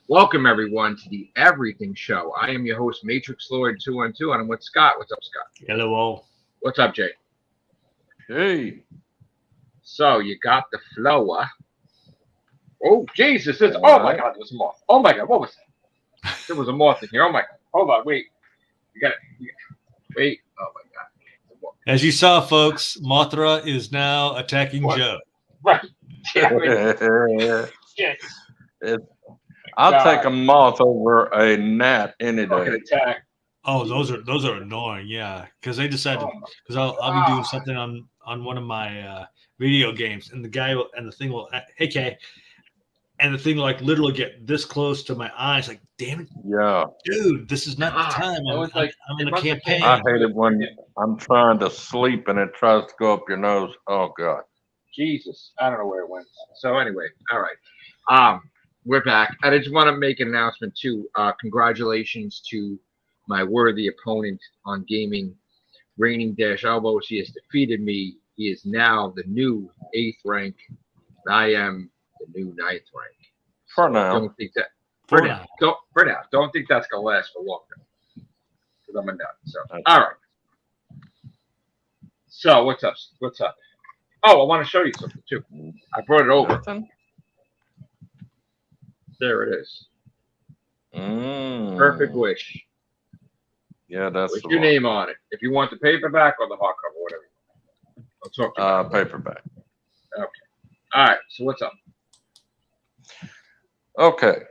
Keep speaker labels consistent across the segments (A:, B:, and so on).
A: Welcome everyone to the Everything Show. I am your host, Matrix Lord 212, and I'm with Scott. What's up, Scott?
B: Hello all.
A: What's up, Jay?
C: Hey,
A: So you got the flower. Oh Jesus! It's,
C: all
A: oh my
C: right.
A: God! There was a moth. Oh my God! What was that? There was a moth in here. Oh my God! Hold on, wait. You got it. Wait. Oh my God!
B: As you saw, folks, Mothra is now attacking
A: What?
B: Joe.
A: Right. Damn it! Shit!
C: It- I'll take
A: God!
C: a moth over a gnat any
A: Fucking
C: day.
A: attack!
B: Oh,
A: Jesus
B: those are
A: Christ.
B: annoying. Yeah, because they decided
A: Oh my
B: because I'll be doing
A: God!
B: something on one of my video games, and the guy will, and the thing will hey Kay, and the thing will, like literally get this close to my eyes. Like, damn it,
C: Yeah,
B: dude, this is not the
A: God!
B: time.
A: It
B: I'm
A: was
B: I'm,
A: like
B: I'm in
A: it
B: a
A: must have came
C: I
B: campaign.
A: out through
C: hate
A: the
C: it when
A: freaking
C: I'm trying to sleep and it tries to go up your nose. Oh God.
A: Jesus. I don't know where it went. So anyway, all right. Um, we're back. I just want to make an announcement too. Congratulations to my worthy opponent on gaming, Reigning Dash Elbows. He has defeated me. He is now the new eighth rank. I am the new ninth rank.
C: For
A: So
C: now.
A: don't think that for
B: For
A: now.
B: now.
A: Don't for now. Don't think that's gonna last for long because I'm a nut. So
C: That's
A: all right. So what's up? What's up? Oh, I want to show you something too. I brought it over.
C: Nothing.
A: There it is. Perfect
C: Mm.
A: Wish.
C: Yeah, that's
A: With
C: the
A: your
C: one.
A: name on it. If you want the paperback or the hardcover, whatever. I'll talk to you about it later.
C: Paperback.
A: Okay. All right. So what's up?
C: Okay.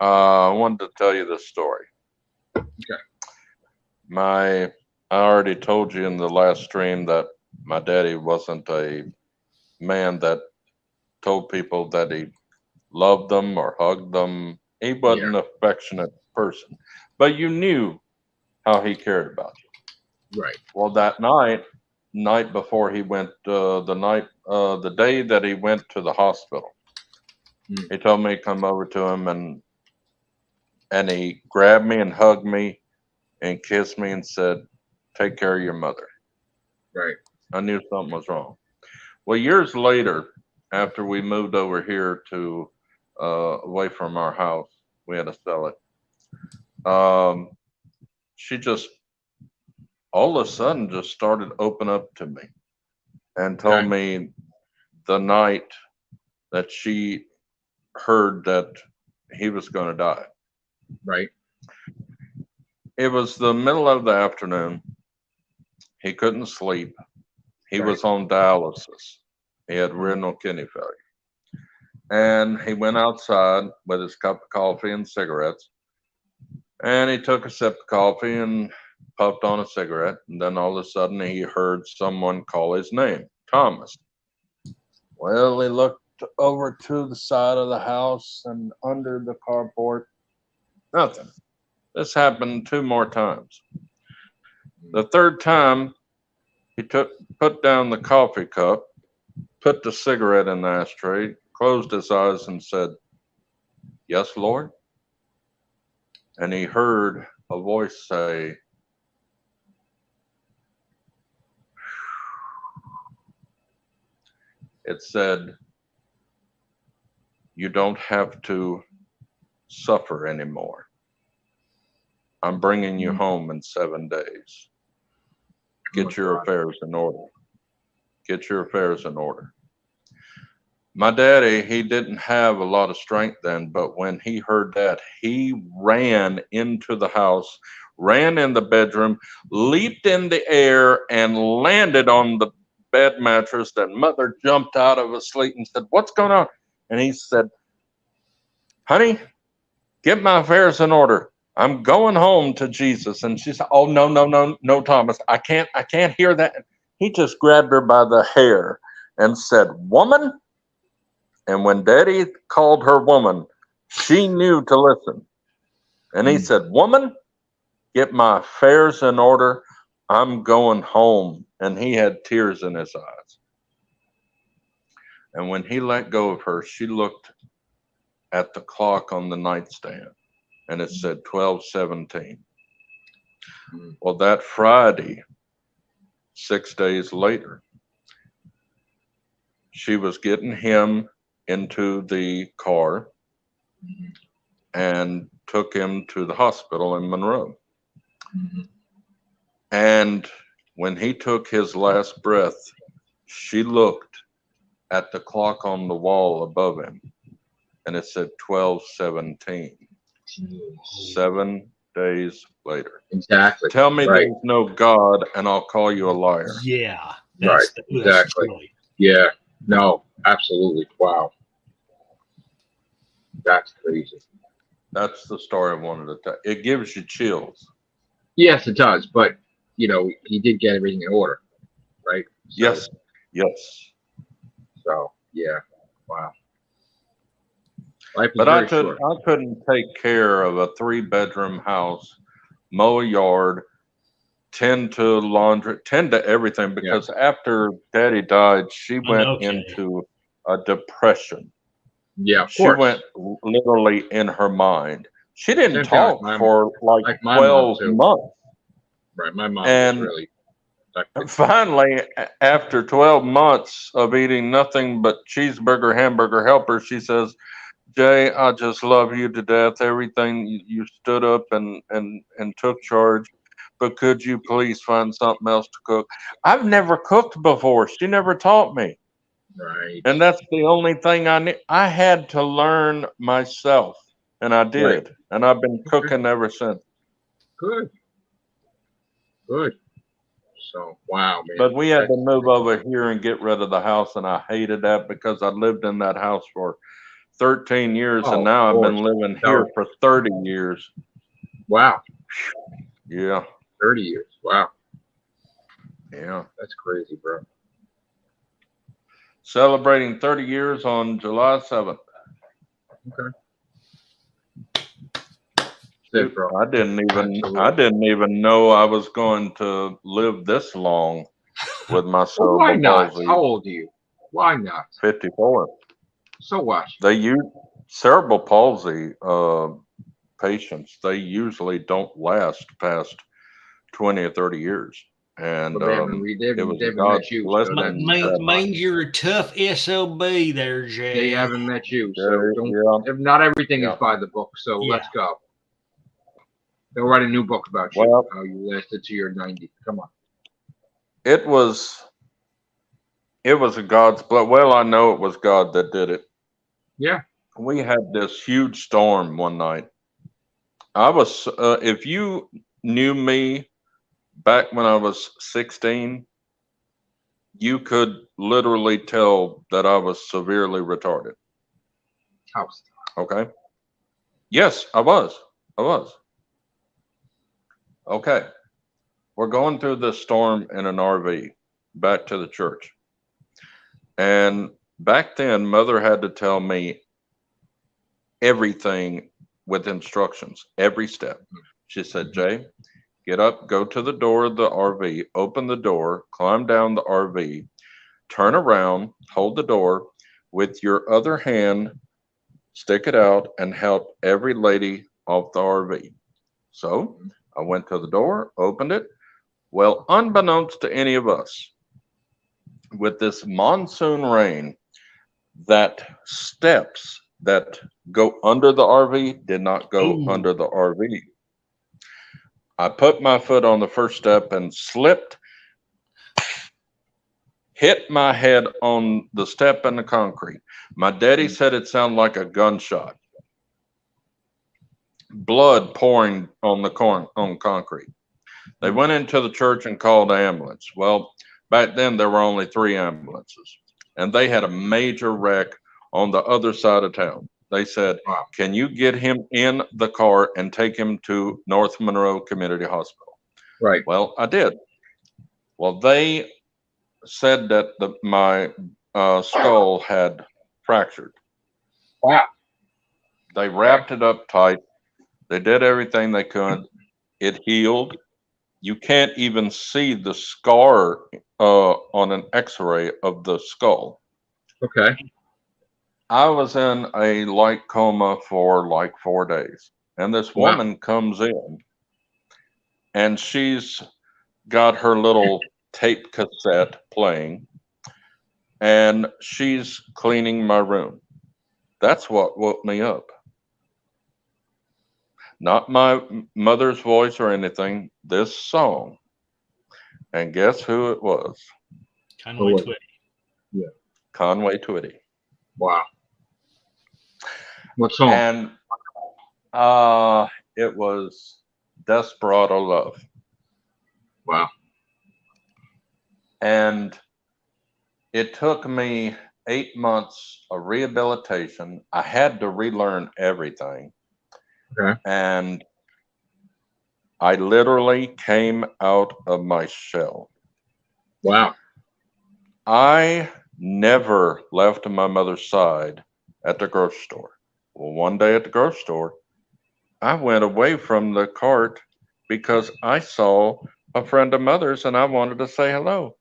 C: I wanted to tell you this story.
A: Okay.
C: I already told you in the last stream that my daddy wasn't a man that told people that he loved them or hugged them. He
A: Yeah.
C: wasn't an affectionate person, but you knew how he cared about you.
A: Right.
C: Well, that night before he went, the day that he went to the hospital,
A: Mm.
C: he told me to come over to him and he grabbed me and hugged me and kissed me and said, "Take care of your mother."
A: Right.
C: I knew something was wrong. Well, years later, after we moved over here to away from our house, we had to sell it. She just all of a sudden just started open up to me and told
A: Okay.
C: me the night that she heard that he was going to die.
A: Right.
C: It was the middle of the afternoon. He couldn't sleep. He
A: Right.
C: was on dialysis. He had
A: Mm.
C: renal kidney failure. And he went outside with his cup of coffee and cigarettes. And he took a sip of coffee and puffed on a cigarette. And then all of a sudden he heard someone call his name, Thomas. Well, he looked over to the side of the house and under the carport. Nothing. This happened two more times. The third time, he put down the coffee cup, put the cigarette in the ashtray, closed his eyes, and said, "Yes, Lord." And he heard a voice say, it said, "You don't have to suffer anymore. I'm bringing you
A: Mm.
C: home in 7 days.
A: Oh my
C: Get your
A: God.
C: affairs in order. Get your affairs in order." My daddy, he didn't have a lot of strength then, but when he heard that, he ran into the house, ran in the bedroom, leaped in the air, and landed on the bed mattress. And mother jumped out of her sleep and said, "What's going on?" And he said, "Honey, get my affairs in order. I'm going home to Jesus." And she said, "Oh, no, no, no, no, Thomas. I can't hear that." He just grabbed her by the hair and said, "Woman." And when daddy called her woman, she knew to listen. And he
A: Mm.
C: said, "Woman, get my affairs in order. I'm going home." And he had tears in his eyes. And when he let go of her, she looked at the clock on the nightstand and it said 12:17.
A: Mm.
C: Well, that Friday, 6 days later, she was getting him into the car and took him to the hospital in Monroe. And when he took his last breath, she looked at the clock on the wall above him, and it said 12:17. 7 days later.
A: Exactly.
C: Tell me
A: Right.
C: there's no God, and I'll call you a liar.
B: Yeah.
A: Right.
B: That's
A: Exactly.
B: silly.
A: Yeah. No. Absolutely. Wow. That's crazy.
C: That's the story I wanted to tell. It gives you chills.
A: Yes, it does. But he did get everything in order, right? So,
C: Yes. Yes.
A: So yeah. Wow. Life is
C: But I
A: very short.
C: couldn't take care of a 3-bedroom house, mow a yard, tend to laundry, tend to everything, because after Daddy died, she went into a depression.
A: Yeah, of
C: She
A: course.
C: went literally in her mind. She didn't
A: Same thing
C: talk
A: with my
C: for like
A: my mom
C: 12
A: too.
C: months.
A: Right. My mom
C: And
A: was really.
C: finally, after 12 months of eating nothing but cheeseburger, hamburger helper, she says, Jay, I just love you to death. Everything you stood up and took charge. But could you please find something else to cook? I've never cooked before. She never taught me.
A: Right.
C: And that's the only thing I need. I had to learn myself. And I did.
A: Right.
C: And I've been
A: Okay.
C: cooking ever since.
A: Good. Good. So wow, man.
C: But we had to move over here and get rid of the house. And I hated that because I lived in that house for 13 years.
A: Oh,
C: And now
A: of
C: I've been
A: course.
C: living
A: No.
C: here for 30 years.
A: Wow.
C: Yeah.
A: 30 years. Wow.
C: Yeah.
A: That's crazy, bro.
C: Celebrating 30 years on July 7th.
A: Okay. Good, bro.
C: I didn't
A: Absolutely.
C: even know I was going to live this long with my
A: Well,
C: cerebral
A: why not?
C: palsy.
A: How old are you? Why not?
C: 54.
A: So what?
C: They use cerebral palsy patients. They usually don't last past 20 or 30 years. And
A: Well, they haven't
C: it was
A: they haven't
C: God's
A: met you, so that's
C: blessing.
B: Means you're a tough SOB there, Jay.
A: they haven't met you, so don't.
C: Yeah.
A: Not everything
C: Yeah.
A: is by the book. So
B: Yeah.
A: let's go. They'll write a new book about you.
C: Well,
A: How you lasted to your 90. Come on.
C: it was a God's blessing. Well, I know it was God that did it.
A: Yeah.
C: We had this huge storm one night. I was, if you knew me back when I was 16, you could literally tell that I was severely retarded.
A: House.
C: Okay. Yes, I was. Okay. We're going through this storm in an RV back to the church. And back then, Mother had to tell me everything with instructions, every step. She said, Jay, get up, go to the door of the RV, open the door, climb down the RV, turn around, hold the door with your other hand, stick it out, and help every lady off the RV. So I went to the door, opened it. Well, unbeknownst to any of us, with this monsoon rain, that steps that go under the RV did not go under the RV. I put my foot on the first step and slipped, hit my head on the step in the concrete. My daddy said it sounded like a gunshot. Blood pouring on the on concrete. They went into the church and called the ambulance. Well, back then there were only 3 ambulances, and they had a major wreck on the other side of town. They said,
A: Wow.
C: can you get him in the car and take him to North Monroe Community Hospital?
A: Right.
C: Well, I did. Well, they said that my skull had fractured.
A: Wow.
C: They wrapped it up tight. They did everything they could. It healed. You can't even see the scar on an x-ray of the skull.
A: Okay.
C: I was in a light coma for like 4 days. And this woman comes in and she's got her little tape cassette playing and she's cleaning my room. That's what woke me up. Not my mother's voice or anything. This song. And guess who it was?
B: Conway
A: was it?
B: Twitty.
A: Yeah.
C: Conway Twitty.
A: Wow. What song?
C: And it was Desperado Love.
A: Wow.
C: And it took me 8 months of rehabilitation. I had to relearn everything.
A: Okay.
C: And I literally came out of my shell.
A: Wow.
C: I never left my mother's side at the grocery store. Well, one day at the grocery store, I went away from the cart because I saw a friend of mother's and I wanted to say hello.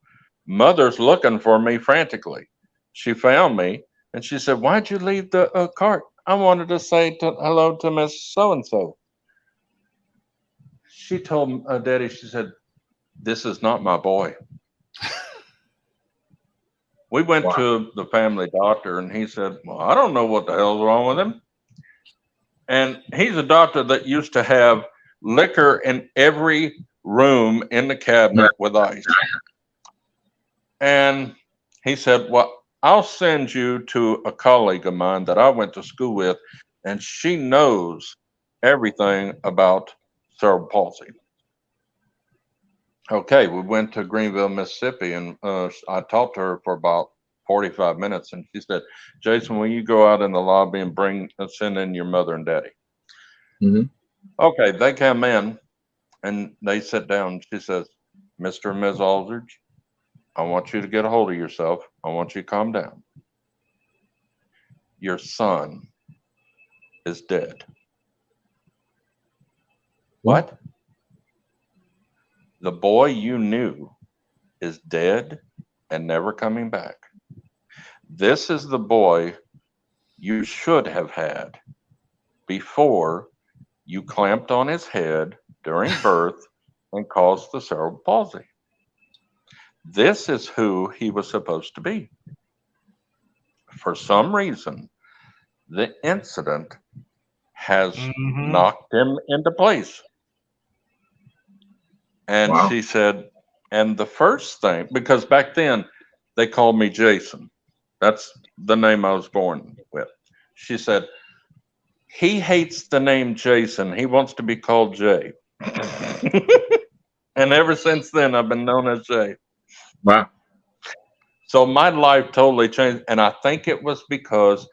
C: Mother's looking for me frantically. She found me and she said, "Why'd you leave the cart?" "I wanted to say hello to Miss So and so." She told Daddy, she said, "This is not my boy." We went
A: Wow.
C: to the family doctor and he said, "Well, I don't know what the hell's wrong with him." And he's a doctor that used to have liquor in every room in the cabinet with ice. And he said, "Well, I'll send you to a colleague of mine that I went to school with, and she knows everything about cerebral palsy." Okay, we went to Greenville, Mississippi, and I talked to her for about 45 minutes. And she said, "Jason, will you go out in the lobby and send in your mother and daddy?"
A: Mm-hmm.
C: Okay, they come in and they sit down. She says, "Mr. and Ms. Aldridge, I want you to get a hold of yourself. I want you to calm down. Your son is dead." "What?" "The boy you knew is dead and never coming back. This is the boy you should have had before you clamped on his head during birth and caused the cerebral palsy. This is who he was supposed to be. For some reason, the incident has knocked him into place." And
A: Wow.
C: she said, and the first thing, because back then they called me Jason. That's the name I was born with. She said, "He hates the name Jason. He wants to be called Jay." And ever since then, I've been known as Jay.
A: Wow.
C: So my life totally changed. And I think it was because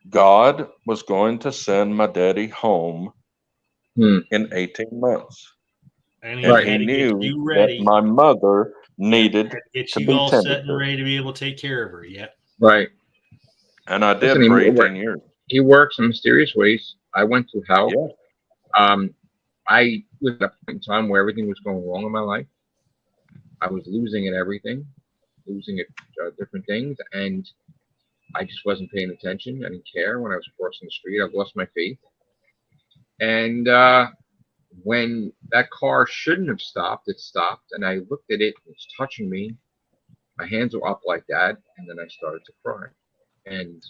C: God was going to send my daddy home
A: Hmm.
C: in 18 months.
B: And
C: And
A: Right.
C: he
B: had to get
C: knew
B: you
C: that
B: ready.
C: my mother needed
B: Get
C: to
B: you
C: be
B: all
C: tended
B: set and
C: to.
B: ready to be able to take care of her. Yep.
A: Right.
C: And I
A: Listen,
C: did for 18 years.
A: he works in mysterious ways. I went through hell.
C: Yeah.
A: I was at a point in time where everything was going wrong in my life. I was losing at everything, losing at different things, and I just wasn't paying attention. I didn't care when I was crossing the street. I lost my faith. And when that car shouldn't have stopped, it stopped, and I looked at it. It was touching me. My hands were up like that, and then I started to cry. And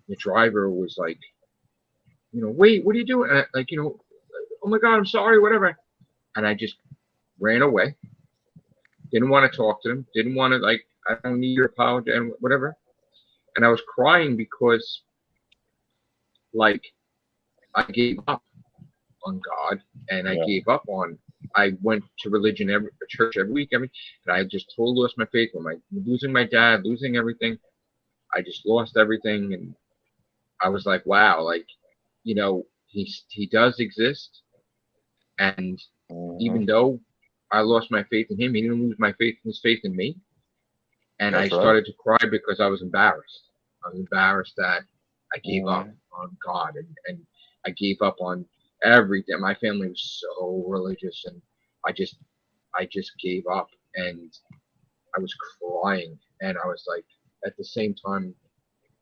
A: the driver was like, "Wait, what are you doing?" And "Oh my God, I'm sorry, whatever." And I just ran away. Didn't want to talk to them. Didn't want to, I don't need your apology and whatever. And I was crying because, I gave up on God, and I gave up on. I went to church every week, and I just totally lost my faith. When losing my dad, losing everything, I just lost everything, and I was like, wow, he does exist, and even though I lost my faith in him, he didn't lose his faith in me. And I
C: That's right.
A: started to cry because I was embarrassed. I was embarrassed that I gave up on God, and I gave up on everything. My family was so religious, and I just gave up, and I was crying, and I was like, at the same time,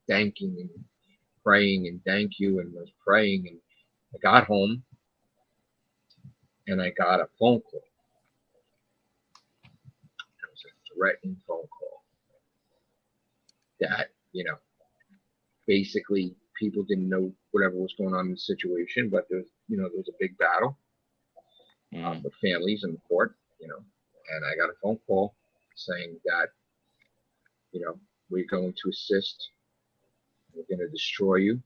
A: thanking and praying and thank you, and I was praying, and I got home, and I got a phone call. It was a threatening phone call that, basically people didn't know whatever was going on in the situation, but there was a big battle with families in the court, and I got a phone call saying that, we're going to assist, we're going to destroy you,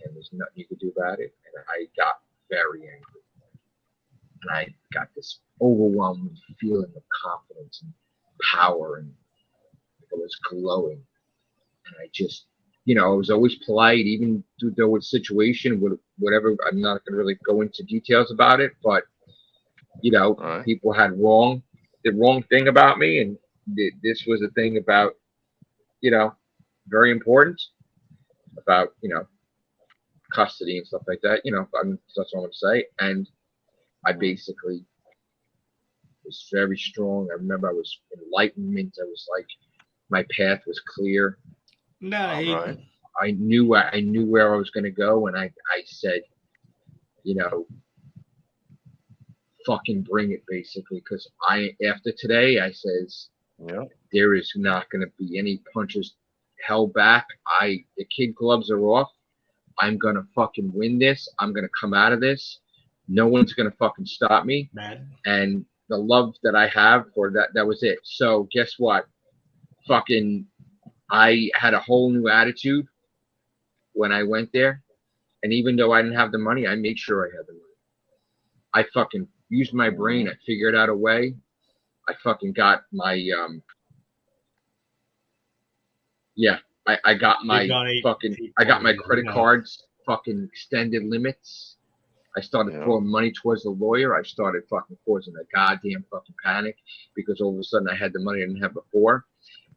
A: and there's nothing you can do about it. And I got very angry. And I got this overwhelming feeling of confidence and power, and it was glowing. And I just, I was always polite, even though it's situation, whatever. I'm not going to really go into details about it, but,
C: Right.
A: people had the wrong thing about me, and this was a thing about, very important about, custody and stuff like that. That's all I'm saying. And I basically was very strong. I remember I was enlightenment. I was like, my path was clear.
B: No, he,
C: Right.
A: I knew where I was going to go, and I said, fucking bring it, basically, because after today, I says,
C: Yeah.
A: there is not going to be any punches held back. The kid gloves are off. I'm going to fucking win this. I'm going to come out of this. No one's going to fucking stop me.
B: man.
A: And the love that I have for that was it. So guess what? Fucking, I had a whole new attitude when I went there. And even though I didn't have the money, I made sure I had the money. I fucking used my brain. I figured out a way. I fucking got my, I got my credit cards, fucking extended limits. I started throwing money towards the lawyer. I started fucking causing a goddamn fucking panic because all of a sudden I had the money I didn't have before,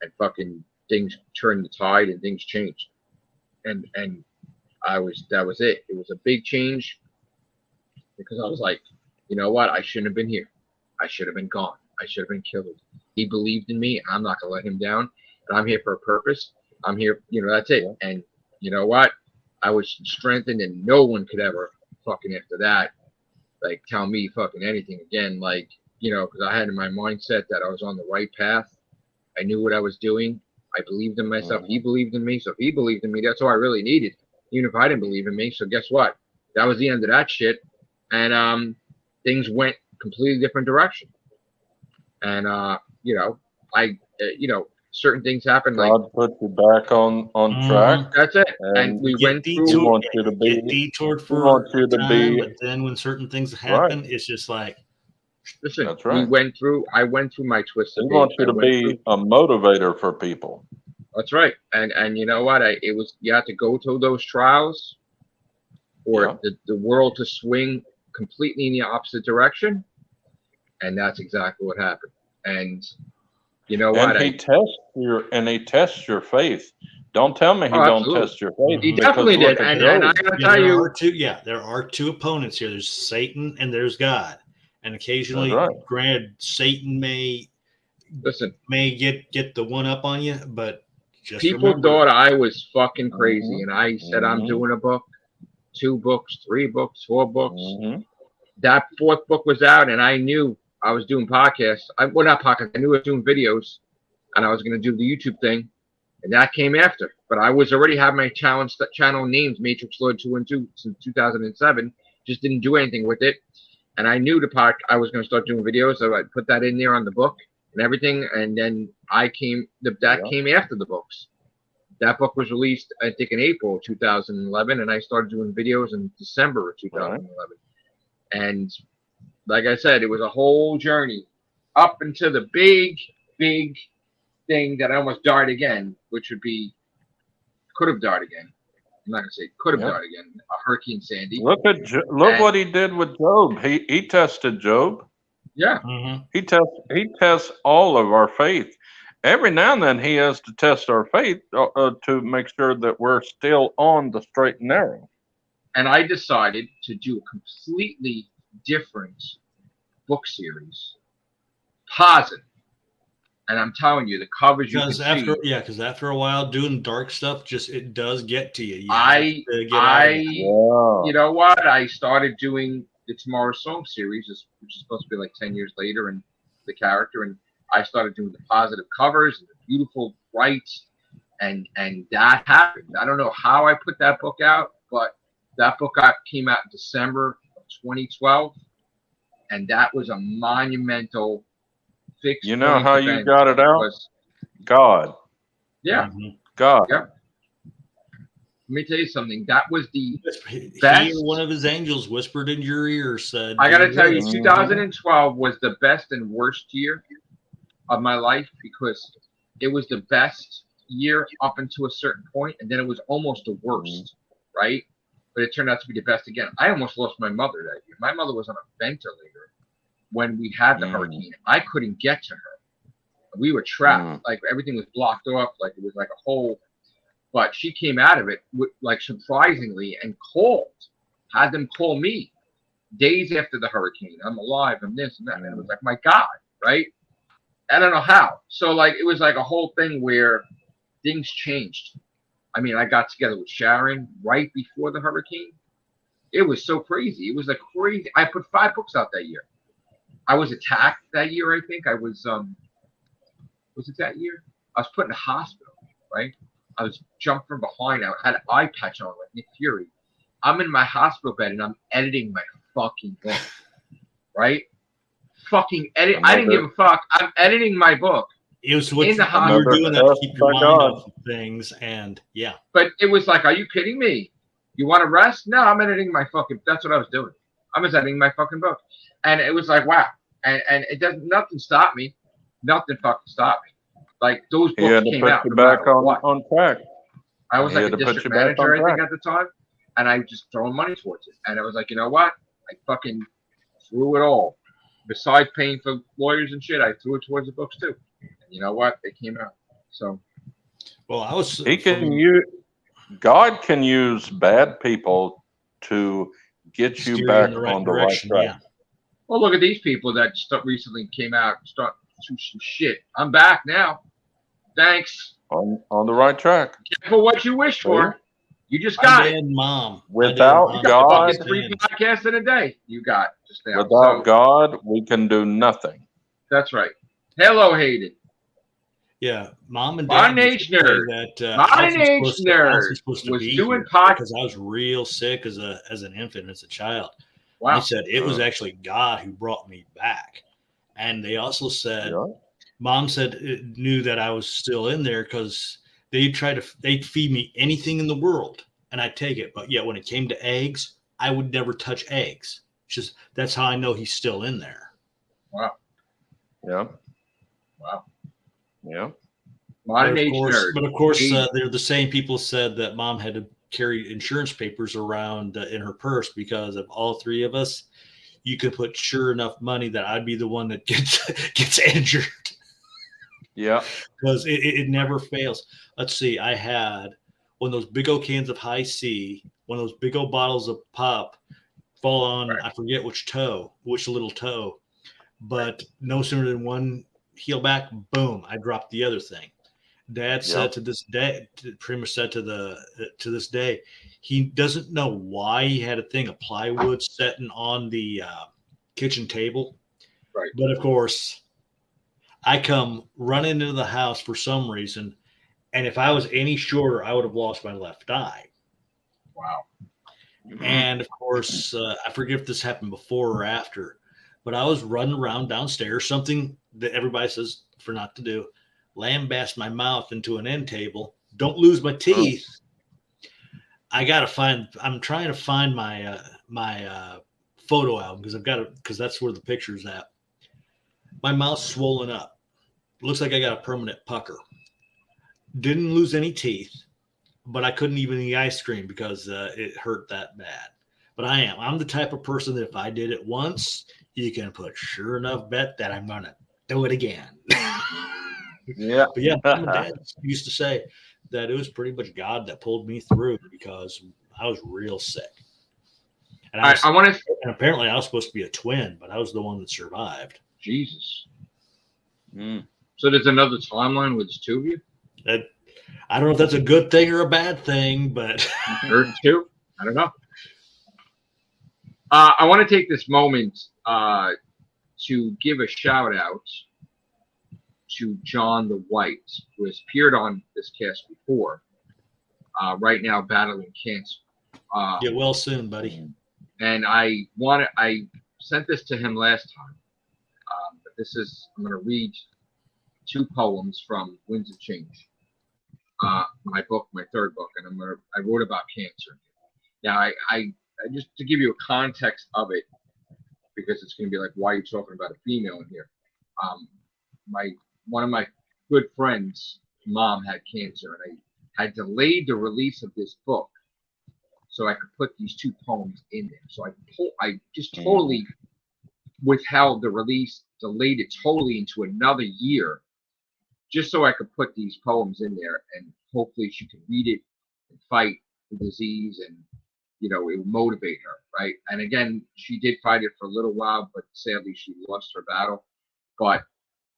A: and fucking things turned the tide and things changed. And that was it. It was a big change because I was like, you know what? I shouldn't have been here. I should have been gone. I should have been killed. He believed in me. I'm not gonna let him down. And I'm here for a purpose. I'm here, that's it. And you know what? I was strengthened, and no one could ever fucking after that, like, tell me fucking anything again. Like, because I had in my mindset that I was on the right path. I knew what I was doing. I believed in myself. He believed in me. So if he believed in me, that's all I really needed, even if I didn't believe in me. So guess what? That was the end of that shit. And things went completely different direction. And certain things happened.
C: God
A: like
C: put you back on track.
A: That's it. And we went through.
C: We want you to be.
B: detoured for
C: We want you to
B: time,
C: be.
B: but then when certain things happen, it's just like.
A: Listen,
C: that's right.
A: I went through my twisted.
C: We want you to be a motivator for people.
A: That's right. And you know what? You had to go through those trials, or the world to swing completely in the opposite direction. And that's exactly what happened. And you know what?
C: He tests your faith. Don't tell me he don't test your faith.
A: He definitely did. And I gotta tell you,
B: there are two opponents here. There's Satan and there's God. And occasionally, granted, Satan may get the one up on you, but just
A: people thought I was fucking crazy, and I said I'm doing a book, 2 books, 3 books, 4 books. That 4th book was out, and I knew I was doing podcasts. Not podcasts. I knew I was doing videos, and I was going to do the YouTube thing, and that came after. But I was already had my channel named Matrix Lord 212 since 2007. Just didn't do anything with it. And I knew I was going to start doing videos, so I put that in there on the book and everything. And then came after the books. That book was released, I think, in April 2011, and I started doing videos in December of 2011. And like I said, it was a whole journey up into the big, big thing that I almost died again, which could have died again. I'm not gonna say could have died again. Hurricane Sandy.
C: Look what he did with Job. He tested Job.
A: Yeah.
C: He tests all of our faith. Every now and then he has to test our faith to make sure that we're still on the straight and narrow.
A: And I decided to do a completely different book series, positive. And I'm telling you, the covers
B: because after a while doing dark stuff, it does get to you.
A: You know what? I started doing the Tomorrow Song series, which is supposed to be like 10 years later, and the character, and I started doing the positive covers and the beautiful rights, and that happened. I don't know how I put that book out, but that book came out in December of 2012, and that was a monumental fixed.
C: You know how you got it out? God.
A: Yeah.
C: God.
A: Yeah. Let me tell you something. That was the
B: best. One of his angels whispered in your ear, said,
A: I got to tell you, 2012 was the best and worst year of my life because it was the best year up until a certain point, and then it was almost the worst, right? But it turned out to be the best again. I almost lost my mother that year. My mother was on a ventilator when we had the hurricane. I couldn't get to her. We were trapped. Like, everything was blocked off. Like, it was like a whole... But she came out of it, like, surprisingly, and had them call me days after the hurricane. I'm alive, I'm this and that. And it was like, my God, right? I don't know how. So, like, it was like a whole thing where things changed. I mean, I got together with Sharon right before the hurricane. It was so crazy. It was like crazy. I put 5 books out that year. I was attacked that year, I think. I was it that year? I was put in the hospital, right? I was jumped from behind. I had an eye patch on like Nick Fury. I'm in my hospital bed and I'm editing my fucking book, right? Fucking edit. I didn't give a fuck. I'm editing my book.
B: It was what you were doing that to keep your mind off of things, and yeah.
A: But it was like, are you kidding me? You want to rest? No, I'm editing my fucking. That's what I was doing. I was editing my fucking book, and it was like, wow. And it doesn't. Nothing stopped me. Nothing fucking stopped me. Like, those books came out.
C: You back on track.
A: I was like a district manager, I think, at the time, and I just throwing money towards it. And I was like, you know what? I fucking threw it all. Besides paying for lawyers and shit, I threw it towards the books too. And you know what? They came out. So,
B: well, I was.
C: God can use bad people to get you back on the right track. Yeah.
A: Well, look at these people that recently came out and start some shit. I'm back now. Thanks.
C: On the right track.
A: Careful what you wish for. You just got it.
B: Mom.
C: Without God,
A: 3 podcasts in a day. You got just now.
C: Without God, we can do nothing.
A: That's right. Hello, Hayden.
B: Yeah, Mom and Dad.
A: My age nerd. My age nerd was doing podcasts
B: because I was real sick as an infant, as a child.
A: Wow.
B: They said it was actually God who brought me back, and they also said. Yeah. Mom said it knew that I was still in there because they'd feed me anything in the world and I'd take it. But yet when it came to eggs, I would never touch eggs. That's how I know he's still in there.
A: Wow.
C: Yeah.
A: Wow.
C: Yeah.
B: But of course, they're the same people said that Mom had to carry insurance papers around in her purse because of all 3 of us. You could put sure enough money that I'd be the one that gets injured.
C: Yeah,
B: because it never fails. Let's see. I had one of those big old cans of High C, one of those big old bottles of pop fall on. Right. I forget which little toe, but no sooner than one heel back, boom! I dropped the other thing. Dad said to this day, pretty much said to this day, he doesn't know why he had a thing of plywood setting on the kitchen table,
A: right?
B: But of course. I come running into the house for some reason, and if I was any shorter, I would have lost my left eye.
A: Wow.
B: And, of course, I forget if this happened before or after, but I was running around downstairs, something that everybody says for not to do, lambast my mouth into an end table, don't lose my teeth. I'm trying to find my photo album because that's where the picture's at. My mouth's swollen up. Looks like I got a permanent pucker. Didn't lose any teeth, but I couldn't even eat ice cream because it hurt that bad. But I'm the type of person that if I did it once, you can put sure enough bet that I'm going to do it again.
C: Yeah.
B: But yeah, Mom and Dad used to say that it was pretty much God that pulled me through because I was real sick. And and apparently I was supposed to be a twin, but I was the one that survived.
A: Jesus. So there's another timeline with 2 of you?
B: I don't know if that's a good thing or a bad thing, but
A: there's 2. I don't know. I want to take this moment to give a shout out to John the White, who has appeared on this cast before, right now battling cancer.
B: Get well soon, buddy.
A: And I sent this to him last time. But I'm going to read 2 poems from Winds of Change, my book, my 3rd book, and I wrote about cancer. Now, I just to give you a context of it, because it's going to be like, why are you talking about a female in here? One of my good friends' mom had cancer, and I had delayed the release of this book so I could put these 2 poems in there. So I just totally withheld the release, delayed it totally into another year, just so I could put these poems in there, and hopefully she could read it and fight the disease, and it would motivate her, right? And again, she did fight it for a little while, but sadly she lost her battle. But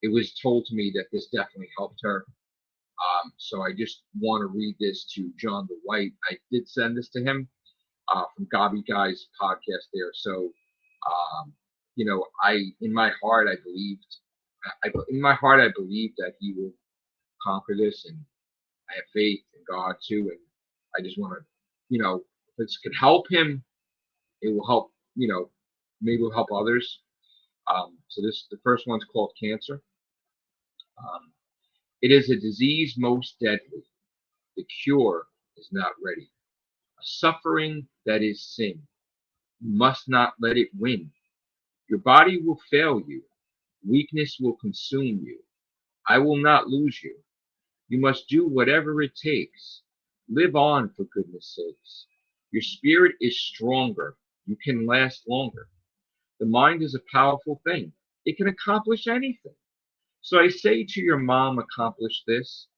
A: it was told to me that this definitely helped her. So I just want to read this to John the White. I did send this to him from Gobby Guy's podcast there. So, in my heart, I believe that he will conquer this, and I have faith in God too. And I just want to, if this could help him, it will help, maybe it'll help others. So the first one's called Cancer. It is a disease most deadly. The cure is not ready. A suffering that is sin. You must not let it win. Your body will fail you. Weakness will consume you. I will not lose you. You must do whatever it takes. Live on, for goodness sakes. Your spirit is stronger. You can last longer. The mind is a powerful thing. It can accomplish anything. So I say to your mom, accomplish this.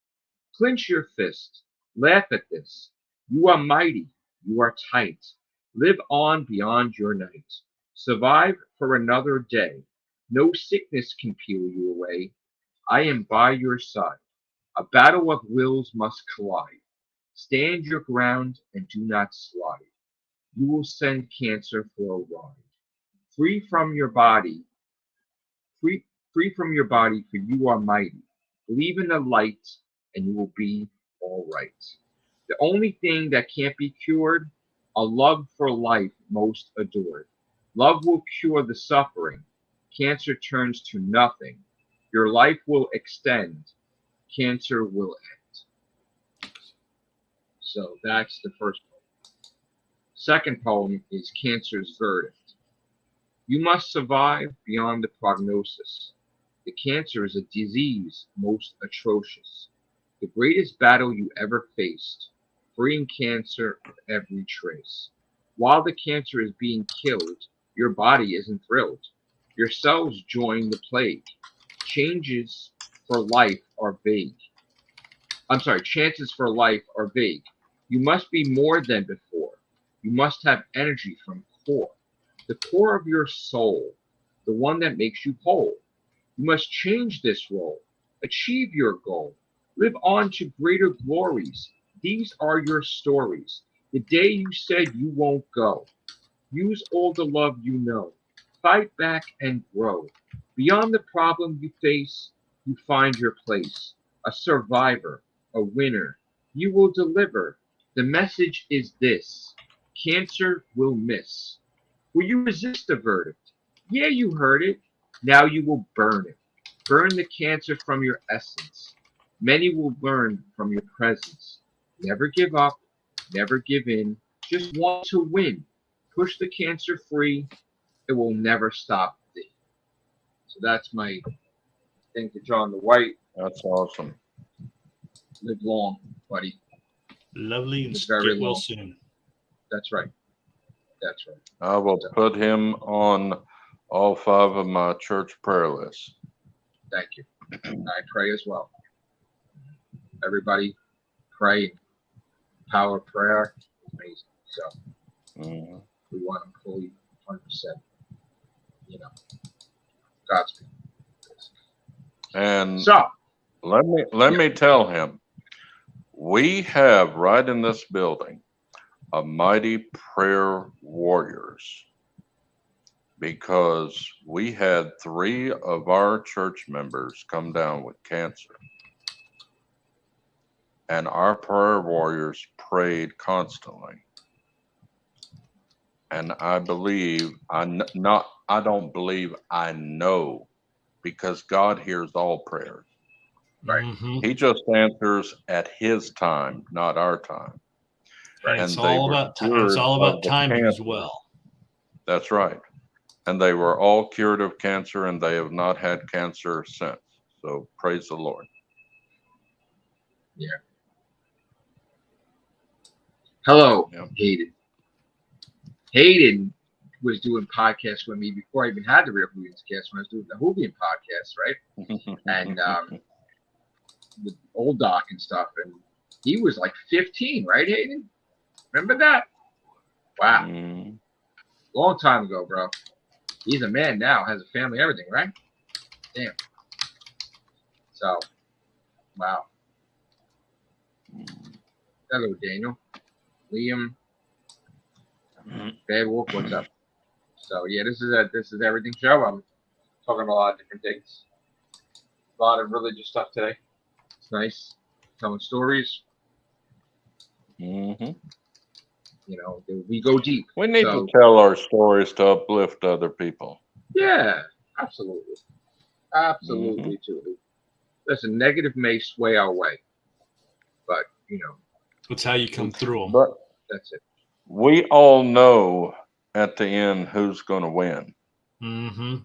A: Clench your fist. Laugh at this. You are mighty. You are tight. Live on beyond your night. Survive for another day. No sickness can peel you away. I am by your side. A battle of wills must collide. Stand your ground and do not slide. You will send cancer for a ride. Free from your body, free from your body, for you are mighty. Believe in the light, and you will be all right. The only thing that can't be cured, a love for life most adored. Love will cure the suffering. Cancer turns to nothing. Your life will extend. Cancer will end. So that's the first poem. Second poem is Cancer's Verdict. You must survive beyond the prognosis. The cancer is a disease most atrocious. The greatest battle you ever faced, freeing cancer of every trace. While the cancer is being killed, your body isn't thrilled. Your cells join the plague. Chances for life are vague. Chances for life are vague. You must be more than before. You must have energy from core. The core of your soul, the one that makes you whole. You must change this role, achieve your goal, live on to greater glories. These are your stories. The day you said you won't go. Use all the love you know. Fight back and grow. Beyond the problem you face, you find your place. A survivor, a winner. You will deliver. The message is this: cancer will miss. Will you resist the verdict? Yeah, you heard it. Now you will burn it. Burn the cancer from your essence. Many will learn from your presence. Never give up. Never give in. Just want to win. Push the cancer free. It will never stop thee. So that's my thing to John the White.
C: That's awesome.
A: Live long, buddy.
B: Lovely and
A: Live very
B: get well
A: long.
B: soon.
A: That's right. That's right.
C: I will put him on all 5 of my church prayer lists.
A: Thank you. I pray as well. Everybody pray. Power of prayer is amazing. So we want them fully 100%. Godspeed.
C: And
A: So
C: let me tell him, we have right in this building a mighty prayer warriors. because we had 3 of our church members come down with cancer. And our prayer warriors prayed constantly. And I believe, I don't believe, I know, because God hears all prayers.
A: Right.
B: Mhm.
C: He just answers at his time, not our time.
B: And
C: And
B: it's
C: they
B: all
C: were
B: about
C: cured
B: it's all
C: of
B: about
C: the
B: timing as
C: cancer.
B: well.
C: That's right. And they were all cured of cancer, and they have not had cancer since. So praise the Lord.
A: Yeah. Hello,
C: Yeah.
A: Hayden. Hayden was doing podcasts with me before I even had the Real Hoovians cast, when I was doing the Hoovian podcast, right? And with old Doc and stuff. And he was like 15, right, Hayden? Remember that? Wow.
C: Mm.
A: Long time ago, bro. He's a man now, has a family, everything, right? Damn. So, wow. Hello, Daniel. Liam. Bad Wolf, what's up? So yeah, this is everything show. I'm talking about a lot of different things. A lot of religious stuff today. It's nice. Telling stories.
C: Mm-hmm.
A: You know, we go deep.
C: We need
A: So,
C: to tell our stories to uplift other people.
A: yeah, absolutely. Absolutely, too. Listen, negative may sway our way, but, you know,
B: That's how you come through them.
C: But
A: that's it.
C: we all know at the end who's going to win.
B: Mm-hmm.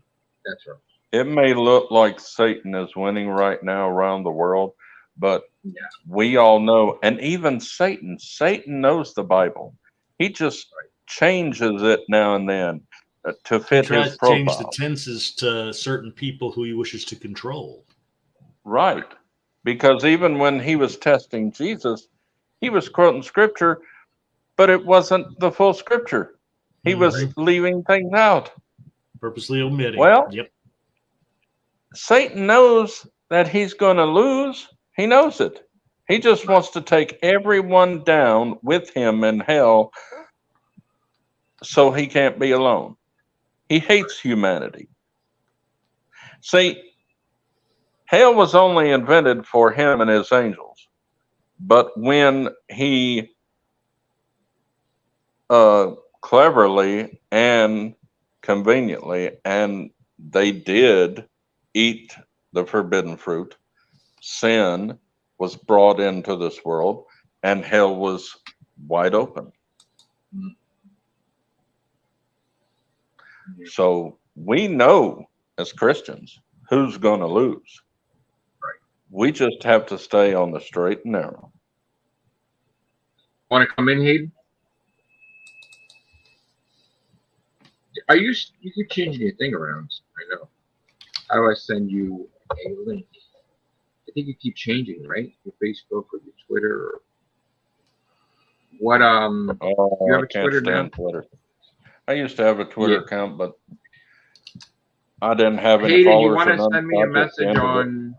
A: That's right.
C: It may look like Satan is winning right now around the world, but
A: Yeah.
C: we all know, and even Satan knows the Bible. He just changes it now and then to
B: He
C: fit
B: tries
C: his
B: to change the
C: profile.
B: tenses to certain people who he wishes to control.
C: Right. Because even when he was testing Jesus, he was quoting scripture, but it wasn't the full scripture. He was leaving things out.
B: Purposely omitting.
C: Well,
B: Yep.
C: Satan knows that he's going to lose. He knows it. He just wants to take everyone down with him in hell so he can't be alone. He hates humanity. See, hell was only invented for him and his angels. But when he cleverly and conveniently, and they did eat the forbidden fruit, sin was brought into this world, and hell was wide open. So we know as Christians who's going to lose. We just have to stay on the straight and narrow.
A: Want to come in, Hayden? You keep changing your thing around. I know. How do I send you a link? I think you keep changing, right? Your Facebook or your Twitter or what? You have
C: I
A: a
C: can't
A: Twitter
C: stand
A: now?
C: Twitter. I used to have a Twitter
A: Yeah.
C: account, but I didn't have any
A: Hayden, you
C: followers
A: want
C: or
A: to
C: none.
A: send me
C: So
A: a
C: I just
A: message
C: ended it.
A: on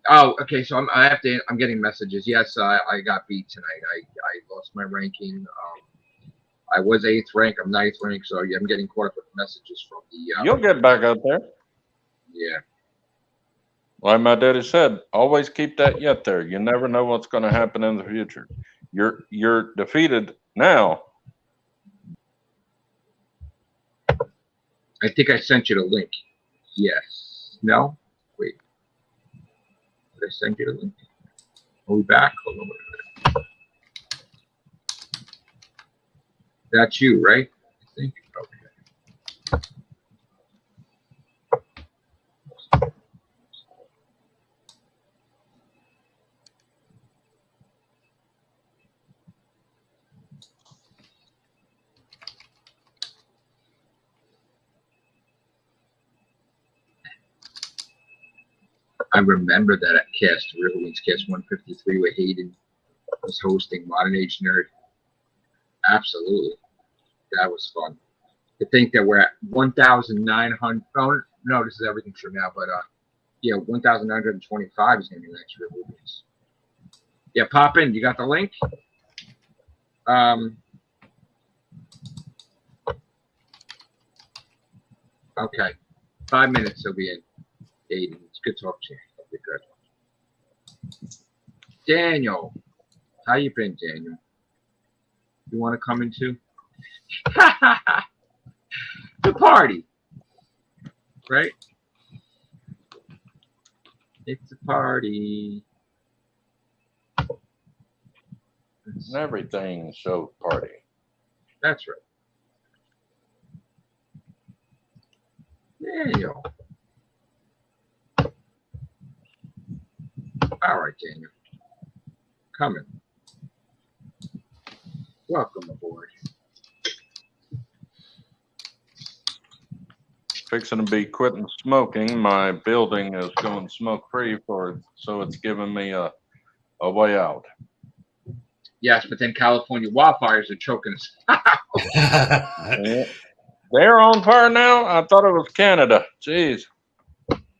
A: Oh, okay. So I'm getting messages. Yes, I got beat tonight. I lost my ranking. I was 8th rank. I'm 9th rank. So yeah, I'm getting caught up with messages from the.
C: You'll get back out there.
A: Yeah.
C: Like my daddy said, always keep that yet there. You never know what's going to happen in the future. You're defeated now.
A: I think I sent you the link. Yes. No? Wait. Did I send you the link? Are we back? Hold on. Wait a minute. That's you, right? I think. Okay. I remember that at Cast, Riverwinds Cast 153, where Hayden was hosting Modern Age Nerd. Absolutely. That was fun. To think that we're at 1,900, no, this is everything's true now, but yeah, 1,925 is gonna be next year movies. Yeah, pop in. You got the link? Okay. 5 minutes he'll be in. Hayden, it's good talk to you. That'll be good. Daniel, how you been, Daniel? You want to come into the party, right? It's a party.
C: Everything's so party.
A: That's right. Daniel. All right, Daniel. Coming. Welcome aboard.
C: Fixing to be quitting smoking. My building is going smoke free so it's giving me a way out.
A: Yes, but then California wildfires are choking us.
C: Yeah. They're on fire now? I thought it was Canada. Jeez.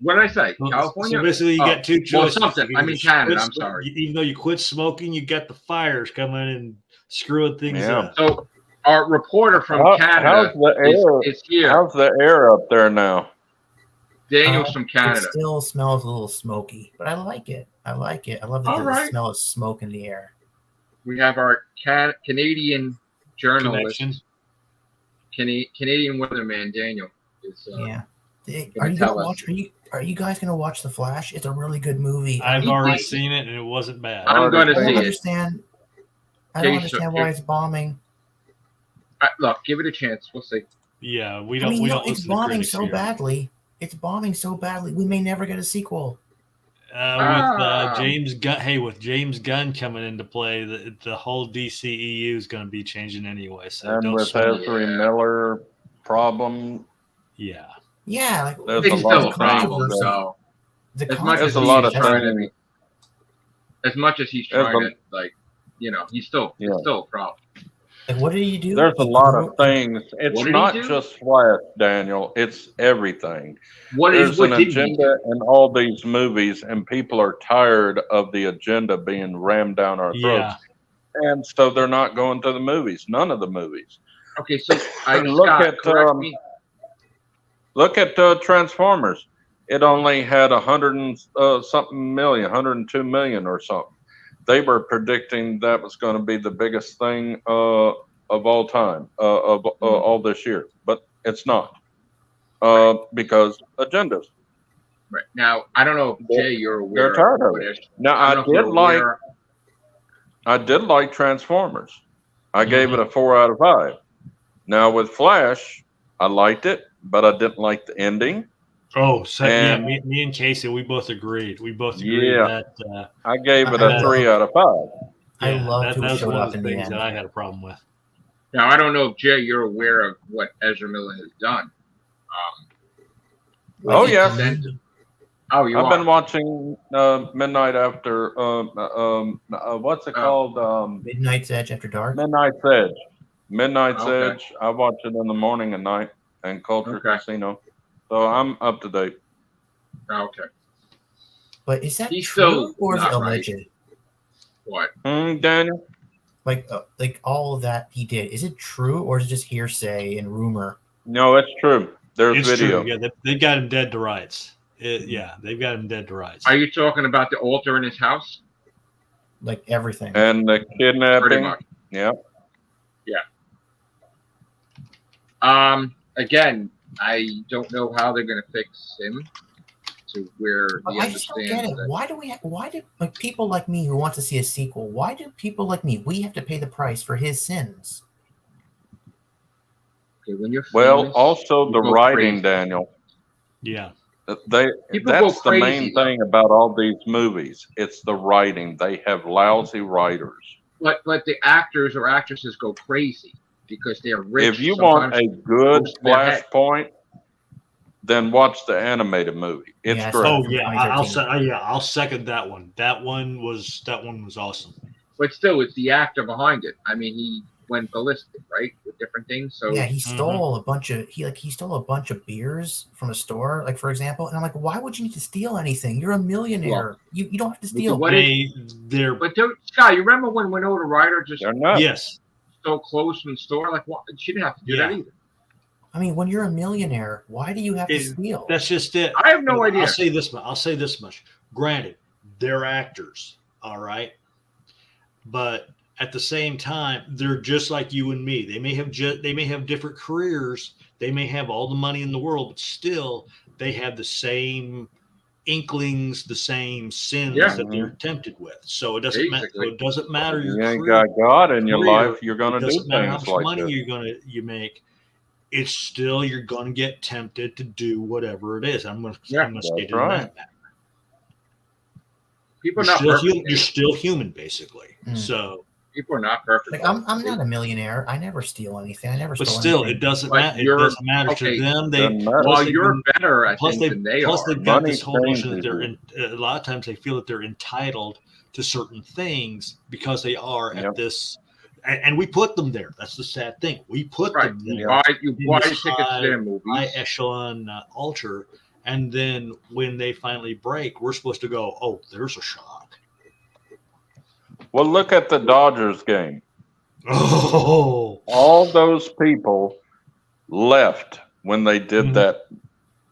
A: What did I say? California?
B: So basically, you got two choices.
A: Well, something. I mean, Canada. I'm sorry.
B: Even though you quit smoking, you got the fires coming and screwing things up.
A: So our reporter from Canada is here.
C: How's the air up there now?
A: Daniel's from Canada.
D: It still smells a little smoky, but I like it. I like it. I love the smell of smoke in the air.
A: We have our Canadian journalist, Canadian weatherman Daniel.
D: Yeah. Are you gonna watch? Are you guys gonna watch The Flash? It's a really good movie.
B: I've already seen it, and it wasn't bad.
A: I'm going to see it.
D: I don't understand why it's bombing.
A: Look, give it a chance. We'll see.
B: Yeah, we don't.
D: It's bombing so badly. It's bombing so badly. We may never get a sequel.
B: With James Gunn, with James Gunn coming into play, the whole DCEU is going to be changing anyway. So
C: and with Ezra Miller problem,
B: yeah,
D: like
C: there's a lot of
A: problem. So as much as he's trying to, like, he's still a problem.
D: Like, what did you do?
C: There's a lot of things. It's not just Flash, Daniel. It's everything. There's an agenda in all these movies, and people are tired of the agenda being rammed down our throats. And so they're not going to the movies. None of the movies.
A: Okay, so
C: look at Transformers. It only had 102 million or something. They were predicting that was going to be the biggest thing of all time, all this year, but it's not because agendas.
A: Right now, I don't know if Jay, you're aware.
C: They're tired of it. Now, I did like Transformers. I gave it a 4 out of 5. Now with Flash, I liked it, but I didn't like the ending.
B: Oh, so me and Casey, we both agreed. We both agreed that
C: I gave it a 3 out of 5.
D: I love
B: that was one of the things that I had a problem with.
A: Now, I don't know if Jay, you're aware of what Ezra Miller has done.
C: Yes.
A: Oh, you
C: I've been watching Midnight After. What's it called?
D: Midnight's Edge After Dark.
C: Midnight's Edge. Midnight's Edge. I watch it in the morning and night, and Culture Casino. So I'm up to date.
A: Okay.
D: But is that true or is it alleged?
A: Right. What?
C: Daniel?
D: Like all of that he did, is it true or is it just hearsay and rumor?
C: No, it's true. There's video.
B: True. Yeah, they got him dead to rights. They've got him deid to rights.
A: Are you talking about the altar in his house?
D: Like everything.
C: And the kidnapping.
A: Pretty much.
C: Yeah.
A: Again, I don't know how they're going to fix him to where he
D: I just don't get it. Why do people like me who want to see a sequel? Why do people like me? We have to pay the price for his sins.
A: Okay, when you're famous,
C: also the writing,
A: crazy.
C: Daniel.
B: Yeah.
C: That's the main thing about all these movies. It's the writing. They have lousy writers.
A: But the actors or actresses go crazy because they're rich.
C: If you want a good Flashpoint, then watch the animated movie. It's great.
B: Oh yeah, I'll second that one. That one was awesome.
A: But still, it's the actor behind it. I mean, he went ballistic, right? With with different things. So
D: Yeah, he stole a bunch of he stole a bunch of beers from a store, like for example. And I'm like, why would you need to steal anything? You're a millionaire. You don't have to steal.
A: But Scott, you remember when Winona Ryder just
B: yes
A: stole clothes from the store? Like, what? She didn't have to do that either.
D: I mean, when you're a millionaire, why do you have to steal?
B: That's just it.
A: I have no idea.
B: I'll say this much. Granted, they're actors, all right, but at the same time, they're just like you and me. They may have different careers. They may have all the money in the world, but still, they have the same inklings, the same sins that they're tempted with. So it doesn't matter. So it doesn't matter.
C: You ain't got God in your life. You're going to do
B: things
C: like
B: how much money you make. It's still you're going to get tempted to do whatever it is. I'm going to state it in that manner.
A: People are not perfect.
B: You're still human, basically. So
A: people are not perfect.
D: Like, I'm not a millionaire. I never steal anything. I never.
B: But still,
D: anything.
B: it doesn't matter. It doesn't matter to them.
A: You're better, I think, than they are.
B: Plus, they've got this whole notion that a lot of times they feel that they're entitled to certain things because they are at this. And we put them there. That's the sad thing. We put them there.
A: You buy tickets to their movies.
B: High echelon altar. And then when they finally break, we're supposed to go, oh, there's a shock.
C: Well, look at the Dodgers game.
B: Oh.
C: All those people left when they did that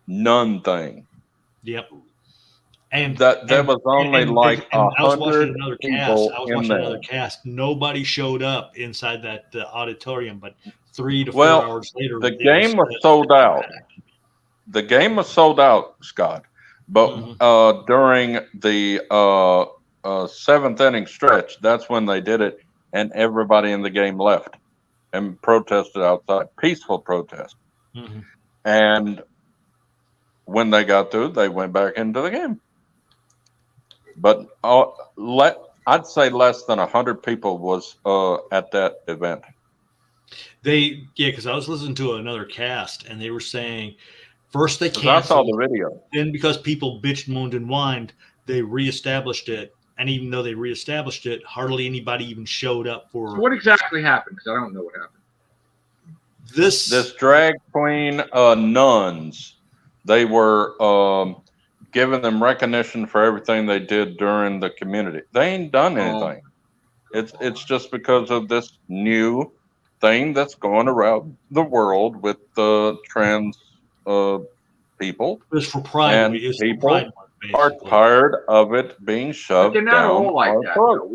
C: nun thing.
B: Yep. And
C: there was only like 100 people
B: in there. Another cast. Nobody showed up inside that auditorium, but 3 to 4 hours later,
C: the game was sold out. The game was sold out, Scott. But during the seventh inning stretch, that's when they did it, and everybody in the game left and protested outside. Peaceful protest. And when they got through, they went back into the game. But I'd say less than 100 people was at that event.
B: Because I was listening to another cast, and they were saying first they canceled.
C: I saw the video.
B: Then because people bitched, moaned, and whined, they reestablished it. And even though they reestablished it, hardly anybody even showed up for.
A: So what exactly happened? Because I don't know what happened.
C: This drag queen nuns, they were giving them recognition for everything they did during the community. They ain't done anything. It's just because of this new thing that's going around the world with the trans people.
B: It's for pride.
C: And people are tired of it being shoved down our throat.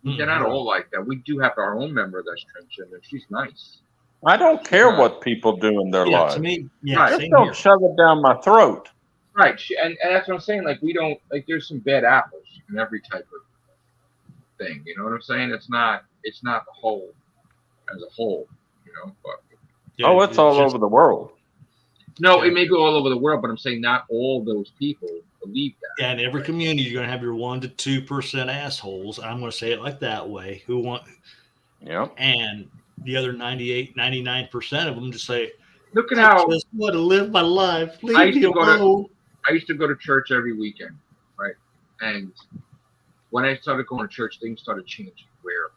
A: They're not all like that. We do have our own member that's transgender. She's nice.
C: I don't care what people do in their lives.
B: To me,
C: just don't shove it down my throat.
A: Right, and that's what I'm saying. Like, we don't, like, there's some bad apples in every type of thing. You know what I'm saying? It's not the whole as a whole. You know, but
C: it's all over the world.
A: No, it may go all over the world, but I'm saying not all those people believe that.
B: Yeah, in every community, you're going to have your 1% to 2% assholes. I'm going to say it like that way. Who want?
C: Yeah.
B: And the other 99% of them just say,
A: "Look at how
B: I just want to live my life. Leave me alone."
A: I used to go to church every weekend, right? And when I started going to church, things started changing where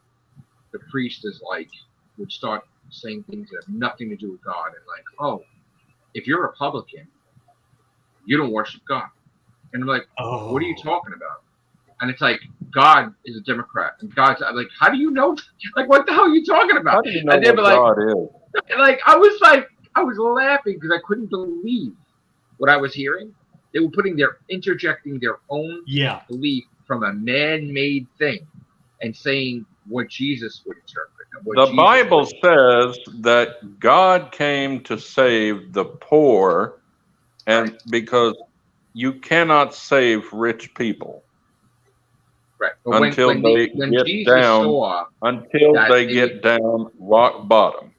A: the priest would start saying things that have nothing to do with God. And like, oh, if you're a Republican, you don't worship God. And I'm like, what are you talking about? And it's like, God is a Democrat. And God's like, how do you know? Like, what the hell are you talking about?
C: How do you know what God is?
A: Like, I was laughing because I couldn't believe what I was hearing. They were interjecting their own belief from a man-made thing and saying what Jesus would interpret.
C: The Bible says that God came to save the poor, and because you cannot save rich people.
A: Right. But
C: until they get down rock bottom.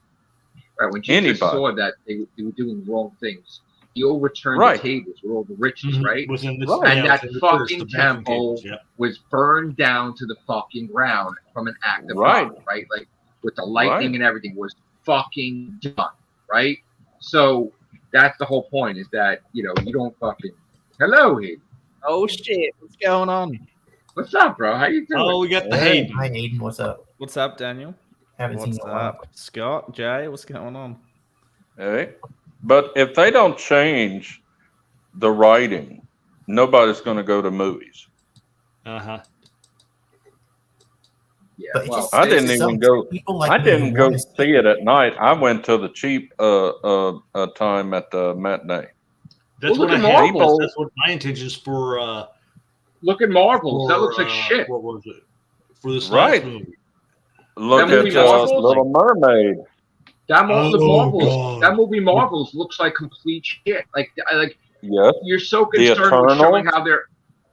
A: Right. When Jesus saw that they were doing wrong things, he overturned the tables with all the riches, right? And that fucking temple was burned down to the fucking ground from an act of God, right? Like, with the lightning and everything was fucking done, right? So that's the whole point, is that, you know, you don't fucking. Hello, Hayden.
E: Oh shit, what's going on?
A: What's up, bro? How you doing?
B: Oh, we got the Hayden.
D: Hi, Hayden. What's up?
E: What's up, Daniel?
D: Haven't
E: What's
D: seen it in a while.
E: up, Scott? Jay, what's going on?
C: Hey, but if they don't change the writing, nobody's going to go to movies.
B: Uh-huh.
A: Yeah,
D: But it
A: well,
D: just
C: I didn't
D: sucks.
C: even go.
D: People like
C: I
D: me
C: didn't
D: wanna
C: go see it at night. I went to the cheap time at the matinee.
B: That's
A: Well,
B: what I
A: look at
B: had.
A: Marvel.
B: That's what my intentions for.
A: look at Marvels. That looks like
B: for,
A: shit.
B: What was it? For this
C: Right.
B: last movie.
C: Look
A: That movie
C: at
A: Marvel?
C: Little Mermaid.
A: That the
B: Oh,
A: Marvels.
B: God.
A: That movie Marvels looks like complete shit. Like
C: Yes.
A: you're so
C: The
A: concerned with showing
C: Eternals?
A: how they're.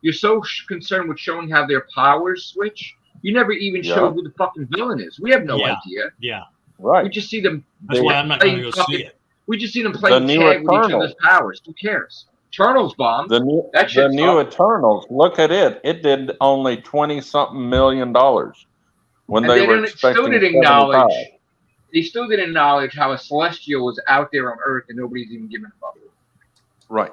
A: You're so concerned with showing how their powers switch. You never even
C: Yeah.
A: showed who the fucking villain is. We have no
B: Yeah.
A: idea.
B: Yeah.
A: We
C: Right.
A: just see them.
B: That's
C: The-
B: why I'm not going to go
A: fucking-
B: see it.
A: We just see them playing
C: new
A: tag with each
C: Eternals.
A: other's powers. Who cares? Eternals bomb.
C: The new,
A: That
C: the
A: shit's
C: new
A: up.
C: Eternals. Look at it. It did only $20-something million when
A: And
C: they
A: they
C: were
A: didn't, still
C: expecting
A: didn't
C: 75.
A: acknowledge. They still didn't acknowledge how a celestial was out there on Earth and nobody's even giving a fuck.
C: Right.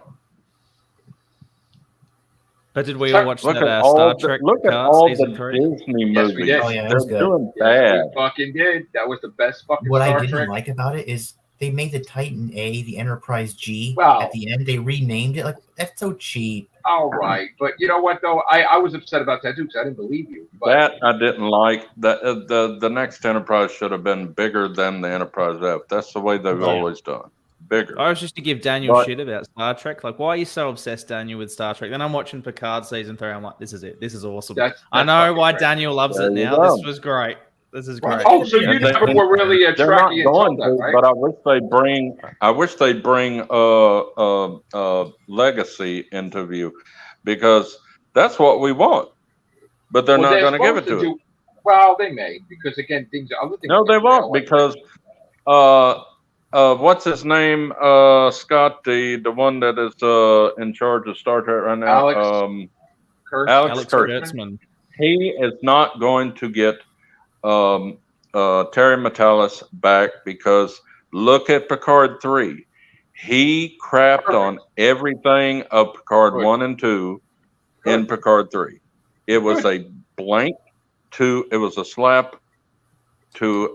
E: But did we all watch
C: Look
E: that
C: at all
E: Star
C: the,
E: Trek
C: look at
E: Picard
C: all
E: season
C: the
E: 3?
C: Disney
A: Yes,
C: movies.
A: we did.
D: Oh, yeah, that
C: They're
D: was good.
C: doing
A: Yes,
C: bad.
A: we fucking did. That was the best fucking
D: What
A: Star
D: I didn't
A: Trek.
D: like about it is they made the Titan A the Enterprise G
A: Wow.
D: at the end. They renamed it. Like, that's so cheap.
A: All right, but you know what though? I was upset about that too because I didn't believe you. But
C: That I didn't like. The next Enterprise should have been bigger than the Enterprise F. That's the way they've
B: Yeah.
C: always done. Bigger.
E: I was just to give Daniel
C: But-
E: shit about Star Trek. Like, why are you so obsessed, Daniel, with Star Trek? Then I'm watching Picard season 3. I'm like, this is it. This is awesome.
A: that's
E: I know
A: fucking
E: why
A: great.
E: Daniel loves
C: There
E: it
C: you
E: now.
C: go.
E: This was great. This is great.
A: Oh, so you
C: And
A: never
C: they-
A: were really a
C: They're not
A: Trekkie
C: going
A: until
C: to,
A: that, right?
C: but I wish they bring Legacy into view, because that's what we want. But they're
A: Well,
C: not going to give it
A: supposed
C: to us.
A: Well, they may because again, other things.
C: No, they won't,
A: like-
C: because what's his name? Scott, the one that is in charge of Star Trek right now.
A: Alex
C: Alex
E: Alex
C: Kurtzman.
E: Kurtzman.
C: He is not going to get Terry Metalis back, because look at Picard 3. He crapped on everything of Picard
A: Good.
C: 1 and 2 in
A: Good.
C: Picard 3. It was a blank to, it was a slap to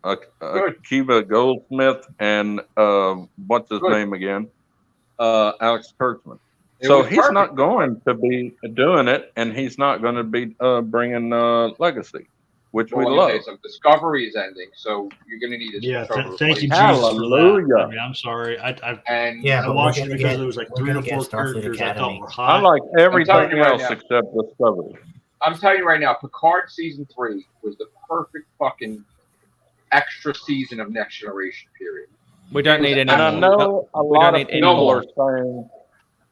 C: Akiva Goldsmith and what's his
A: Good.
C: name again? Alex Kurtzman.
A: It
C: So
A: was
C: he's
A: perfect.
C: not going to be doing it, and he's not going to be bringing Legacy, which
A: Well,
C: we
A: let me tell
C: love.
A: you something. Discovery is ending, so you're going to need a
B: Yeah.
A: Discovery
B: Thank you,
A: replacement.
B: Jesus, for that.
C: Hallelujah.
B: I mean, I'm sorry. I
A: And
D: Yeah, but we're
B: watched it
D: gonna
B: because
D: get-
B: there was like
D: we're
B: 3 or
D: gonna get
B: 4
D: Starfleet
B: characters I
D: Academy.
B: thought were
C: I
B: hot.
C: like everything
A: telling you right
C: else
A: now.
C: except Discovery.
A: I'm telling you right now, Picard season 3 was the perfect fucking extra season of Next Generation. Period.
E: We don't need any
C: And I
E: more.
C: know a
E: We
C: lot
E: don't
C: of
E: need any
C: people
A: more.
C: are saying,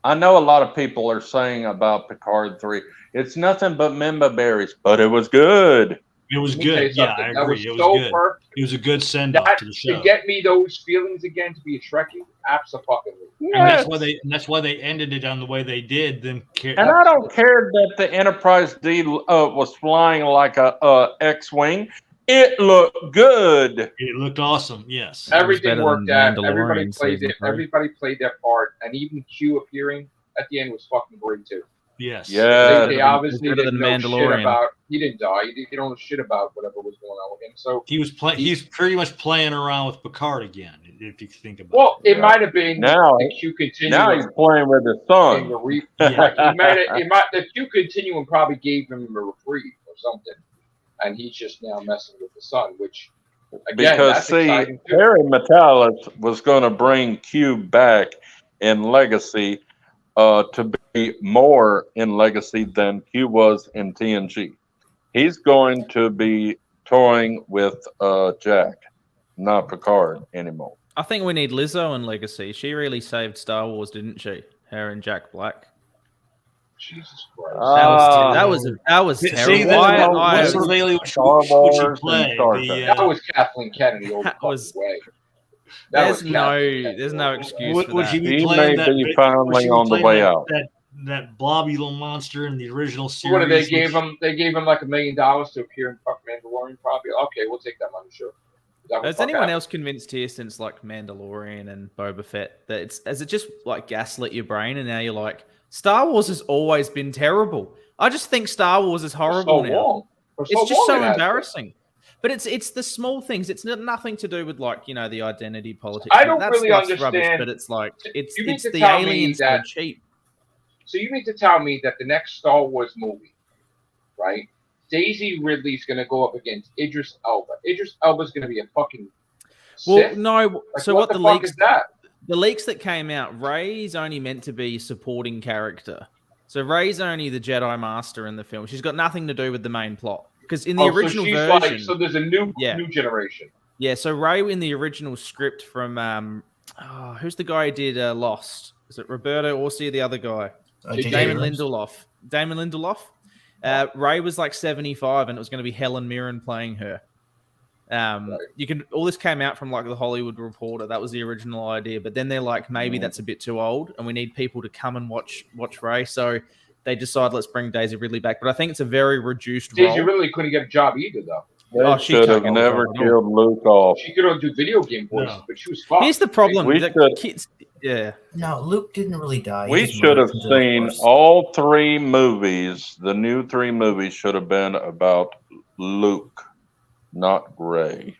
C: I know a lot of people are saying about Picard 3, it's nothing but member berries, but it was good.
B: It was
A: Let me tell you
B: good. Yeah,
A: something.
B: I
A: That
B: agree.
A: was
B: It was
A: so
B: good.
A: perfect.
B: It was a good send off
A: That
B: to the show.
A: to get me those feelings again to be a Trekkie, absolutely.
B: And that's why they ended it on the way they did. Then
C: And I don't care that the Enterprise D was flying like a X-wing. It looked good.
B: it looked awesome. Yes.
A: Everything
E: better
A: worked
E: than
A: out.
E: Mandalorian
A: Everybody played
E: season
A: it.
E: 3.
A: Everybody played their part, and even Q appearing at the end was fucking great too.
B: Yes.
C: Yeah.
A: They obviously
E: better
A: didn't
E: than
A: know
E: Mandalorian.
A: shit about. He didn't die. He didn't know shit about whatever was going on with him. So,
B: He was playing. He's pretty much playing around with Picard again. If you think about
A: well, it
C: Yeah.
A: might have been
C: Now-
A: the Q continuum.
C: Now he's playing with his
A: in
C: son.
A: the re-
B: Yeah.
A: the Q continuum probably gave him a reprieve or something, and he's just now messing with the sun, which again,
C: Because
A: that's
C: see,
A: exciting too.
C: Terry Metalis was going to bring Q back in Legacy to be more in Legacy than Q was in TNG. He's going to be toying with Jack, not Picard anymore.
E: I think we need Lizzo in Legacy. She really saved Star Wars, didn't she? Her and Jack Black.
A: Jesus Christ.
E: That was
B: See,
E: terrible.
B: then
E: I-
B: what sort of alien
C: Star
B: would she
C: Wars and
B: play?
C: Star
B: The,
C: Trek.
A: That was Kathleen Kennedy all the
E: That
A: fucking
E: was-
A: way.
E: there's no excuse
B: would,
E: for
B: would
E: that.
B: she be
C: He
B: playing
C: may
B: that?
C: be
B: would
C: finally
B: she be
C: on the
B: playing
C: way
B: that,
C: out.
B: That blobby little monster in the original series.
A: What did they gave
B: which-
A: him? They gave him like $1 million to appear in fucking Mandalorian. Probably okay. We'll take that money, sure. That would
E: Has
A: fuck
E: anyone
A: happen.
E: else convinced here since like Mandalorian and Boba Fett that has it just like gaslit your brain and now you're like Star Wars has always been terrible. I just think Star Wars is
A: For
E: horrible
A: so
E: now.
A: long. For so
E: It's just
A: long
E: so
A: it has been.
E: embarrassing. But it's the small things. It's nothing to do with like the identity politics.
A: I don't
E: That
A: really
E: stuff's
A: understand.
E: Rubbish, but it's like it's
A: You mean
E: it's
A: to
E: the
A: tell me
E: aliens that are
A: that-
E: cheap.
A: So you mean to tell me that the next Star Wars movie, right? Daisy Ridley's going to go up against Idris Elba. Idris Elba's going to be a fucking
E: Well,
A: Sith?
E: no.
A: Like,
E: So
A: what
E: what
A: the
E: the
A: fuck
E: leaks?
A: is that?
E: The leaks that came out, Rey's only meant to be supporting character. So Rey's only the Jedi Master in the film. She's got nothing to do with the main plot. Because in the original
A: so she's
E: version,
A: like, so there's a new generation.
E: yeah. So Rey in the original script from who's the guy who did Lost? Is it Roberto Orci or the other guy?
A: J.J.
E: Damon
A: Abrams.
E: Lindelof. Damon Lindelof. Rey was like 75, and it was going to be Helen Mirren playing her. You can all this came out from like the Hollywood Reporter. That was the original idea, but then they're like, maybe that's a bit too old, and we need people to come and watch Rey. So they decide let's bring Daisy Ridley back. But I think it's a very reduced
A: Daisy
E: role.
A: Ridley couldn't get a job either, though.
C: They
E: she
C: should have
E: can't
C: never
E: go
C: killed Luke off.
A: She could do video game voices, but she was fucked.
E: Here's the problem:
C: We
E: the
C: should-
E: kids. Yeah.
D: No, Luke didn't really die. He
C: We
D: just
C: should have
D: murdered into the
C: seen
D: Force.
C: all three movies. The new three movies should have been about Luke, not Rey.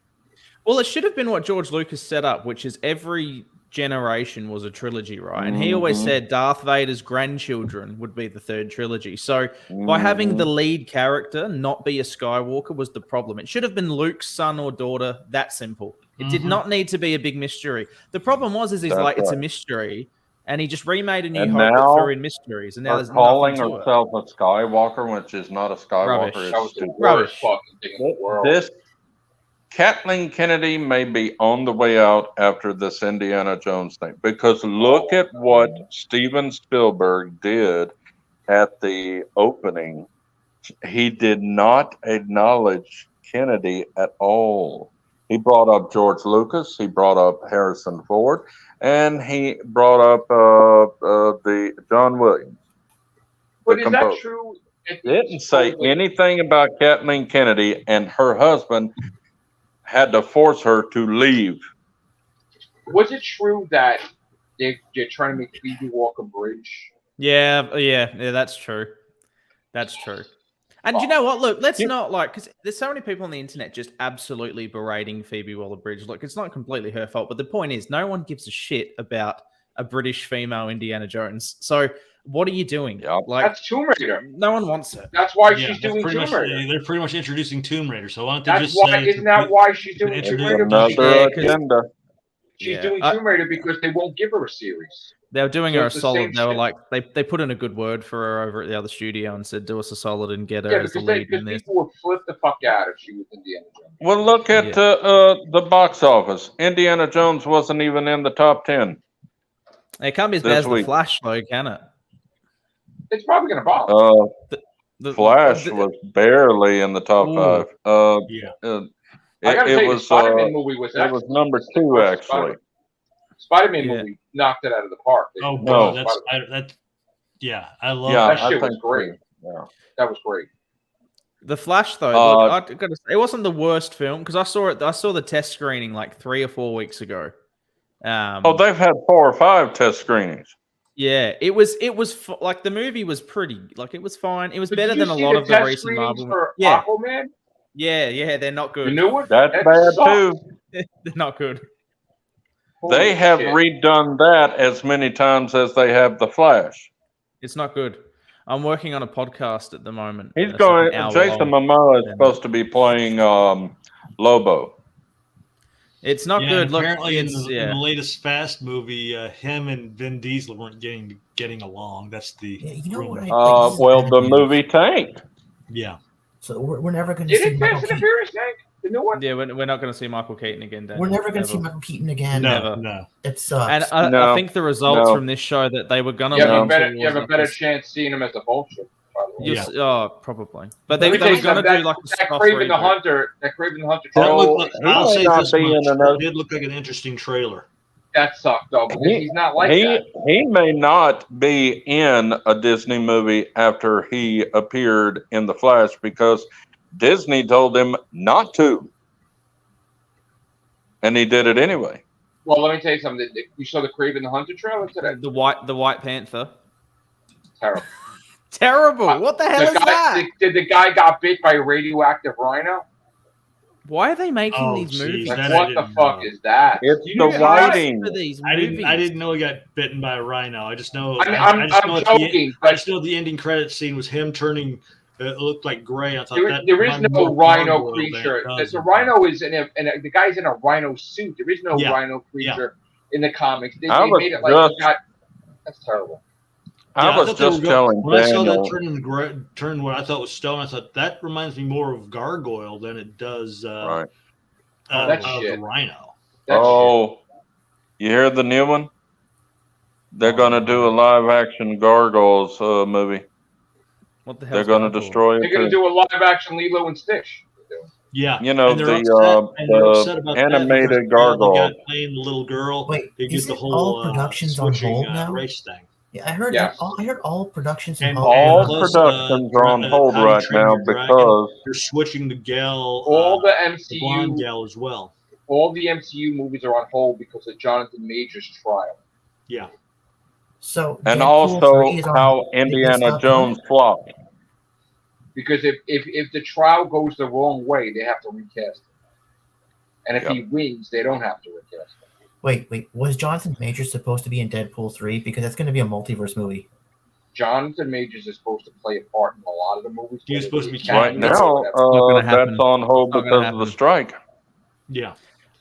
E: Well, it should have been what George Lucas set up, which is every generation was a trilogy, right? And he always said Darth Vader's grandchildren would be the third trilogy. So by having the lead character not be a Skywalker was the problem. It should have been Luke's son or daughter. That simple. It did not need to be a big mystery. The problem was he's
C: That's
E: like, it's a
C: right.
E: mystery. And he just remade A New
C: And
E: Hope that
C: now
E: threw in mysteries. And now
C: They're
E: there's
C: calling
E: nothing to it.
C: herself a Skywalker, which is not a Skywalker.
E: Rubbish.
C: It's
A: That was the
C: stupid.
A: worst fucking thing in the world.
C: This Kathleen Kennedy may be on the way out after this Indiana Jones thing, because look at what Steven Spielberg did at the opening. He did not acknowledge Kennedy at all. He brought up George Lucas, he brought up Harrison Ford, and he brought up the John Williams.
A: But
C: the
A: is that
C: composer.
A: true?
C: Didn't say anything about Kathleen Kennedy, and her husband had to force her to leave.
A: Was it true that they're trying to make Phoebe walk a bridge?
E: Yeah, that's true. That's true. And you know what? Look, let's not because there's so many people on the internet just absolutely berating Phoebe Waller-Bridge. Look, it's not completely her fault, but the point is, no one gives a shit about a British female Indiana Jones. So what are you doing?
C: Yep.
E: Like,
A: That's Tomb Raider.
E: no one wants it.
A: That's why
B: Yeah,
A: she's
B: that's
A: doing
B: pretty
A: Tomb
B: much,
A: Raider.
B: they're pretty much introducing Tomb Raider. So why don't they
A: That's
B: just
A: why.
B: say?
A: Isn't that why she's doing Tomb
B: introduce
A: Raider?
C: Another
E: Yeah, 'cause-
C: agenda.
A: She's
E: Yeah.
A: doing Tomb Raider because they won't give her a series.
E: They were doing
A: So
E: her a
A: it's the
E: solid.
A: same
E: They were
A: shit.
E: like, they put in a good word for her over at the other studio and said, do us a solid and get her
A: Yeah,
E: as the
A: because
E: lead in this.
A: people would flip the fuck out if she was Indiana Jones.
C: Well, look at the box office. Indiana Jones wasn't even in the top 10.
E: It can't be as
C: this
E: bad as
C: week.
E: The Flash, though, can it?
A: It's probably going to bomb.
E: The
C: Flash was barely in the top
E: Ooh.
C: 5.
B: Yeah.
A: I gotta
C: It
A: say, the
C: was
A: Spider-Man movie was
C: it was
A: excellent.
C: number 2 actually.
A: Spider-Man
E: Yeah.
A: movie knocked it out of the park.
B: Oh,
C: No.
B: bro, I love
C: Yeah,
A: That
C: I
A: shit was
C: think
A: great.
C: so. Yeah.
A: That was great.
E: The Flash, though, look, I gotta say, it wasn't the worst film because I saw it. I saw the test screening like 3 or 4 weeks ago.
C: Oh, they've had 4 or 5 test screenings.
E: Yeah, it was like the movie was pretty, like it was fine. It was
A: But
E: better
A: did you
E: than a
A: see
E: lot of the
A: test
E: recent
A: screenings
E: Marvel.
A: for
E: Yeah,
A: Aquaman?
E: yeah, they're not
A: The
E: good.
A: new one?
C: That's
A: That
C: bad
A: sucked.
C: too.
E: They're not good.
A: Holy
C: They have
A: shit.
C: redone that as many times as they have the Flash.
E: It's not good. I'm working on a podcast at the moment.
C: He's
E: It's like
C: going.
E: an hour
C: Jason
E: long.
C: Momoa is
E: And-
C: supposed to be playing Lobo.
E: It's not
B: Yeah,
E: good. Look,
B: apparently in
E: it's,
B: the
E: yeah.
B: latest Fast movie, him and Vin Diesel weren't getting along. That's the
D: Yeah, you know what?
B: rumor.
C: Well, the movie tanked.
B: Yeah.
D: So we're never going to see
A: Did it
D: Michael
A: Fast and the
D: Keaton.
A: Furious thing? The new one?
E: Yeah, we're not going to see Michael Keaton again. Daniel.
D: We're never going to see Michael Keaton again.
B: No,
E: Never.
B: no.
D: It sucks.
E: And I
C: No,
E: think the results
C: no.
E: from this show that they were going to
A: You have,
C: No.
A: a better, you have a better chance seeing him as a vulture. By the way.
B: Yeah.
E: Oh, probably. But
A: Let
E: they
A: me tell
E: were
A: you
E: going to
A: something,
E: do like a
A: that
E: soft
A: Craven the
E: reboot.
A: Hunter. That Craven the Hunter
B: That
A: trailer.
B: looked,
C: he
B: I'll
C: may
B: say
C: not
B: this
C: be in
B: much.
C: another-
B: It did look like an interesting trailer.
A: That sucked though because
C: He-
A: he's not like
C: he
A: that.
C: he may not be in a Disney movie after he appeared in the Flash because Disney told him not to, and he did it anyway.
A: Well, let me tell you something. You saw the Craven the Hunter trailer today?
E: The White Panther.
A: Terrible.
E: Terrible. What the hell is that?
A: Did the guy got bit by a radioactive rhino?
E: Why are they making
B: Oh,
E: these
B: geez,
E: movies?
A: Like,
B: that I
A: what the
B: didn't
A: fuck
B: know.
A: is that?
C: It's
A: You
C: the
A: guys-
C: writing.
E: For these
B: I
E: movies.
B: didn't know he got bitten by a rhino. I just know.
A: I mean,
B: I just know
A: I'm
B: at the
A: joking,
B: I
A: but
B: just know the ending credit scene was him turning. It looked like gray. I thought
A: there is
B: reminded me
A: no
B: more of
A: rhino
B: Gargoyle than it
A: creature.
B: does
A: The
B: of-
A: rhino is the guy's in a rhino suit. There is no
B: Yeah.
A: rhino creature in the comics. They
C: I was
A: made it like he
C: just-
A: got. That's terrible.
C: I was
B: thought they were
C: just
B: go-
C: telling
B: when I saw that
C: Daniel.
B: turn what I thought was stone. I thought that reminds me more of Gargoyle than it does
C: Right.
A: That's
B: of
A: shit.
B: the rhino.
A: That's shit.
C: Oh, you hear the new one? They're
B: Oh,
C: gonna do a live action Gargoyles movie.
E: What the hell?
C: They're gonna destroy
A: They're
C: it.
A: gonna
C: Too.
A: do a live action Lilo and Stitch.
B: Yeah,
C: You know,
B: and they're
C: the,
B: upset, and they're upset about that
C: animated
B: because now the
C: Gargoyle.
B: guy playing the little girl.
D: Wait,
B: they
D: is
B: did the
D: it
B: whole
D: all productions on
B: switching,
D: hold now?
B: race thing.
D: Yeah, I heard.
A: Yes.
D: I heard all productions and
B: And
C: All
B: plus,
C: productions are on hold
B: How to
C: right
B: Train
C: now
B: Your Dragon,
C: because
B: they're switching the gal,
A: All the
B: the blonde
A: MCU,
B: gal as well.
A: all the MCU movies are on hold because of Jonathan Major's trial.
B: Yeah,
D: So
C: and
D: Deadpool
C: also
D: 3 is on
C: how
D: hold. They
C: Indiana
D: stopped
C: Jones flopped.
A: Because if the trial goes the wrong way, they have to recast him. And if
C: Yep.
A: he wins, they don't have to recast him.
D: Wait. Was Jonathan Majors supposed to be in Deadpool 3? Because that's going to be a multiverse movie.
A: Jonathan Majors is supposed to play a part in a lot of the movies.
B: He was supposed to be
C: Right
B: Can't
C: now,
E: gonna happen.
C: that's on hold
E: It's not gonna
C: because of the
E: happen.
C: strike.
B: yeah.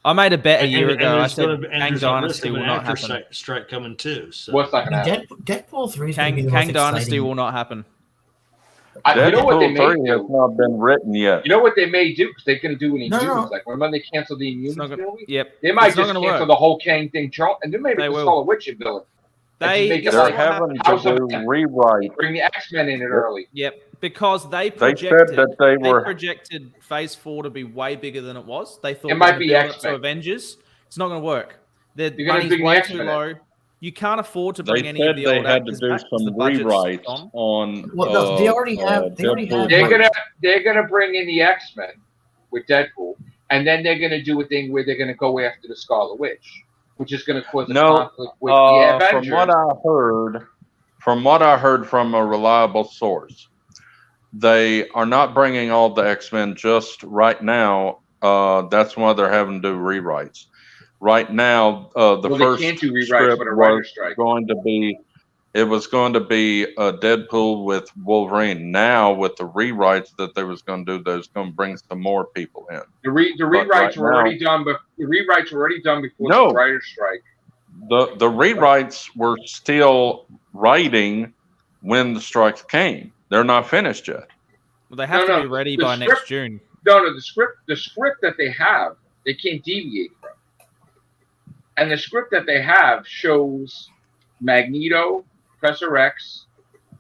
E: I made a bet a year
B: And
E: ago. I
B: there's
E: said
B: gonna be- and
E: Kang
B: there's a risk
E: Dynasty
B: of
E: will
B: an
E: not
B: actor
E: happen.
B: strike coming too. So.
A: What's not
D: I
A: going
D: mean,
A: to happen?
D: Deadpool 3 is going to be
E: Kang,
D: the
E: Kang
D: most
E: Dynasty
D: exciting.
E: will not happen.
A: You know what they
C: Deadpool
A: may
C: 3 has
A: do?
C: not been written yet.
A: You know what they may do? Because they're going to do an
D: No,
A: Inhumans.
D: no.
A: Like, remember they canceled the
E: It's not
A: Inhumans
E: gonna,
A: movie?
E: yep.
A: They might
E: It's not
A: just
E: gonna
A: cancel
E: work.
A: the whole Kang thing. And then maybe
E: They
A: the
E: will.
A: Scarlet Witch and villain.
E: They
A: make it
E: this
C: They're
E: is
A: like
E: what
C: having
E: happened.
C: to do rewrite.
A: Bring the X-Men in it early.
E: Yep, because they
C: They
E: projected
C: said that they were.
E: projected Phase 4 to be way bigger than it was. They thought
A: It might
E: we're
A: be
E: gonna build up
A: X-Men.
E: to Avengers. It's not going to work. The
A: You're gonna
E: money's
A: bring the
E: way
A: X-Men
E: too
A: in.
E: low. You can't afford to
C: They
E: bring any of
C: said
E: the
C: they
E: old
C: had to
E: actors
C: do
E: back 'cause
C: some
E: the budget's
C: rewrites
E: gone.
C: on.
D: Well, no, they already have. They already have.
C: Deadpool.
A: They're gonna bring in the X-Men with Deadpool, and then they're gonna do a thing where they're gonna go after the Scarlet Witch, which is gonna cause a
C: No,
A: conflict with the Avengers.
C: From what I heard from a reliable source, they are not bringing all the X-Men just right now. That's why they're having to do rewrites. Right now, the
A: Well,
C: first
A: they can't do rewrites
C: script
A: with a
C: was
A: writer's strike.
C: going to be. It was going to be Deadpool with Wolverine. Now, with the rewrites that they was going to do, there's going to bring some more people in.
A: The rewrites
C: right
A: were
C: now-
A: already done, but the rewrites were already done before
C: No.
A: the writer's strike.
C: The rewrites were still writing when the strikes came. They're not finished yet.
E: Well, they have
A: No,
E: to be ready
A: the
E: by
A: script-
E: next June.
A: No, the script that they have, they can't deviate from. And the script that they have shows Magneto, Professor X,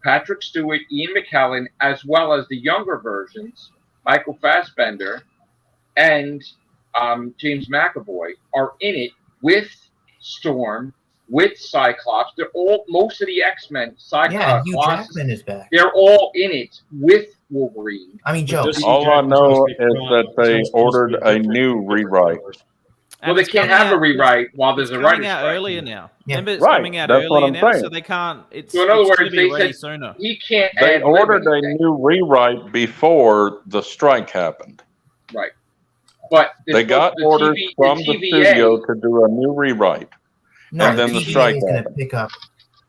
A: Patrick Stewart, Ian McKellen, as well as the younger versions, Michael Fassbender, and James McAvoy are in it with Storm, with Cyclops. They're all most of the X-Men.
D: Yeah, Hugh
A: Colossus,
D: Jackman is back.
A: they're all in it with Wolverine.
D: I mean, Joe.
B: This-
C: All I know is that they
B: It's supposed to
C: ordered
B: be
C: a
B: different-
C: new
B: different
C: rewrite.
B: colors.
A: Well,
E: And
A: they
E: it's
A: can't
E: coming
A: have a
E: out-
A: rewrite while there's
E: It's
A: a writer's
E: coming out
A: strike.
E: earlier now.
D: Yeah.
E: Remember, it's
C: Right,
E: coming out
C: that's what
E: earlier
C: I'm
E: now,
C: saying.
E: so they can't. It's,
A: So in other
E: it's
A: words,
E: gonna be
A: they
E: ready
A: said-
E: sooner.
A: He can't
C: They
A: ad-lib
C: ordered a
A: anything.
C: new rewrite before the strike happened.
A: Right. But
C: They got orders from the studio to do a new rewrite.
D: No,
C: and
D: the
C: then the
D: TVA
C: strike
D: is going to
C: happened.
D: pick up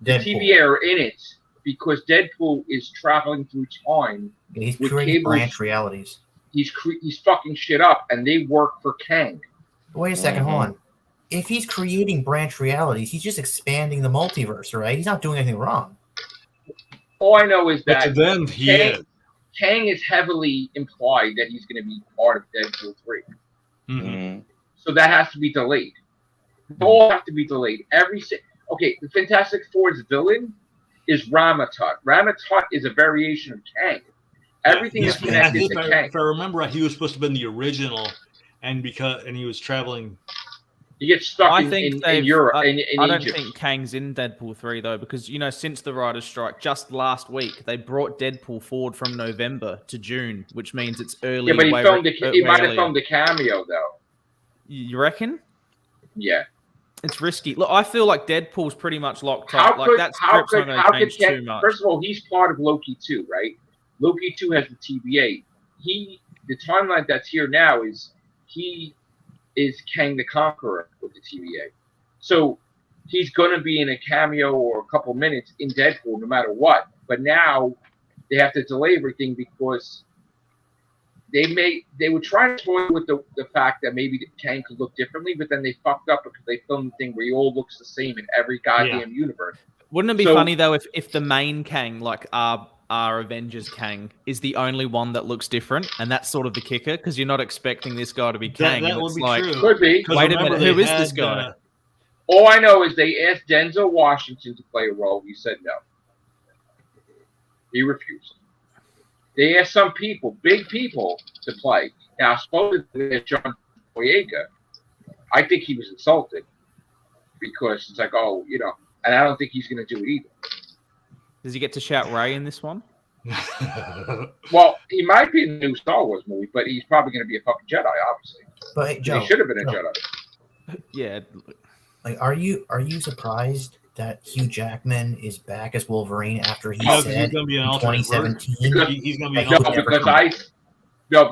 A: the
D: Deadpool.
A: TVA are in it because Deadpool is traveling through time.
D: He's
A: with
D: creating
A: cables.
D: branch realities.
A: He's fucking shit up, and they work for Kang.
D: Wait a second, hold on. If he's creating branch realities, he's just expanding the multiverse, right? He's not doing anything wrong.
A: All I know is
B: But to
A: that
B: them, he
A: Kang-
B: is.
A: Kang is heavily implied that he's going to be part of Deadpool 3.
B: Mhm.
A: So that has to be delayed. They all have to be delayed. Okay, the Fantastic Four's villain is Ramatut. Ramatut is a variation of Kang. Everything is
B: I
A: connected
B: think
A: to
B: if
A: Kang.
B: I remember right, he was supposed to have been the original, and he was traveling.
A: You get stuck
E: I
A: in
E: think they've-
A: Europe,
E: I
A: in
E: don't
A: Egypt.
E: think Kang's in Deadpool 3 though, because since the writer's strike, just last week they brought Deadpool forward from November to June, which means it's early.
A: Yeah, but he
E: way
A: might have
E: earlier.
A: filmed a cameo though.
E: You reckon?
A: Yeah.
E: It's risky. Look, I feel like Deadpool's pretty much locked up. Like that script's not going to change too much.
A: First of all, he's part of Loki 2, right? Loki 2 has the TVA. The timeline that's here now is he is Kang the Conqueror with the TVA. So he's going to be in a cameo or a couple minutes in Deadpool no matter what. But now they have to delay everything because they were trying to toy with the fact that maybe Kang could look differently, but then they fucked up because they filmed the thing where he all looks the same in every goddamn universe.
E: Wouldn't it be funny though if the main Kang, like our Avengers Kang, is the only one that looks different, and that's sort of the kicker because you're not expecting this guy to be Kang.
B: That would be
E: like,
B: true.
A: Could be.
E: Wait a minute, who is this guy?
A: All I know is they asked Denzel Washington to play a role. He said no. He refused. They asked some people, big people, to play. Now, supposedly they asked John Boyega. I think he was insulted because it's like, oh, you know, and I don't think he's going to do it either.
E: Does he get to shout Ray in this one?
A: Well, he might be in the new Star Wars movie, but he's probably going to be a fucking Jedi, obviously.
D: But hey, Joe,
A: he should have been a Jedi.
E: Yeah.
D: Like, are you surprised that Hugh Jackman is back as Wolverine after he
B: No,
D: said
B: he's gonna be an
D: in
B: alternate
D: 2017?
A: Because-
B: He's going to be an
D: No,
B: alternate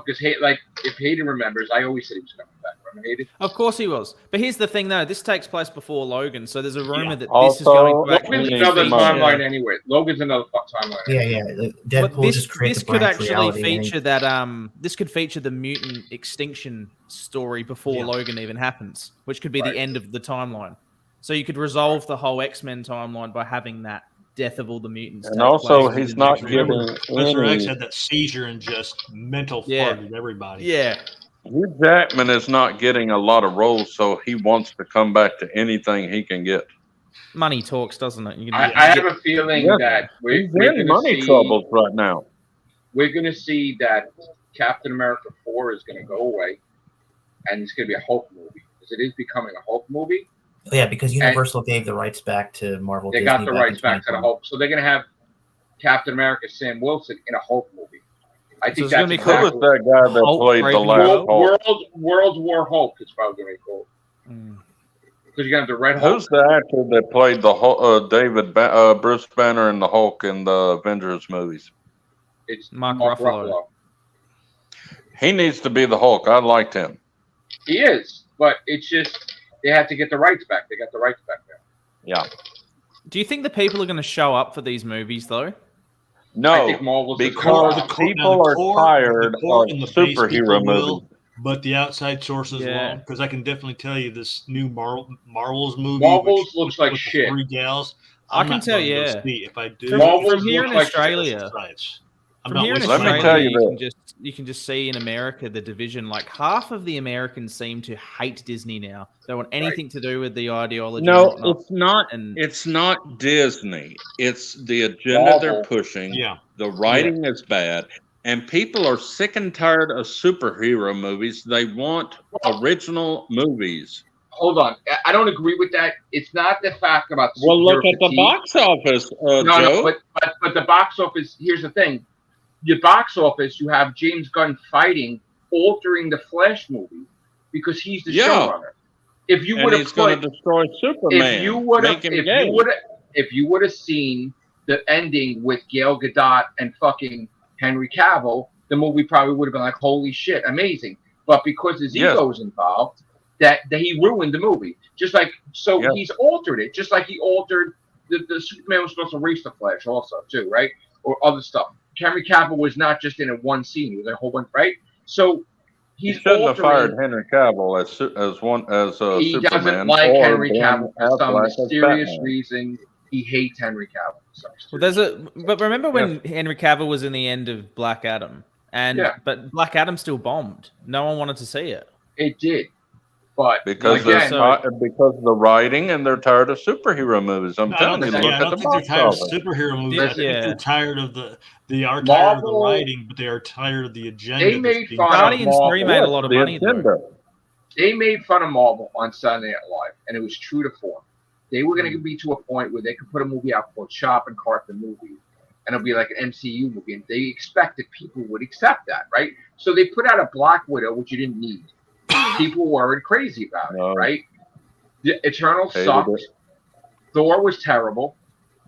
D: because
A: like if Hayden remembers, I always said he was coming back. Remember Hayden?
E: Of course he was. But here's the thing, though. This takes place before Logan, so there's a rumor that
C: Also,
E: this is going to
A: Logan's
E: actually
A: another
C: feature-
A: timeline anyway. Logan's another timeline.
D: Yeah,
A: Anyway.
D: yeah.
E: But
D: Deadpool just creates
E: this
D: a
E: could
D: branch
E: actually
D: reality, and
E: feature that this could feature the mutant extinction story before Logan even happens, which could be
A: Right.
E: the end of the timeline. So you could resolve the whole X-Men timeline by having that death of all the mutants.
C: And
E: take
C: also,
E: place
C: he's
E: within the
C: not
E: next
C: giving
E: movie.
B: Professor X
C: any.
B: had that seizure and just mental
E: Yeah.
B: farted everybody.
E: Yeah.
C: Hugh Jackman is not getting a lot of roles, so he wants to come back to anything he can get.
E: Money talks, doesn't it? You can,
A: I have a feeling
C: Yeah.
A: that
C: He's
A: we're
C: in
A: going to
C: money
A: see
C: troubles right now.
A: we're going to see that Captain America 4 is going to go away, and it's going to be a Hulk movie because it is becoming a Hulk movie.
D: yeah, because Universal gave the rights back to Marvel.
A: They
D: Disney
A: got the
D: back
A: rights
D: in
A: back to the
D: 2020.
A: Hulk, so they're going to have Captain America Sam Wilson in a Hulk movie. I think
E: it's gonna
A: that's
E: be
C: Who was
A: exactly
C: that guy that
E: Hulk
C: played the
E: Raven
C: last
E: Hulk?
C: Hulk?
A: World War Hulk is probably going to be cool
E: Mm.
A: because you're going to have the Red Hulk.
C: Who's the actor that played the Hulk, Bruce Banner and the Hulk in the Avengers movies?
A: It's
E: Mark Ruffalo.
C: He needs to be the Hulk. I liked him.
A: He is, but it's just they have to get the rights back. They got the rights back now.
C: Yeah.
E: Do you think the people are going to show up for these movies, though?
A: I
C: No,
A: think Marvel's
C: because people are tired of superhero movies.
B: But the outside sources
E: Yeah.
B: won't, because I can definitely tell you this new Marvel's movie.
A: Marvel's
B: which-
A: looks like
B: with the
A: shit.
B: 3 gals.
E: I
B: I'm
E: can
B: not
E: tell
B: going to
E: you,
B: go
E: yeah.
B: see. If I do,
E: From,
A: Marvel's
E: from here in
A: looks like
E: Australia,
B: I'm
E: from
B: not
E: here in
B: wasting
C: Let me
B: my
E: Australia,
C: tell you
E: you
C: this.
E: you can just see in America the division. Like half of the Americans seem to hate Disney now. They want anything to do with the ideology. and
C: No,
E: whatnot.
C: it's not.
E: And
C: It's not Disney. It's the agenda they're
A: Marvel.
C: pushing.
B: Yeah.
C: The writing is bad, and people are sick and tired of superhero movies. They want original movies.
A: Hold on, I don't agree with that. It's not the fact about
C: Well, look
A: superhero
C: at the
A: fatigue.
C: box office,
A: No,
C: Joe.
A: but the box office. Here's the thing: your box office. You have James Gunn fighting, altering the Flash movie because he's the
C: Yeah.
A: showrunner. If you
C: And
A: would have
C: he's going
A: put,
C: to destroy Superman.
A: if you would have,
C: make him gay.
A: if you would have seen the ending with Gail Gadot and fucking Henry Cavill, the movie probably would have been like, holy shit, amazing. But because his
C: Yes.
A: ego was involved, that he ruined the movie. Just like
C: Yes.
A: he's altered it, just like he altered the Superman was supposed to race the Flash also too, right? Or other stuff. Henry Cavill was not just in a one scene; he was in a whole bunch, right? So
C: He
A: he's
C: shouldn't have fired
A: altering.
C: Henry Cavill as
A: He
C: Superman.
A: doesn't like
C: or
A: Henry
C: Ben
A: Cavill for some
C: Affleck as
A: mysterious
C: Batman.
A: reason. He hates Henry Cavill. for some
E: well,
A: mysterious
E: but remember when Henry Cavill was in the end of Black Adam, and
A: Yeah.
E: but Black Adam still bombed. No one wanted to see it.
A: It did, but
C: Because
A: again,
C: because of the writing, and they're tired of superhero movies. I'm
B: I
C: telling
B: don't
C: you,
B: think,
C: look
B: I
C: at
B: don't
C: the
B: think they're
C: box
B: tired of
C: office.
B: superhero movies. I think
E: Yeah.
B: they're tired of they are tired of the
A: Marvel-
B: writing, but they are tired of the agenda.
A: They
B: that's
A: made
B: being
A: fun of
B: done.
E: Guardians 3 made a
C: Yes,
E: lot of
C: the
E: money, though.
C: agenda.
A: they made fun of Marvel on Saturday Night Live, and it was true to form. They were going to be to a point where they could put a movie out called Shop and Cart the Movie, and it'll be like an MCU movie, and they expected people would accept that, right? So they put out a Black Widow, which you didn't need. People weren't crazy about it,
C: No.
A: right? The Eternal
C: Hated
A: sucked.
C: it.
A: Thor was terrible,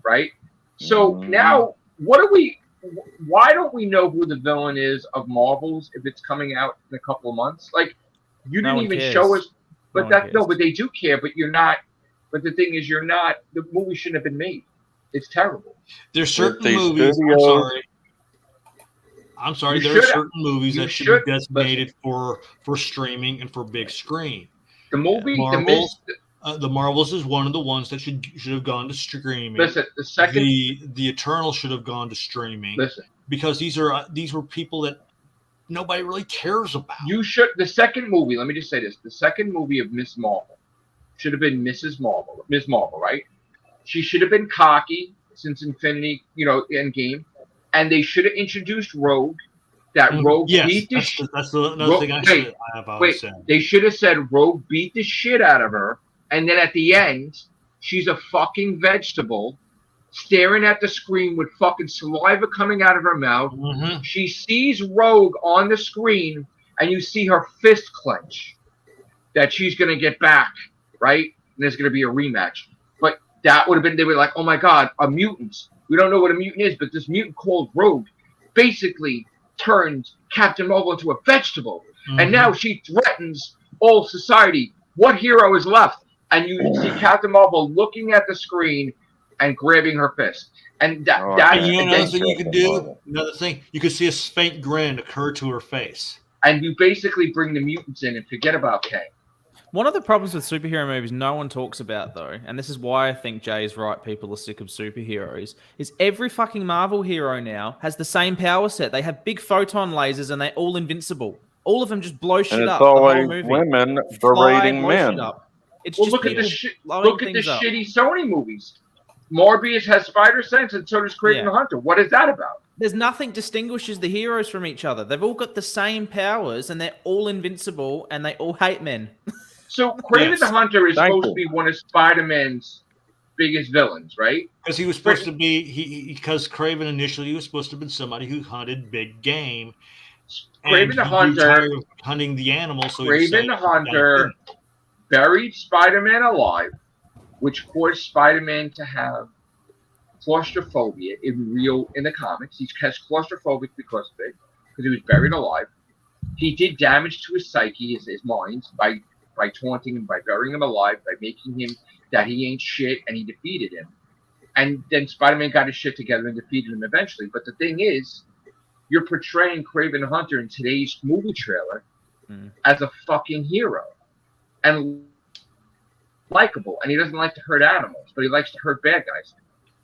A: right? So
C: Mhm.
A: now, why don't we know who the villain is of Marvels if it's coming out in a couple of months? Like, You
E: No
A: didn't
E: one
A: even
E: cares.
A: show us.
E: No
A: But
E: one
A: that no,
E: cares.
A: but they do care. But you're not. But the thing is, you're not. The movie shouldn't have been made. It's terrible.
B: There's certain
C: these
B: movies.
C: studios-
B: I'm sorry.
A: You
B: There are
A: should-
B: certain movies
A: you
B: that should
A: should-
B: be designated for streaming and for big screen.
A: The movie,
B: Marvels. The Marvels is one of the ones that should have gone to streaming.
A: Listen, the second.
B: The Eternal should have gone to streaming
A: Listen,
B: because these were people that nobody really cares about.
A: you should. The second movie. Let me just say this: the second movie of Miss Marvel should have been Mrs. Marvel. Ms. Marvel, right? She should have been cocky since Infinity, Endgame, and they should have introduced Rogue. That Rogue
B: Yes,
A: beat the
B: that's another thing I've always said.
A: They should have said Rogue beat the shit out of her, and then at the end, she's a fucking vegetable, staring at the screen with fucking saliva coming out of her mouth.
B: Mm-hmm.
A: She sees Rogue on the screen, and you see her fist clench. That she's gonna get back, right? And there's gonna be a rematch. But that would have been. They were like, "Oh my god, a mutant. We don't know what a mutant is, but this mutant called Rogue basically turned Captain Marvel into a vegetable, and now she threatens all society. What hero is left?" And you see Captain Marvel looking at the screen and grabbing her fist, and
B: And you know another thing you could do? Another thing, you could see a faint grin occur to her face.
A: And you basically bring the mutants in and forget about Kang.
E: One of the problems with superhero movies no one talks about, though, and this is why I think Jay's right, people are sick of superheroes, is every fucking Marvel hero now has the same power set. They have big photon lasers and they're all invincible. All of them just blow shit
C: And
E: up.
C: it's
E: The whole
C: always
E: movie.
C: women
E: Fly,
C: berating
E: blow shit
C: men.
E: up. It's
A: Well,
E: just
A: look at the
E: people blowing
A: look at the
E: things up.
A: shitty Sony movies. Morbius has spider sense, and so does Kraven the Hunter. What is that about?
E: There's nothing distinguishes the heroes from each other. They've all got the same powers and they're all invincible and they all hate men.
A: So Kraven the Hunter is
C: Thank
A: supposed
C: you.
A: to be one of Spider-Man's biggest villains, right?
B: Because he was supposed to be because Kraven initially was supposed to have been somebody who hunted big game.
A: Kraven the
B: he grew
A: Hunter,
B: tired of hunting the animals, so he
A: Kraven
B: decided
A: the
B: to hunt
A: Hunter
B: them.
A: buried Spider-Man alive, which caused Spider-Man to have claustrophobia in the comics. He has claustrophobic because of it, because he was buried alive. He did damage to his psyche, his mind, by taunting him, by burying him alive, by making him that he ain't shit, and he defeated him. And then Spider-Man got his shit together and defeated him eventually. But the thing is, you're portraying Kraven the Hunter in today's movie trailer as a fucking hero. And likable. And he doesn't like to hurt animals, but he likes to hurt bad guys.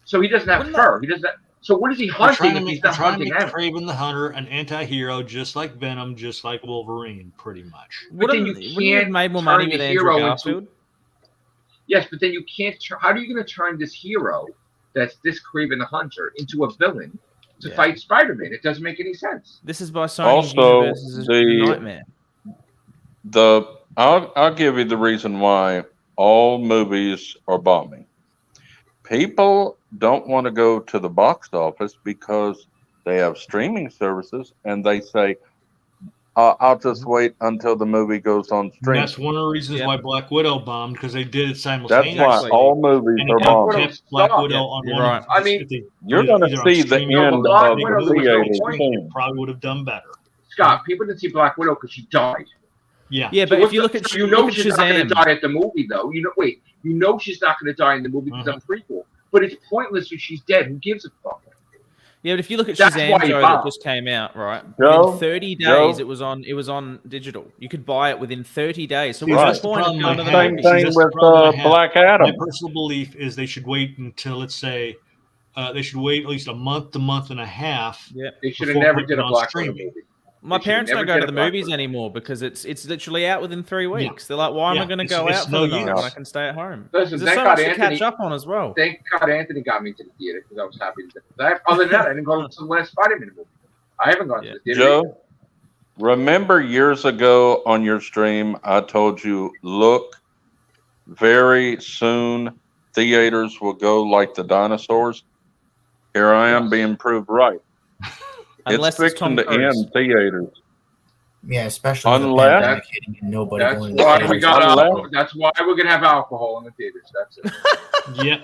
A: So he doesn't have fur. He doesn't. So what is he hunting if he's not hunting animals?
B: Kraven the Hunter an anti-hero, just like Venom, just like Wolverine, pretty much.
E: Wouldn't you have made more money with Andrew Garfield?
A: Yes, but then you can't. How are you going to turn this hero, that's this Kraven the Hunter, into a villain to fight Spider-Man? It doesn't make any sense.
E: This is by Sony's
C: Also,
E: universe is a nightmare.
C: I'll give you the reason why all movies are bombing. People don't want to go to the box office because they have streaming services, and they say, "I'll just wait until the movie goes on stream."
B: That's one of the reasons why Black Widow bombed, because they did it simultaneously.
C: That's why all movies are bombing.
B: Black Widow on one.
E: Right.
A: I mean,
C: you're going to see the end of the theater.
B: Probably would have done better.
A: Scott, people didn't see Black Widow because she died.
B: Yeah.
E: Yeah, but if you look at
A: she's not going
E: Shazam,
A: to die at the movie, though. You know she's not going to die in the movie because it's a prequel. But it's pointless if she's dead. Who gives a fuck?
E: Yeah, but if you look at
A: That's
E: Shazam,
A: why
E: Joe, that just came out, right? Within 30 days, it was on digital. You could buy it within 30 days. So what's the point of going to the
C: Same
E: movies?
C: thing with Black Adam.
B: My personal belief is they should wait until, let's say, they should wait at least a month and a half.
E: Yeah,
A: they should have never did a Black Widow movie.
E: My parents don't go to the movies anymore because it's literally out within 3 weeks. They're like, why am I going to go out for the night when I can stay at home?
A: Listen,
E: There's so much to catch up on as well.
A: Thank God Anthony got me to the theater because I was happy to do that. Other than that, I didn't go to the last Spider-Man movie. I haven't gone to the theater.
C: Joe, remember years ago on your stream, I told you, look, very soon theaters will go like the dinosaurs. Here I am being proved right.
E: Unless
C: it's fixing to end theaters.
D: Yeah, especially
C: unless
D: nobody.
A: That's
D: going
A: why
D: to
A: we got. That's why we're gonna have alcohol in the theaters. That's it.
B: Yeah.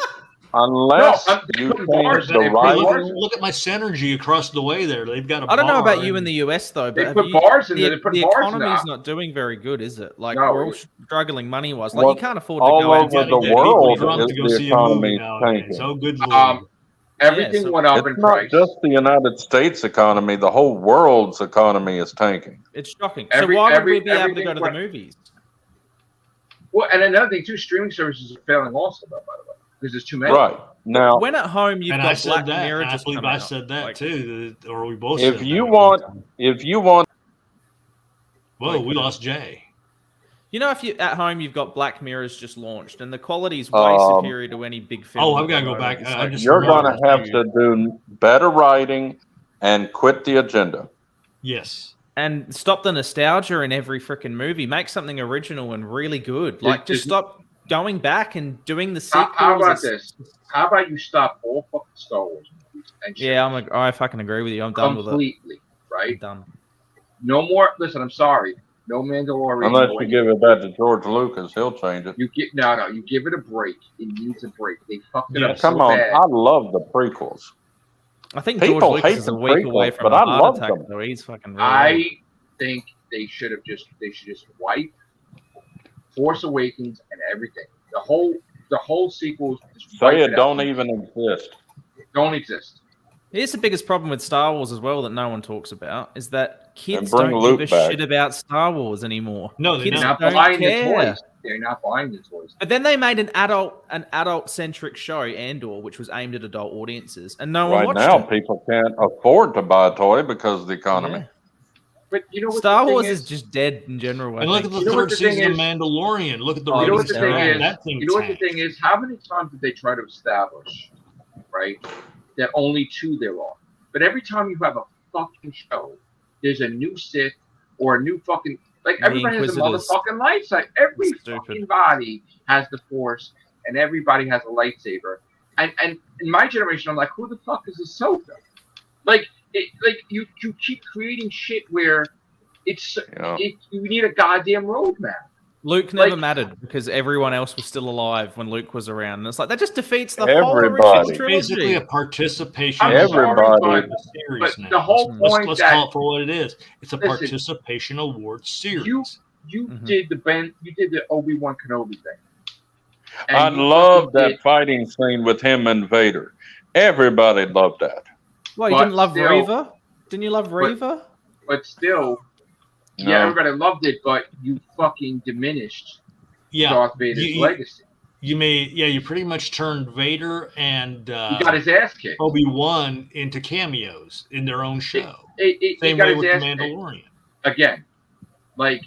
C: Unless
A: No,
C: you
A: putting
C: change
A: bars
C: the
A: in there.
C: writing.
B: Look at my Synergy across the way there. They've got a
E: I don't know
B: bar
E: about you in
B: and-
E: the US though,
A: They
E: but
A: put bars in
E: the,
A: there. They put
E: the
A: bars in there.
E: economy's not doing very good, is it? Like
A: No,
E: we're all struggling money wise. Like
C: Well,
E: you can't afford to
C: all
E: go out
C: over
E: and
C: the
E: get
B: Get people
C: world
B: drunk
C: is
B: to go
C: the
B: see a movie
C: economy
B: nowadays.
C: tanking.
B: Oh, good lord.
A: Everything
E: so
A: went up
C: It's
A: in
C: not
A: price.
C: just the United States economy; the whole world's economy is tanking.
E: It's shocking.
A: Every-
E: so why would we
A: every-
E: be able to
A: everything
E: go to
A: went-
E: the movies?
A: Well, and another thing too, streaming services are failing also, though, by the way, because there's too many.
C: Right now,
E: When at home you've
B: And
E: got
B: I said
E: Black
B: that.
E: Mirror
B: I
E: just
B: believe
E: come
B: I
E: out.
B: said that
E: Like,
B: too. Or we both said
C: if
B: that
C: you
B: at
C: want,
B: one time.
C: if you want,
B: Whoa, we lost Jay.
E: You know, if you at home you've got Black Mirror's just launched, and the quality's way superior to any big film.
B: Oh, I've
E: at
B: got to
E: the
B: go back.
E: moment. It's
B: I
E: like-
B: just
C: you're
B: remembered
C: going to have to do better writing and quit the agenda.
B: Yes.
E: and stop the nostalgia in every freaking movie. Make something original and really good. Like, just stop going back and doing the sequels.
A: How about this? How about you stop all fucking Star Wars movies? And shit
E: Yeah, I fucking agree with you. I'm done with it.
A: completely,
E: I'm
A: right?
E: done.
A: No more. Listen, I'm sorry. No Mandalorian.
C: Unless
A: no
C: you give it back to George Lucas, he'll change it.
A: You get no. You give it a break. It needs a break. They fucked it
B: Yeah,
A: up
C: Come
A: so
C: on,
A: bad.
C: I love the prequels.
E: I think
C: People
E: George Lucas
C: hate
E: is a
C: the
E: week away
C: prequels,
E: from
C: but
E: a
C: I
E: heart
C: love
E: attack,
C: them.
E: though. He's fucking really
A: I think they should just wipe Force Awakens and everything. The whole sequel just wipe
C: Say it
A: out.
C: don't even exist.
A: Don't exist.
E: Here's the biggest problem with Star Wars as well that no one talks about is that kids
C: bring
E: don't
C: Luke
E: give a
C: back.
E: shit about Star Wars anymore.
B: No, they
E: kids
A: They're not
E: don't
A: buying
E: care.
A: the toys. They're not buying the toys.
E: But then they made an adult centric show, Andor, which was aimed at adult audiences, and no one
C: Right
E: watched
C: now,
E: it.
C: people can't afford to buy a toy because of the economy.
E: Yeah.
A: But you know what
E: Star
A: the thing
E: Wars is just dead in general. I
B: And look
E: think.
B: at the
A: You know what
B: third
A: the thing
B: season of
A: is?
B: Mandalorian. Look at the
E: Oh,
A: You know what
B: ratings
A: the
B: for
A: thing
B: that.
A: is?
B: That thing
A: You know what the
B: tanked.
A: thing is? How many times did they try to establish, right, that only two there are? But every time you have a fucking show, there's a new Sith or a new fucking like
E: The
A: everybody has a
E: Inquisitors.
A: motherfucking lightsaber. Every
E: Stupid.
A: fucking body has the Force, and everybody has a lightsaber. And in my generation, I'm like, who the fuck is Ahsoka? Like you keep creating shit where it's
C: Yeah.
A: you need a goddamn roadmap.
E: Luke never
A: like-
E: mattered because everyone else was still alive when Luke was around. And it's like that just defeats the
C: Everybody.
E: whole original
B: It's basically
E: trilogy.
B: a participation.
A: I'm
B: award
C: Everybody.
B: for
A: sorry,
B: the series
A: But
B: now.
A: the whole
B: Let's
A: point
B: call
A: that
B: it for what it is. It's a
A: Listen,
B: participation award series.
A: you
E: Mhm.
A: did the Obi-Wan Kenobi thing. And
C: I
A: you
C: love
A: fucking
C: that
A: did-
C: fighting scene with him and Vader. Everybody loved that.
E: Well, you
A: but
E: didn't love
A: still-
E: Reva? Didn't you love Reva?
A: but still,
C: No.
A: yeah, everybody loved it, but you fucking diminished
B: Yeah,
A: Darth Vader's
B: you-
A: legacy.
B: you pretty much turned Vader and
A: He got his ass kicked.
B: Obi-Wan into cameos in their own show.
A: He
B: Same
A: got
B: way
A: his
B: with the
A: ass kicked
B: Mandalorian.
A: again. Like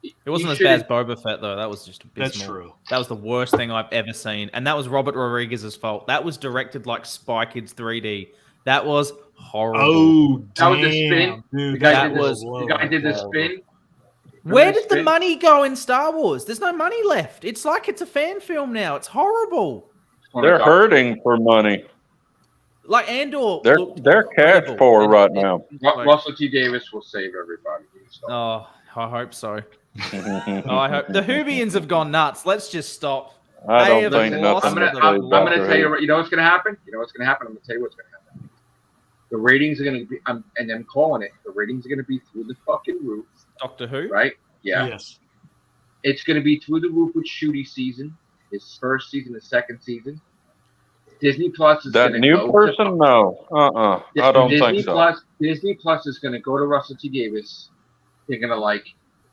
E: It wasn't
A: he
E: as bad as
A: should've-
E: Boba Fett, though. That was just abysmal.
B: That's true.
E: That was the worst thing I've ever seen. And that was Robert Rodriguez's fault. That was directed like Spy Kids 3D. That was horrible.
B: Oh,
A: That
B: damn,
A: was the spin.
B: dude,
A: The guy
E: that
A: did the,
E: was
A: the guy did the spin.
E: Where
A: Remember
E: did the
A: spin?
E: money go in Star Wars? There's no money left. It's like it's a fan film now. It's horrible.
C: They're hurting for money.
E: Like Andor.
C: They're
E: looked
C: cash
E: incredible.
C: poor
E: And
C: right
E: it-
C: now.
E: like-
A: Russell T. Davis will save everybody.
E: Oh, I hope so. Oh, I hope the Whovians have gone nuts. Let's just stop.
C: I
E: They
C: don't
E: have
C: think
E: lost
C: nothing.
A: I'm
E: the-
A: gonna,
C: will
A: I'm,
C: save
A: I'm gonna
C: Dr.
A: tell you.
C: Who.
A: You know what's gonna happen. You know what's gonna happen. I'm gonna tell you what's gonna happen. The ratings are gonna be. And I'm calling it. The ratings are gonna be through the fucking roof.
E: Doctor Who.
A: Right? Yeah.
B: Yes.
A: It's gonna be through the roof with Shooty season. His first season, his second season. Disney Plus is
C: That
A: gonna
C: new
A: go
C: person?
A: To,
C: No. I don't
A: Disney
C: think so.
A: Plus, Disney Plus is gonna go to Russell T. Davis. They're gonna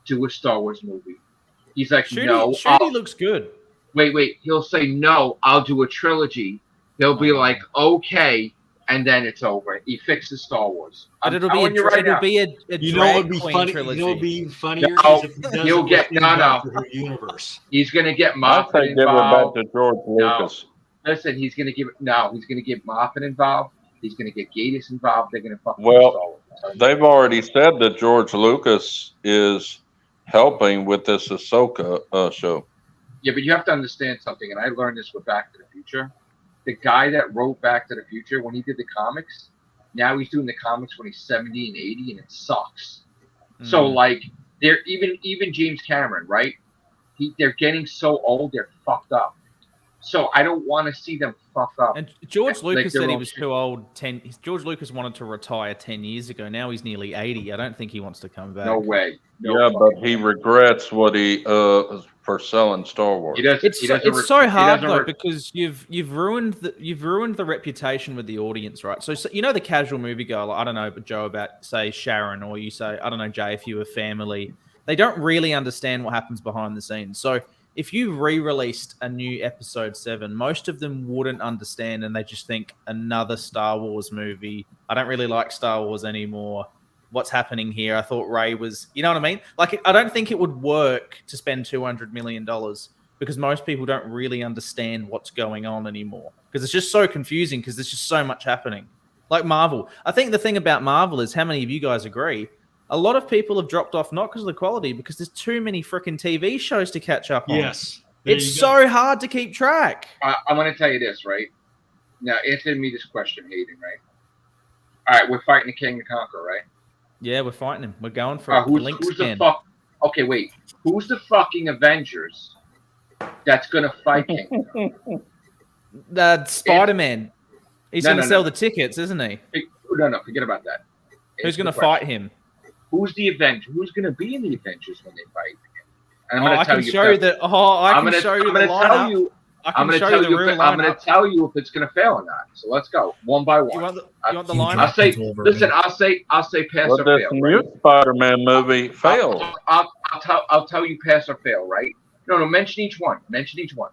A: do a Star Wars movie. He's like, no.
E: Shooty looks good.
A: Wait. He'll say, no, I'll do a trilogy. They'll be like, okay, and then it's over. He fixes Star Wars.
E: But
A: I'm
E: it'll be
A: telling you right
E: it'll
A: now.
E: be a
B: You know what would
E: drag
B: be
E: queen
B: funny?
E: trilogy.
B: You know what would be funnier
A: No,
B: is if he does
A: you'll
B: it
A: get-
B: within
A: no.
B: Doctor Who universe.
A: He's going to get
C: I
A: Moffat
C: say give it back
A: involved.
C: to George Lucas.
A: Listen, he's going to get Moffat involved. He's going to get Gatiss involved. They're going to fucking
C: Well,
A: Star Wars.
C: They've already said that George Lucas is helping with this Ahsoka show.
A: Yeah, but you have to understand something, and I learned this with Back to the Future. The guy that wrote Back to the Future, when he did the comics, now he's doing the comics when he's 70 and 80, and it sucks. So, they're even James Cameron, right? They're getting so old, they're fucked up. So I don't want to see them fuck up.
E: And George
A: Like
E: Lucas
A: their
E: said he
A: own
E: was
A: shit.
E: too old. George Lucas wanted to retire 10 years ago. Now he's nearly 80. I don't think he wants to come back.
A: No way. No
C: Yeah, but
A: fucking
C: he
A: way.
C: regrets what he for selling Star Wars.
A: He doesn't.
E: It's
A: he
E: so,
A: doesn't
E: it's
A: re-
E: so
A: he
E: hard
A: doesn't
E: though
A: re-
E: because you've ruined the reputation with the audience, right? So you know the casual moviegoer, like, I don't know, but Joe, about say Sharon, or you say, I don't know, Jay, if you were family, they don't really understand what happens behind the scenes. So if you re-released a new episode 7, most of them wouldn't understand, and they just think another Star Wars movie. I don't really like Star Wars anymore. What's happening here? I thought Ray was, you know what I mean? Like, I don't think it would work to spend $200 million because most people don't really understand what's going on anymore because it's just so confusing because there's just so much happening. Like Marvel. I think the thing about Marvel is, how many of you guys agree? A lot of people have dropped off not because of the quality, because there's too many freaking TV shows to catch up on.
B: Yes. There
E: It's
B: you go.
E: so hard to keep track.
A: I'm going to tell you this, right? Now, answer me this question, Hayden, right? All right, we're fighting the King and Conqueror, right?
E: Yeah, we're fighting him. We're going for it.
A: Who's the
E: Scan.
A: fuck? Okay, wait. Who's the fucking Avengers that's going to fight King and Conqueror?
E: Spider-Man. He's
A: No,
E: going to
A: no,
E: sell
A: no.
E: the tickets, isn't he?
A: No, forget about that.
E: Who's
A: Answer
E: going to
A: the question.
E: fight him?
A: Who's the Avenger? Who's going to be in the Avengers when they fight? And
E: I can show you the. I can show you the lineup. I can show you the real
A: I'm going
E: lineup.
A: to tell you if it's going to fail or not. So let's go one by one.
E: You want the
D: Huge
E: lineup?
A: I'll say,
D: Wolverine.
A: listen. I'll say pass
C: Well,
A: or
C: this
A: fail.
C: new Spider-Man movie failed.
A: I'll tell you pass or fail, right? No, mention each one. Mention each one.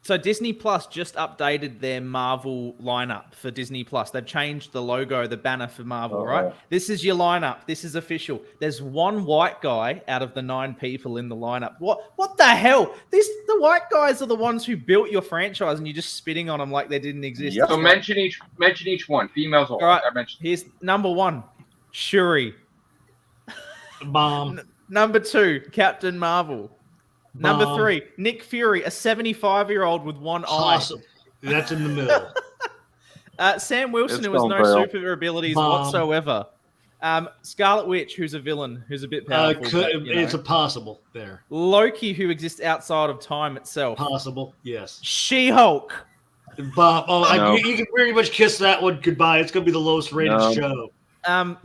E: So Disney Plus just updated their Marvel lineup for Disney Plus. They've changed the logo, the banner for Marvel, right? This is your lineup. This is official. There's one white guy out of the 9 people in the lineup. What the hell? The white guys are the ones who built your franchise, and you're just spitting on them like they didn't exist.
C: Yep.
A: So
E: It's like-
A: mention each one. Females all.
E: All right.
A: I mentioned.
E: Here's number 1, Shuri.
B: Bomb.
E: Number 2, Captain Marvel. Number
B: Bomb.
E: 3, Nick Fury, a 75-year-old with one eye.
B: Awesome. That's in the middle.
E: Sam Wilson,
C: It's
E: who has
C: gone
E: no
C: fail.
E: super abilities
B: Bomb.
E: whatsoever. Scarlet Witch, who's a villain, who's a bit powerful. but, you know.
B: It's a possible there.
E: Loki, who exists outside of time itself.
B: Possible, yes.
E: She-Hulk.
B: Bob,
C: No.
B: you can pretty much kiss that one goodbye. It's going to be the lowest rated
C: No.
B: show.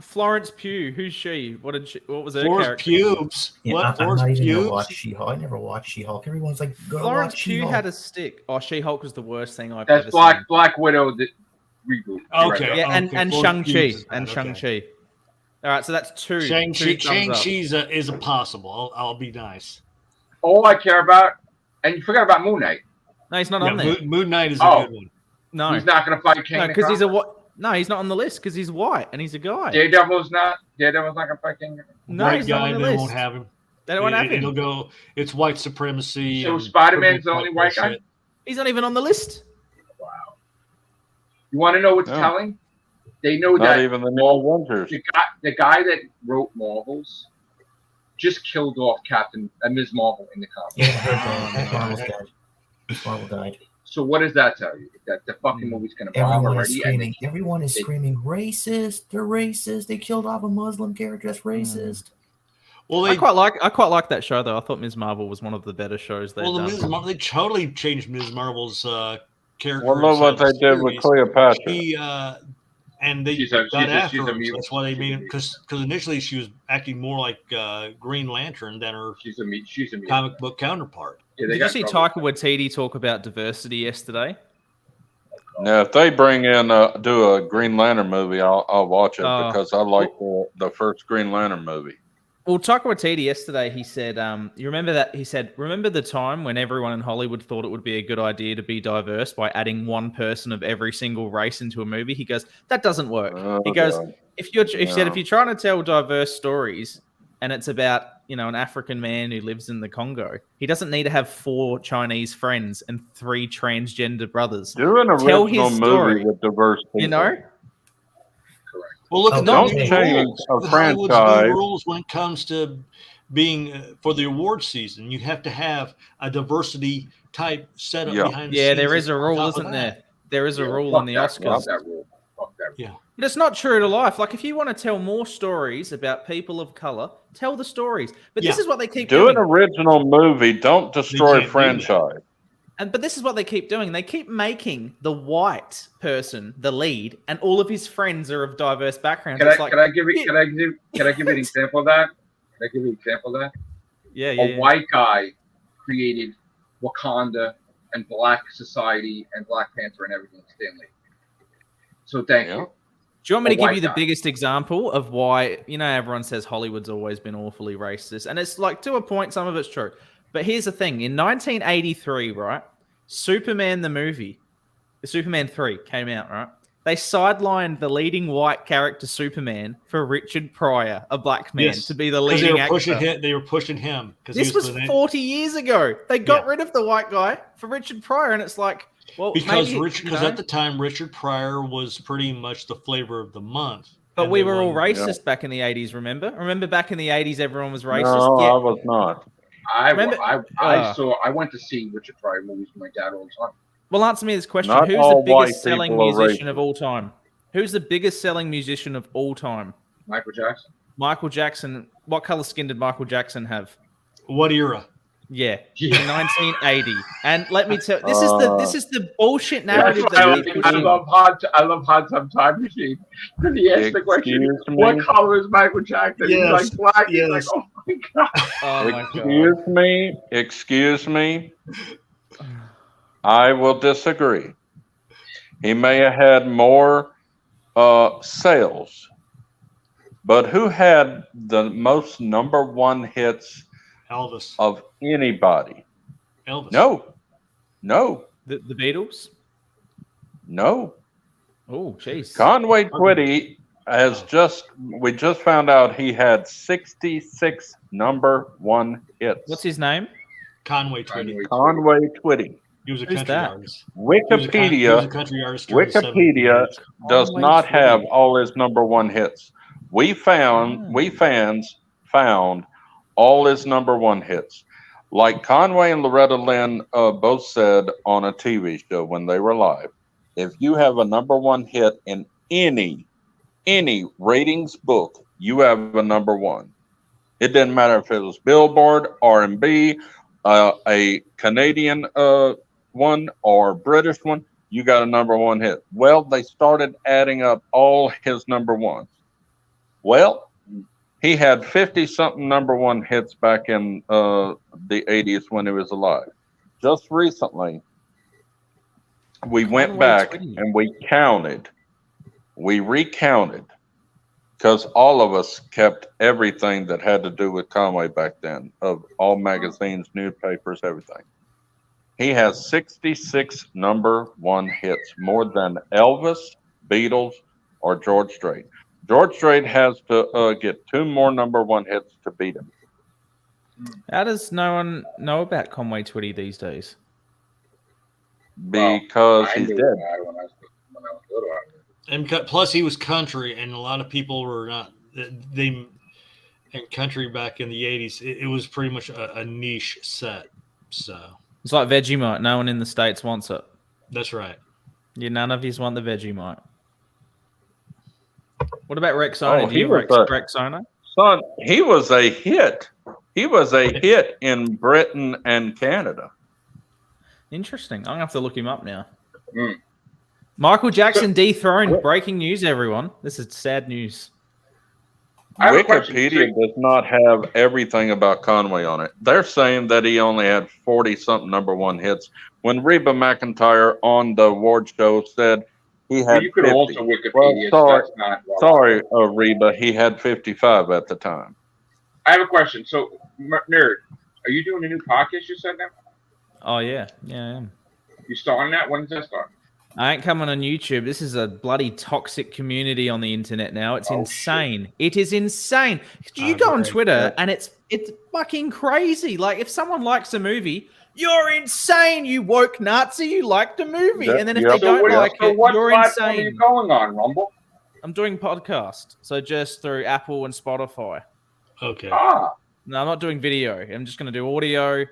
E: Florence Pugh. Who's she? What was her
B: Florence
E: character?
B: Pubes.
D: Yeah,
B: What?
D: I'm
B: Florence
D: not even gonna
B: Pubes?
D: watch She-Hulk. I never watched She-Hulk. Everyone's like, go
E: Florence
D: watch
E: Pugh
D: She-Hulk.
E: had a stick. Oh, She-Hulk was the worst thing I've
A: That's
E: ever
A: Black Widow reboot. You're
B: Okay.
A: right.
E: seen. Yeah, and
B: Florence
E: Shang-Chi.
B: Pugh is
E: And
B: bad,
E: Shang-Chi. All right, so that's 2.
B: Shang-Chi,
E: 2 thumbs up.
B: Shang-Chi's is a possible. I'll be nice.
A: All I care about, and you forgot about Moon Knight.
E: No, he's not
B: Yeah,
E: on there.
B: Moon Knight is
A: Oh.
B: a good one.
E: No,
A: He's not going to fight King.
E: no,
A: and
E: because he's a
A: Conqueror?
E: what? No, he's not on the list because he's white and he's a guy.
A: Daredevil's not going to fight King.
E: No,
B: White
E: he's not
B: guy,
E: on the
B: they
E: list.
B: won't have him.
E: They don't want to have
B: It'll
E: him.
B: go. It's white supremacy.
A: So
B: and
A: Spider-Man's the
B: purple
A: only white guy?
B: bullshit.
E: He's not even on the list.
A: Wow. You want to know what's
C: No.
A: telling? They know
C: Not
A: that
C: even the new Avengers.
A: the guy that wrote Marvels just killed off Ms. Marvel in the comics.
D: Yeah, I heard that. Marvel's dead. Marvel died.
A: So what does that tell you? That the fucking movie's going to bomb
D: Everyone is
A: already? And
D: screaming. Everyone is
A: they-
D: screaming, racist. They're racist. They killed off a Muslim character. That's racist.
B: Well,
E: I
B: they
E: quite like that show though. I thought Ms. Marvel was one of the better shows they've done.
B: They totally changed Ms. Marvel's character.
C: Well, look what they did with Cleopatra.
B: She and they
A: She's
B: got
A: a
B: after her.
A: mutant.
B: That's why they
A: She's a
B: made him
A: mutant.
B: because initially she was acting more like Green Lantern than her
A: she's a mutant.
B: comic book counterpart.
A: Yeah, they
E: Did you
A: got
E: see
A: trouble.
E: Taika Waititi talk about diversity yesterday?
C: Now, if they bring in do a Green Lantern movie, I'll watch it
E: Oh.
C: because I like the first Green Lantern movie.
E: Well, Taika Waititi yesterday, he said, you remember that? He said, remember the time when everyone in Hollywood thought it would be a good idea to be diverse by adding one person of every single race into a movie? He goes, that doesn't work.
C: Oh,
E: He goes,
C: God.
E: if you're trying to tell diverse stories and it's about, an African man who lives in the Congo, he doesn't need to have 4 Chinese friends and 3 transgender brothers.
C: Do an
E: Tell his
C: original
E: story.
C: movie with diverse people.
E: You know?
B: Well, look
D: Oh,
B: at
C: don't
B: the new
C: change
B: rules.
C: a
B: Hollywood's
C: franchise.
B: new rules when it comes to being for the award season. You have to have a diversity type setup
C: Yeah.
B: behind the
E: Yeah,
B: scenes.
E: there is a
B: on
E: rule,
B: top of
E: isn't
B: that.
E: there? There is a rule
A: Fuck
E: in the
A: that-
E: Oscars.
A: Fuck that rule. Fuck that rule.
B: Yeah.
E: But it's not true to life. Like, if you want to tell more stories about people of color, tell the stories. But this
B: Yeah.
E: is what they keep
C: Do
E: doing.
C: an original movie. Don't destroy
B: can't do that.
C: franchise.
E: But this is what they keep doing. They keep making the white person the lead, and all of his friends are of diverse backgrounds.
A: Can I give you an example of that? Can I give you an example of that?
E: Yeah.
A: A white guy created Wakanda and Black Society and Black Panther and everything, Stanley. So thank you.
E: Do you want me to give you the biggest example of why, everyone says Hollywood's always been awfully racist? And it's like, to a point, some of it's true. But here's the thing. In 1983, right, Superman the movie, Superman 3 came out, right? They sidelined the leading white character Superman for Richard Pryor, a black man, to be the leading actor.
B: They were pushing him.
E: This was 40 years ago. They got rid of the white guy for Richard Pryor, and it's like, well,
B: because at the time Richard Pryor was pretty much the flavor of the month.
E: But we were all racist back in the 80s. Remember back in the 80s, everyone was racist.
C: No, I was not.
A: I went to see Richard Pryor movies with my dad all the time.
E: Well, answer me this question:
C: Not
E: who's the
C: all
E: biggest selling
C: white people are
E: musician of all time? Who's the biggest selling musician of all time?
A: Michael Jackson.
E: Michael Jackson. What color skin did Michael Jackson have?
B: What era?
E: Yeah, in 1980. And let me tell you, this is the bullshit narrative
A: I love Hot Tub Time Machine. Because he asked the question, what color is Michael Jackson?
B: Yes.
A: He's like black.
B: Yes.
A: He's like, oh my God.
E: Oh my God.
C: Excuse me. I will disagree. He may have had more sales, but who had the most number one hits
B: Elvis.
C: Of anybody?
B: Elvis.
C: No.
E: The Beatles?
C: No.
E: Oh, jeez.
C: Conway Twitty we just found out he had 66 number one hits.
E: What's his name?
B: Conway Twitty.
C: Conway Twitty.
B: He was a country artist.
C: Wikipedia,
B: he was a country artist
C: Wikipedia does not have all his number one hits. We fans found all his number one hits. Like Conway and Loretta Lynn both said on a TV show when they were live, if you have a number one hit in any ratings book, you have a number one. It didn't matter if it was Billboard, R&B, a Canadian one or British one, you got a number one hit. Well, they started adding up all his number ones. Well, he had 50-something number one hits back in the 80s when he was alive. Just recently, we went back and we recounted, because all of us kept everything that had to do with Conway back then, of all magazines, newspapers, everything. He has 66 number one hits, more than Elvis, Beatles, or George Strait. George Strait has to get 2 more number one hits to beat him.
E: How does no one know about Conway Twitty these days?
C: Because he's dead.
B: And plus, he was country, and a lot of people were not. And country back in the 80s, it was pretty much a niche set. So
E: it's like Vegemite. No one in the States wants it.
B: That's right.
E: Yeah, none of you want the Vegemite. What about Rexona? Do you have Rexona?
C: Son, he was a hit. He was a hit in Britain and Canada.
E: Interesting. I'm going to have to look him up now. Michael Jackson dethroned. Breaking news, everyone. This is sad news.
C: Wikipedia does not have everything about Conway on it. They're saying that he only had 40-something number one hits. When Reba McEntire on the award show said he had
A: you could
C: 50.
A: also Wikipedia.
C: Sorry, Reba. He had 55 at the time.
A: I have a question. So, Nerd, are you doing a new podcast you said now?
E: Oh, yeah. Yeah, I am.
A: You starting that? When does that start?
E: I ain't coming on YouTube. This is a bloody toxic community on the internet now. It's insane. Shit. It is insane. You go on Twitter and it's fucking crazy. Like, if someone likes a movie, you're insane, you woke Nazi. You liked a movie. And then if they don't like it, you're insane.
A: Are you going on, Rumble?
E: I'm doing podcast. So just through Apple and Spotify.
B: Okay.
A: No,
E: I'm not doing video. I'm just going to do audio.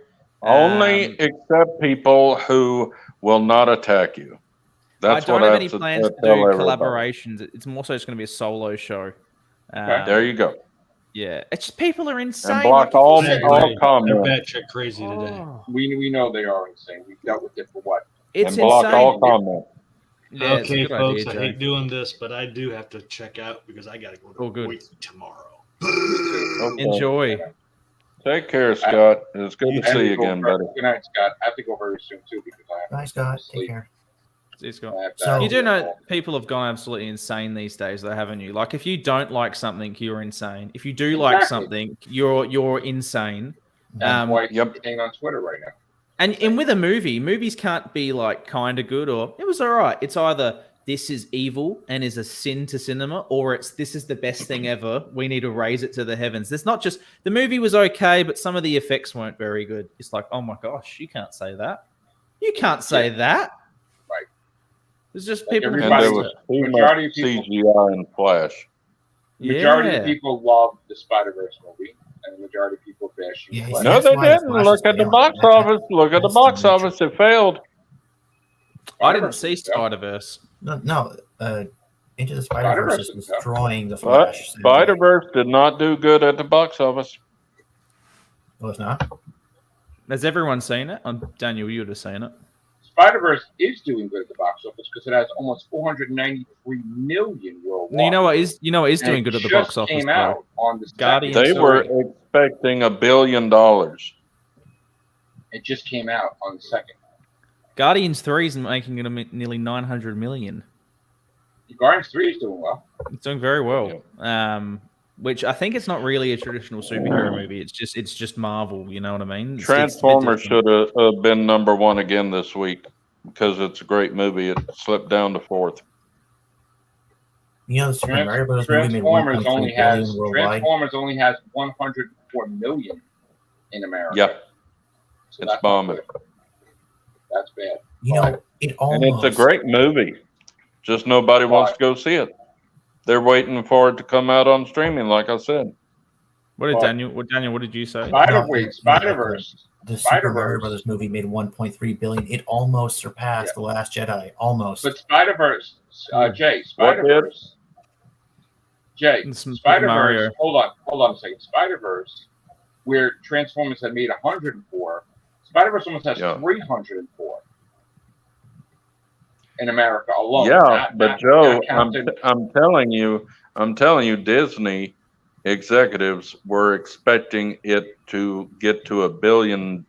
C: Only accept people who will not attack you.
E: I don't have any plans to do collaborations. It's more so just going to be a solo show.
C: There you go.
E: Yeah, it's just people are insane.
C: And block
E: Like, if
C: all,
E: you
B: I
E: said-
C: all
B: agree. They're
C: comments.
B: batshit crazy today.
E: Oh,
A: We know they are insane. We've dealt with it for what?
E: it's
C: And block all
E: insane.
C: comments.
E: Yeah, it's a
B: Okay,
E: good
B: folks,
E: idea,
B: I
E: Joe.
B: hate doing this, but I do have to check out because I got to go to
E: All good.
B: work tomorrow.
C: Okay.
E: Enjoy.
C: Take care, Scott. It's good
B: You
C: to see you
A: Go
C: again,
A: very-
C: buddy.
A: Good night, Scott. I have to go very soon too because I have
D: Bye, Scott.
A: sleep.
D: Take care.
E: See you, Scott.
A: I have to-
D: So-
E: You do know people have gone absolutely insane these days, though, haven't you? Like, if you don't like something, you're insane. If you do like
A: Exactly.
E: something, you're insane.
A: That's why
C: Yep.
A: it's staying on Twitter right now.
E: And with a movie, movies can't be like kind of good or it was all right. It's either this is evil and is a sin to cinema, or it's this is the best thing ever. We need to raise it to the heavens. There's not just the movie was okay, but some of the effects weren't very good. It's like, oh my gosh, you can't say that. You can't say that.
A: Right.
E: There's just
A: Like
E: people.
C: And
A: everybody-
C: there was too
A: Majority
C: much
A: of people-
C: CGI and Flash.
A: Majority
E: Yeah.
A: of people love the Spider-Verse movie, and the majority of people bash
D: Yeah,
A: Flash.
C: No,
D: That's
C: they
D: why the
C: didn't.
D: Flash
C: Look
D: is
C: at the
D: failing.
C: box office. Look at the
D: That's the
C: box
D: nature.
C: office. It failed.
E: I didn't see
A: Spider-Verse, yeah.
E: Spider-Verse.
D: No, Into the Spider-Verse
A: Spider-Verse
D: is
A: is tough.
D: destroying the
C: But
D: Flash.
C: Spider-Verse did not do good at the box office.
D: Oh, it's not?
E: Has everyone seen it? Daniel, you would have seen it.
A: Spider-Verse is doing good at the box office because it has almost 493 million worldwide.
E: You know what is
A: And
E: doing
A: it
E: good at the
A: just
E: box office?
A: Came
E: though?
A: out on the
E: Guardians
A: second.
C: They
E: So-
C: were expecting $1 billion.
A: It just came out on the second.
E: Guardians 3 is making it nearly 900 million.
A: Guardians 3 is doing well.
E: It's doing very well. Which I think it's not really a traditional superhero movie. It's just Marvel. You know what I mean? It's a bit
C: Transformers
E: different.
C: should have been #1 again this week because it's a great movie. It slipped down to 4th.
D: You know, the Super Mario Bros. Movie made
A: Transformers
D: 1.3
A: only
D: billion
A: has
D: worldwide.
A: 104 million in America.
C: Yep,
A: So
C: it's
A: that's not
C: bombing.
A: good. That's bad.
D: You know, it
C: And
D: almost.
C: it's a great movie. Just nobody wants to go see it. They're waiting for it to come out on streaming, like I said.
E: What did
A: Well-
E: Daniel? What did you say?
A: Spider-Verse.
D: The Super Mario
A: Spider-Verse.
D: Brothers movie made 1.3 billion. It almost surpassed The Last Jedi. Almost.
A: But Spider-Verse, Jay,
C: What did?
A: Spider-Verse. Jay,
E: It's Mario.
A: Spider-Verse. Hold on a second. Spider-Verse, where Transformers had made 104, Spider-Verse almost has
C: Yeah.
A: 304 in America alone.
C: Yeah, but Joe,
A: not counting-
C: I'm telling you, Disney executives were expecting it to get to $1 billion.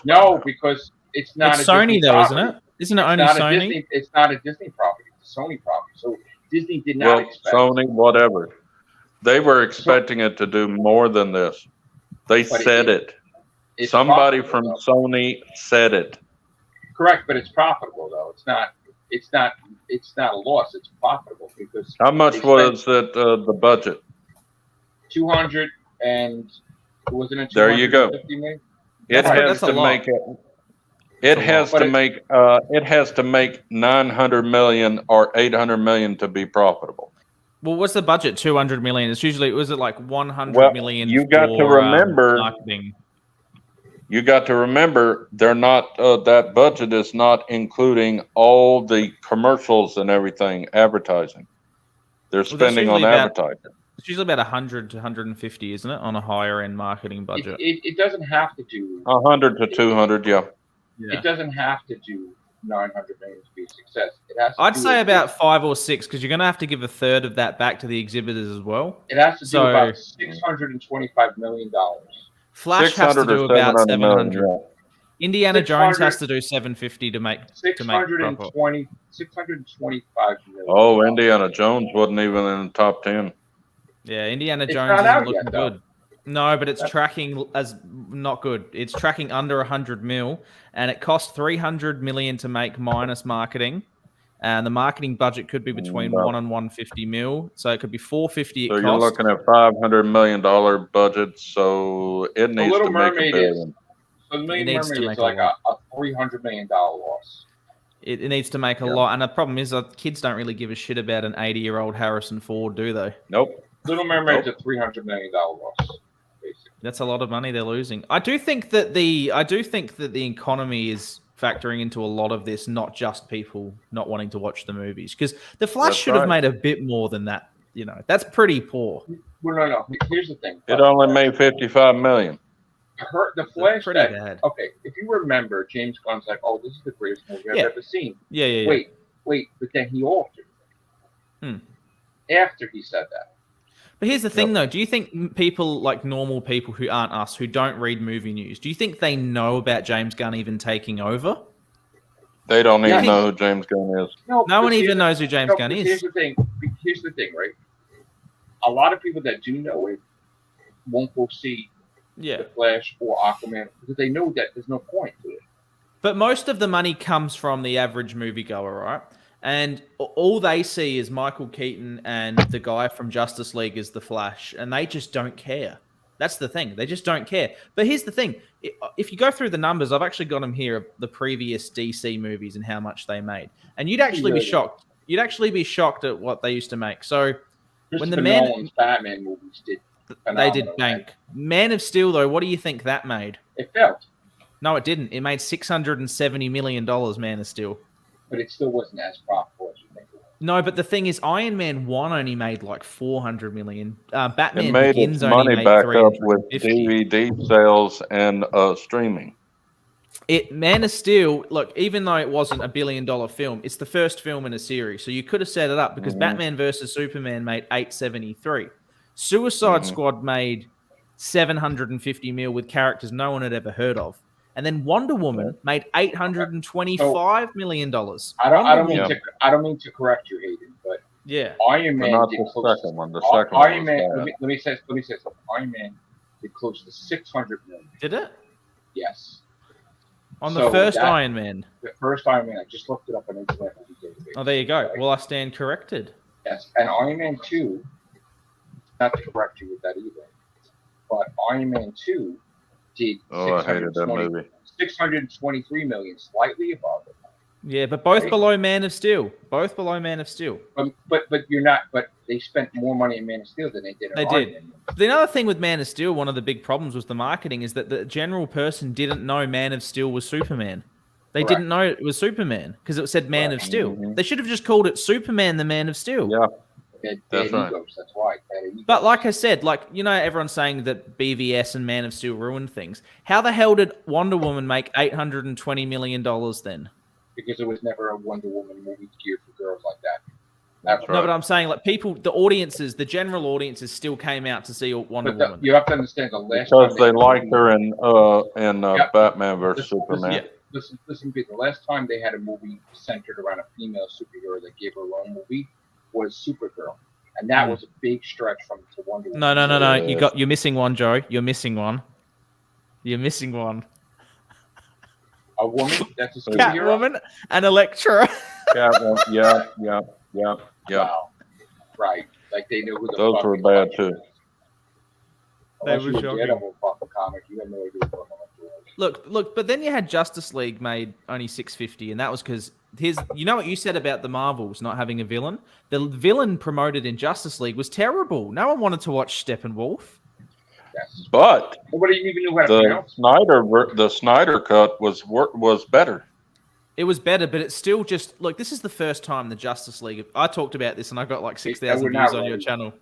A: no, because it's not.
E: It's
A: a
E: Sony
A: Disney
E: though, isn't
A: property.
E: it? Isn't it only
A: It's not a
E: Sony?
A: Disney. It's not a Disney property. It's a Sony property. So Disney did not
C: Well,
A: expect.
C: Sony, whatever. They were expecting it to do more than this. They
A: But
C: said it.
A: It's
C: Somebody
A: profitable,
C: from
A: though.
C: Sony said it.
A: Correct, but it's profitable though. It's not. It's not a loss. It's profitable because
C: How much
A: they
C: was it, the budget?
A: 200 and wasn't it?
C: There you go.
A: 250 million?
C: It
E: That's-
C: has
E: that's a
C: to
E: lot.
C: make it. It
E: That's a
C: has
A: lot.
C: to make. It has to make 900 million or 800 million to be profitable.
E: Well, what's the budget? 200 million. It's usually was it like 100
C: Well,
E: million?
C: you got to
E: for,
C: remember-
E: marketing.
C: You got to remember, they're not. That budget is not including all the commercials and everything, advertising. They're
E: that's
C: spending on
E: usually about-
C: advertising.
E: It's usually about 100 to 150, isn't it, on a higher end marketing
A: It,
E: budget?
A: it doesn't have to do.
C: 100 to 200, yeah.
E: Yeah.
A: It doesn't have to do 900 million to be a success. It has. To
E: I'd
A: do
E: say
A: with-
E: about 5 or 6 because you're going to have to give a third of that back to the exhibitors as well.
A: It has to do
E: so-
A: about $625 million.
E: Flash has to
C: 600
E: do
C: or
E: about
C: 700
E: 700.
C: million,
E: Indiana Jones
A: 600
E: has to do 750 to make profit.
A: 625 million.
C: yeah. Oh, Indiana Jones wasn't even in the top 10.
E: Yeah, Indiana
A: It's
E: Jones
A: not
E: isn't
A: out
E: looking
A: yet, though.
E: good. No, but it's
A: That's-
E: tracking as not good. It's tracking under 100 mil, and it costs 300 million to make minus marketing. And the marketing budget could be between
C: No.
E: 1 and 150 mil, so it could be 450 it
C: So you're
E: costs.
C: looking at $500 million budget, so it needs
A: Little
C: to make
A: Mermaid
C: $1
A: is-
C: billion.
A: So the Million
E: needs to
A: Mermaid
E: make
A: is
E: a
A: like
E: lot.
A: a $300 million loss.
E: It needs to make a
C: Yeah.
E: lot, and the problem is that kids don't really give a shit about an 80-year-old Harrison Ford, do they?
C: Nope.
A: Little Mermaid's a $300 million loss, basically.
E: That's a lot of money they're losing. I do think that the economy is factoring into a lot of this, not just people not wanting to watch the movies. Because The Flash
C: That's
E: should have
C: right.
E: made a bit more than that. You know, that's pretty poor.
A: Well, no. Here's the thing.
C: It only made 55 million.
A: The Flash.
E: Pretty bad.
A: Okay, if you remember, James Gunn's like, "Oh, this is the greatest movie I've
E: Yeah.
A: ever seen."
E: Yeah.
A: Wait, but then he altered it. After he said that.
E: But here's the thing, though. Do you think people, like normal people who aren't us, who don't read movie news, do you think they know about James Gunn even taking over?
C: They don't even know who James Gunn is.
E: No one even knows who James Gunn is.
A: Here's the thing, right? A lot of people that do know it won't go see the Flash or Aquaman because they know that there's no point to it.
E: But most of the money comes from the average moviegoer, right? And all they see is Michael Keaton and the guy from Justice League is the Flash, and they just don't care. That's the thing. They just don't care. But here's the thing. If you go through the numbers, I've actually got them here, the previous DC movies and how much they made. And you'd actually be shocked. You'd actually be shocked at what they used to make. So when the
A: Batman movies did
E: they did bank. Man of Steel, though, what do you think that made?
A: It failed.
E: No, it didn't. It made $670 million, Man of Steel.
A: But it still wasn't as profitable as you think it was.
E: No, but the thing is, Iron Man 1 only made like $400 million. Batman
C: it made
E: Begins
C: its
E: only
C: money
E: made
C: back up
E: $350
C: with DVD sales and streaming.
E: Man of Steel, look, even though it wasn't $1 billion film, it's the first film in a series. So you could have set it up because Batman versus Superman made $873. Suicide Squad made $750 million with characters no one had ever heard of. And then Wonder Woman made $825 million.
A: I don't mean to correct you, Hayden, but Iron Man
C: not
A: did
C: the
A: close
C: second one. The second Iron
A: one.
C: Let
A: me say something. Iron Man did close to $600 million.
E: Did it?
A: Yes.
E: On the first Iron Man.
A: The first Iron Man. I just looked it up on Internet Movie Database.
E: Oh, there you go. Right? Well, I stand corrected.
A: Yes, and Iron Man 2. Not to correct you with that either, but Iron Man 2 did.
C: I hated that movie.
A: 623 million, slightly above it.
E: Yeah, but both below Man of Steel. Both below Man of Steel.
A: But you're not. But they spent more money in Man of Steel than they did.
E: They did. The other thing with Man of Steel, one of the big problems was the marketing, is that the general person didn't know Man of Steel was Superman. They didn't know it was Superman because it said Man of Steel. They should have just called it Superman, the Man of Steel.
C: Yeah.
A: That's right. That's why.
E: But like I said, everyone's saying that BVS and Man of Steel ruined things. How the hell did Wonder Woman make $820 million then?
A: Because it was never a Wonder Woman movie geared for girls like that.
E: No, but I'm saying the general audiences still came out to see Wonder Woman.
A: You have to understand the last
C: because they liked her in Batman versus Superman.
A: Listen, the last time they had a movie centered around a female superhero that gave her own movie was Supergirl, and that was a big stretch from to Wonder Woman.
E: No. You're missing one, Joe. You're missing one.
A: A woman that's a superhero.
E: Catwoman and Elektra.
C: Catwoman. Yeah.
A: Wow. Right. Like they knew who the
C: those
A: fuck
C: were bad too.
E: They were shocking.
A: Comic, you had no idea what
E: Look, but then you had Justice League made only $650, and that was because you know what you said about the Marvels not having a villain? The villain promoted in Justice League was terrible. No one wanted to watch Steppenwolf.
A: Yes.
C: But
A: nobody even knew how to pronounce it.
C: The Snyder cut was better.
E: It was better, but it's still just this is the first time the Justice League. I talked about this, and I got like 6,000 views on your channel.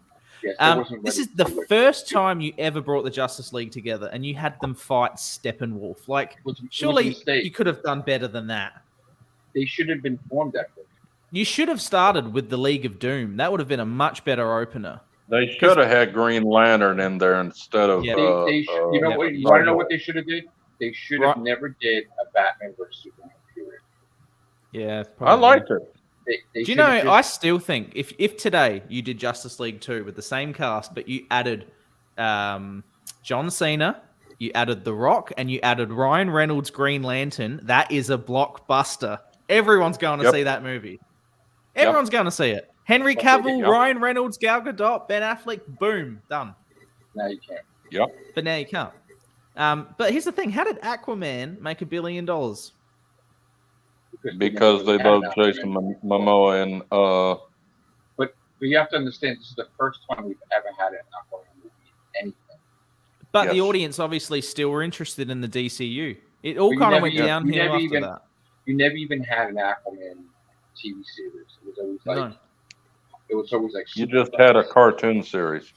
A: Yes,
E: this is the first time you ever brought the Justice League together, and you had them fight Steppenwolf. Surely you could have done better than that.
A: They should have been formed that way.
E: You should have started with the League of Doom. That would have been a much better opener.
C: They should have had Green Lantern in there instead of.
A: You want to know what they should have did? They should have never did a Batman versus Superman period.
E: Yeah,
C: I liked it.
E: Do you know, I still think if today you did Justice League 2 with the same cast, but you added John Cena, you added The Rock, and you added Ryan Reynolds' Green Lantern, that is a blockbuster. Everyone's going to see that movie. Everyone's going to see it. Henry Cavill, Ryan Reynolds, Gal Gadot, Ben Affleck, boom, done.
A: Now you can't.
C: Yep.
E: But now you can't. But here's the thing. How did Aquaman make $1 billion?
C: Because they love Jason Momoa and
A: But you have to understand, this is the first time we've ever had an Aquaman movie in anything.
E: But the audience obviously still were interested in the DCU. It all kind of went downhill after that.
A: You never even had an Aquaman TV series. It was always like
C: you just had a cartoon series.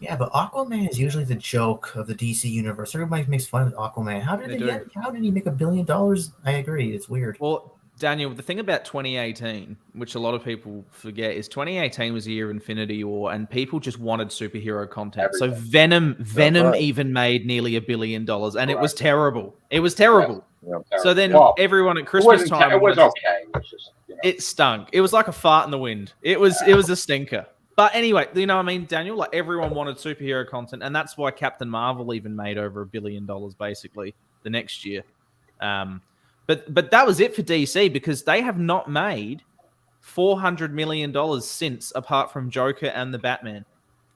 D: Yeah, but Aquaman is usually the joke of the DC universe. Everybody makes fun of Aquaman. How did
E: They
D: he
E: do.
D: get? How did he make $1 billion? I agree. It's weird.
E: Well, Daniel, the thing about 2018, which a lot of people forget, is 2018 was the year of Infinity War, and people just wanted superhero content. So
A: Everything.
E: Venom
C: right.
E: even made nearly $1 billion, and it was
A: Correct.
E: terrible. It was terrible.
C: Yep.
E: So then
A: Well,
E: everyone at
A: It
E: Christmas
A: wasn't.
E: time,
A: It was
E: wanted to-
A: okay. It was just,
E: it stunk. It was like a fart in the wind. It was a stinker. But anyway, you know what I mean, Daniel? Like everyone wanted superhero content, and that's why Captain Marvel even made over $1 billion basically the next year. But that was it for DC because they have not made $400 million since, apart from Joker and the Batman.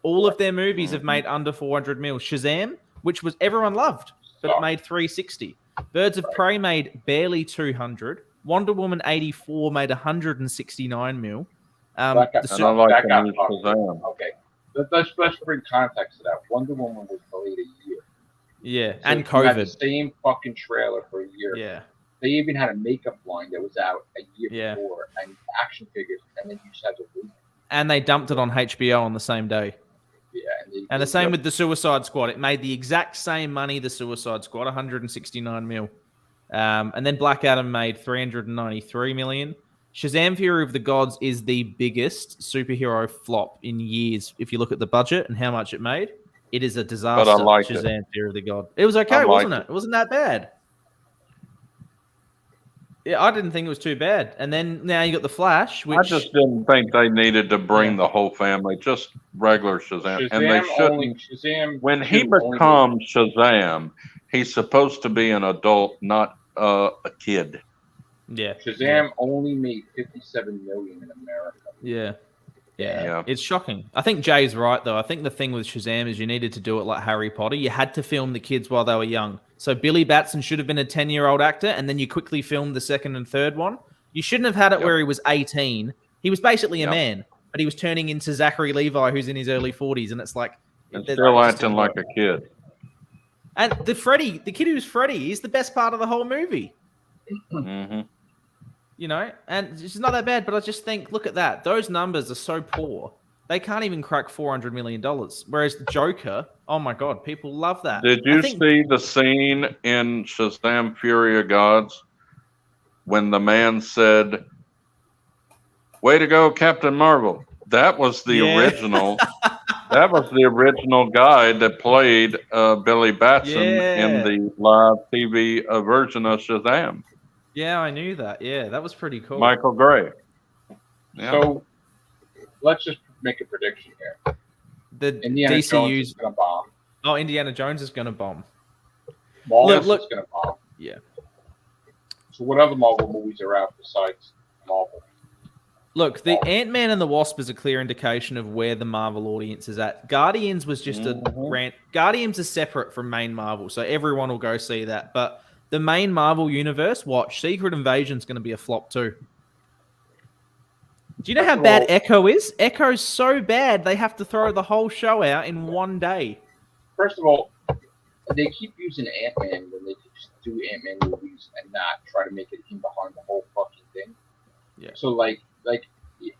E: All of their movies have made under 400 mil. Shazam, which was everyone loved, but it made 360. Birds of Prey made barely 200. Wonder Woman 84 made 169 mil.
A: That got,
E: the
C: And I like
A: that
C: the
A: got
C: new
A: fucked.
C: Shazam.
A: Okay, let's bring context to that. Wonder Woman was delayed a year.
E: Yeah,
A: So
E: and
A: you had the
E: COVID.
A: same fucking trailer for a year.
E: Yeah,
A: They even had a makeup line that was out a year
E: Yeah.
A: before, and action figures, and then you just had to wait.
E: and they dumped it on HBO on the same day.
A: Yeah,
E: And the same with the Suicide Squad. It made the exact same money, the Suicide Squad, 169 mil. And then Black Adam made 393 million. Shazam Fury of the Gods is the biggest superhero flop in years. If you look at the budget and how much it made, it is a disaster.
C: like it.
E: Shazam Fury of the God. It was okay,
C: I like
E: wasn't
C: it.
E: it? It wasn't that bad. Yeah, I didn't think it was too bad. And then now you got the Flash, which
C: I just didn't think they needed to bring the whole family, just regular Shazam. And they shouldn't.
A: Shazam.
C: When he
A: 2 only
C: becomes Shazam, he's supposed to be an adult, not a kid.
E: yeah,
A: Shazam only made 57 million in America.
E: Yeah. Yeah.
C: Yeah.
E: It's shocking. I think Jay's right, though. I think the thing with Shazam is you needed to do it like Harry Potter. You had to film the kids while they were young. So Billy Batson should have been a 10-year-old actor, and then you quickly filmed the second and third one. You shouldn't have had it where he was 18. He was basically a man, but he was turning into Zachary Levi, who's in his early 40s, and it's like...
C: And still acting like a kid.
E: And the kid who's Freddy is the best part of the whole movie.
C: Hmm.
E: You know, and it's not that bad, but I just think, look at that. Those numbers are so poor. They can't even crack $400 million. Whereas the Joker, oh my God, people love that.
C: Did you see the scene in Shazam Fury of Gods when the man said, "Way to go, Captain Marvel"? That was the original. That was the original guy that played Billy Batson in the live TV version of Shazam.
E: Yeah, I knew that. Yeah, that was pretty cool.
C: Michael Gray. Yeah.
A: So let's just make a prediction here.
E: The
A: Indiana Jones is
E: DCU's
A: going to bomb.
E: Oh, Indiana Jones is going to bomb.
A: Marvel
E: Look.
A: is going to bomb.
E: Yeah.
A: So what other Marvel movies are out besides Marvel?
E: Look, the Ant-Man and the Wasp is a clear indication of where the Marvel audience is at. Guardians was just a rant. Guardians is separate from main Marvel, so everyone will go see that. But the main Marvel universe, watch. Secret Invasion's going to be a flop too. Do you know how bad Echo is? Echo's so bad, they have to throw the whole show out in one day.
A: First of all, they keep using Ant-Man when they just do Ant-Man movies and not try to make it in behind the whole fucking thing.
E: Yeah.
A: So, like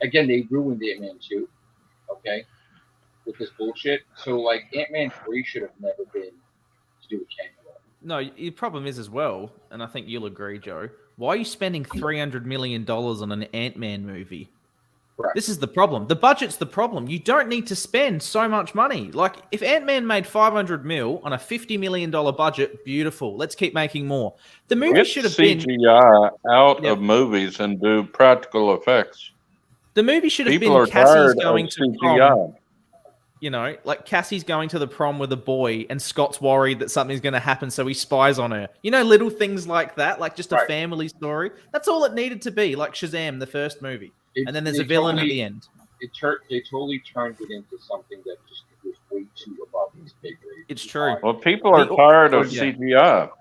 A: again, they ruined Ant-Man 2, okay, with this bullshit. So, like, Ant-Man 3 should have never been to do a cameo.
E: No, the problem is as well, and I think you'll agree, Joe, why are you spending $300 million on an Ant-Man movie?
A: Correct.
E: This is the problem. The budget's the problem. You don't need to spend so much money. Like, if Ant-Man made 500 mil on a $50 million budget, beautiful. Let's keep making more. The movie should have been...
C: CGI out of movies and do practical effects.
E: The movie should have
C: People
E: been
C: are
E: Cassie's
C: tired
E: going
C: of
E: to
C: CGI.
E: prom. You know, like Cassie's going to the prom with a boy and Scott's worried that something's going to happen, so he spies on her. You know, little things like that, like just a family story. That's all it needed to be, like Shazam, the first movie. And then there's a villain at the end.
A: They totally turned it into something that just was way too above its pay grade.
E: It's true.
C: Well, people are tired of CGI.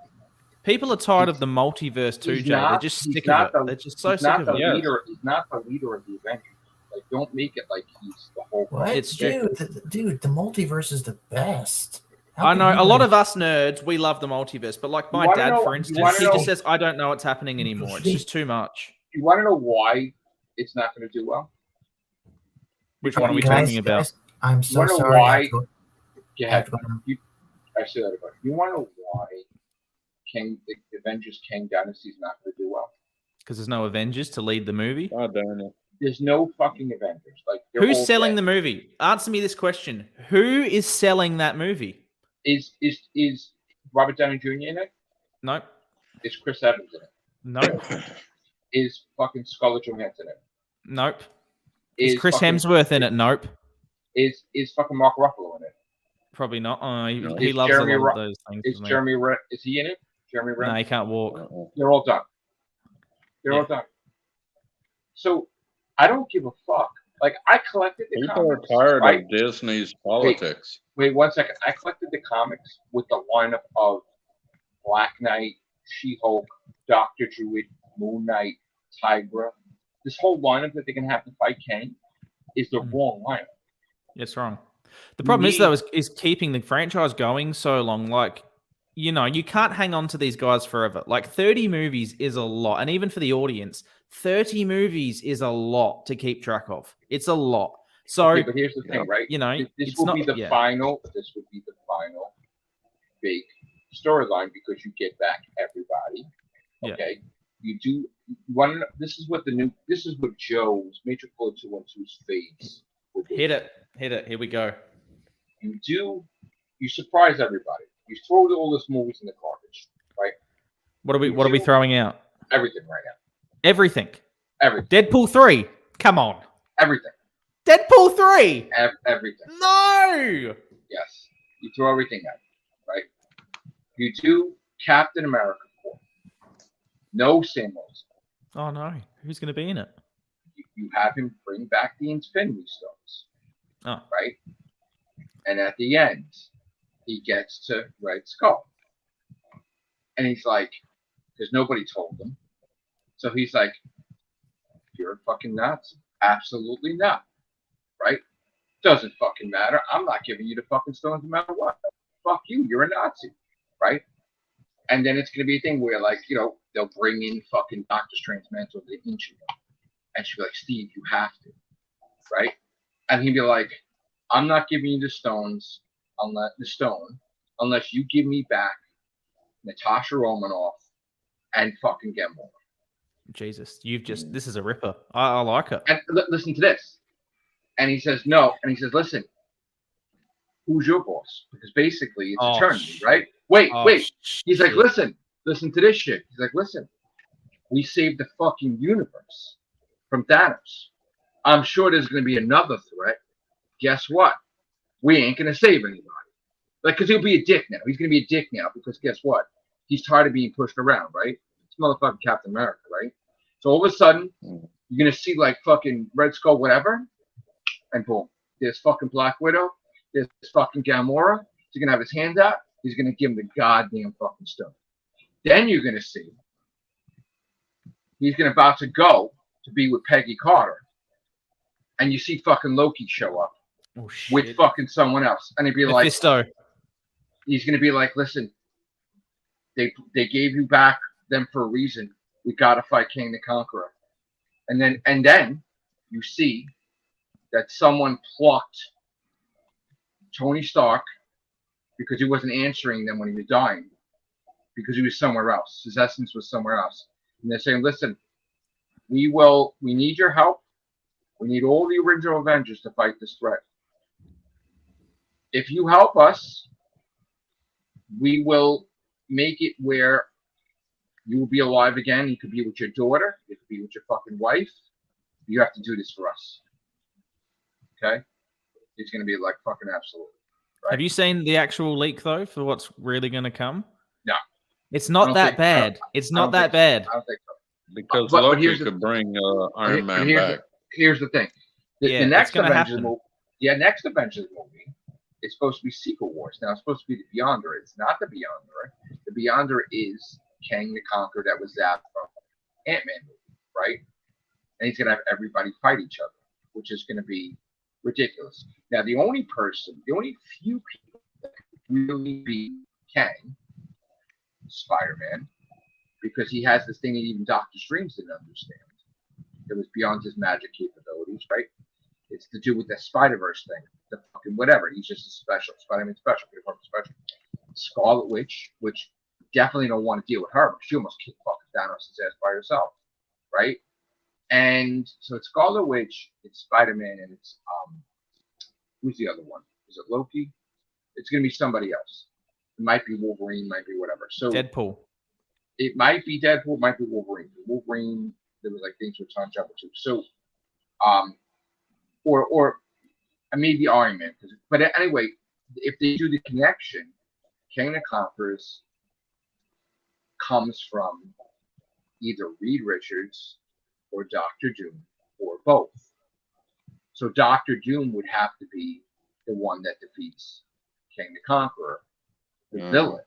E: People are tired of the multiverse too, Jay. They're just sick of it. They're just so sick of it.
A: He's not the leader of the Avengers. Like, don't make it like he's the whole.
D: What?
E: It's
D: dude, the multiverse is the best.
E: I know a lot of us nerds, we love the multiverse, but like my dad, for instance, he just says, "I don't know what's happening anymore. It's just too much."
A: You want to know why it's not going to do well?
E: Which one are we talking about?
D: I'm so
A: You wanna know
D: sorry.
A: why? Yeah, I say that about it. You want to know why the Avengers Kang Dynasty is not going to do well?
E: Because there's no Avengers to lead the movie.
C: God damn it.
A: There's no fucking Avengers. Like
E: who's selling the movie? Answer me this question: who is selling that movie?
A: Is Robert Downey Jr. in it?
E: Nope.
A: Is Chris Evans in it?
E: Nope.
A: Is fucking Scarlett Johansson in it?
E: Nope. Is Chris Hemsworth in it? Nope.
A: Is fucking Mark Ruffalo in it?
E: Probably not. He loves a lot of those things.
A: Is is he in it? Jeremy Renner?
E: No, he can't walk.
A: They're all done. They're all done. So I don't give a fuck. Like I collected the
C: People
A: comics.
C: are tired
A: right?
C: of Disney's politics.
A: Wait 1 second. I collected the comics with the lineup of Black Knight, She-Hulk, Doctor Druid, Moon Knight, Tigra. This whole lineup that they're gonna have to fight Kang is the wrong lineup.
E: It's wrong. The problem is though is keeping the franchise going so long. Like, you know, you can't hang on to these guys forever. Like 30 movies is a lot, and even for the audience, 30 movies is a lot to keep track of. It's a lot. So,
A: okay, but here's the thing, right?
E: You know,
A: this will be the final. This would be the final big storyline because you get back everybody. Okay, you do one. This is what Joe's Matrix 212's phase.
E: Hit it. Here we go.
A: You surprise everybody. You throw all this movies in the garbage, right?
E: What are we throwing out?
A: Everything right now.
E: Everything.
A: Everything.
E: Deadpool 3. Come on.
A: Everything.
E: Deadpool 3.
A: Everything.
E: No.
A: Yes. You throw everything out, right? You do Captain America 4. No Sam Wilson.
E: Oh no. Who's going to be in it?
A: You have him bring back the Infinity Stones.
E: Oh.
A: Right? And at the end, he gets to Red Skull. And he's like, because nobody told him. So he's like, you're a fucking Nazi. Absolutely not. Right? Doesn't fucking matter. I'm not giving you the fucking stones no matter what. Fuck you. You're a Nazi. Right? And then it's going to be a thing where, like, you know, they'll bring in fucking Doctor Strange Mantle the Ancient One. And she'll be like, Steve, you have to. Right? And he'd be like, I'm not giving you the stones, unless you give me back Natasha Romanoff and fucking Gamora.
E: Jesus, this is a ripper. I like it.
A: And listen to this. And he says, no. And he says, listen, who's your boss? Because basically it's eternity, right? Wait. He's like, listen to this shit. He's like, listen, we saved the fucking universe from Thanos. I'm sure there's going to be another threat. Guess what? We ain't going to save anybody. Like, because he'll be a dick now. He's going to be a dick now because guess what? He's tired of being pushed around, right? It's motherfucking Captain America, right? So all of a sudden, you're going to see like fucking Red Skull, whatever, and boom. There's fucking Black Widow. There's fucking Gamora. He's going to have his hands out. He's going to give him the goddamn fucking stone. Then you're going to see he's about to go to be with Peggy Carter. And you see fucking Loki show up with fucking someone else. And he'd be like, he's going to be like, listen, they gave you back them for a reason. We got to fight King the Conqueror. And then you see that someone plucked Tony Stark because he wasn't answering them when he was dying because he was somewhere else. His essence was somewhere else. And they're saying, listen, we need your help. We need all the original Avengers to fight this threat. If you help us, we will make it where you will be alive again. You could be with your daughter. You could be with your fucking wife. You have to do this for us. Okay? It's going to be like fucking absolute. Right?
E: Have you seen the actual leak, though, for what's really going to come?
A: No.
E: It's not that bad. It's not that bad.
A: I don't think so.
C: Because Loki could bring Iron Man back.
A: Here's the thing. The next Avengers movie, is supposed to be Secret Wars. Now, it's supposed to be the Beyonder. It's not the Beyonder. The Beyonder is Kang the Conqueror that was that from Ant-Man movie, right? And he's going to have everybody fight each other, which is going to be ridiculous. Now, the only few people that could really beat Kang, Spider-Man, because he has this thing that even Doctor Strange didn't understand. It was beyond his magic capabilities, right? It's to do with the Spider-Verse thing, the fucking whatever. He's just a special Spider-Man special. Scarlet Witch, which definitely don't want to deal with her because she almost kicked fucking Thanos' ass by herself, right? And so it's Scarlet Witch, it's Spider-Man, and it's who's the other one? Is it Loki? It's gonna be somebody else. It might be Wolverine, might be whatever. So
E: Deadpool.
A: It might be Deadpool, it might be Wolverine. Wolverine, there was like things with Tom Jumper too. So, or maybe Iron Man. But anyway, if they do the connection, King of Conquerors comes from either Reed Richards or Doctor Doom or both. So Doctor Doom would have to be the one that defeats King the Conqueror, the villain.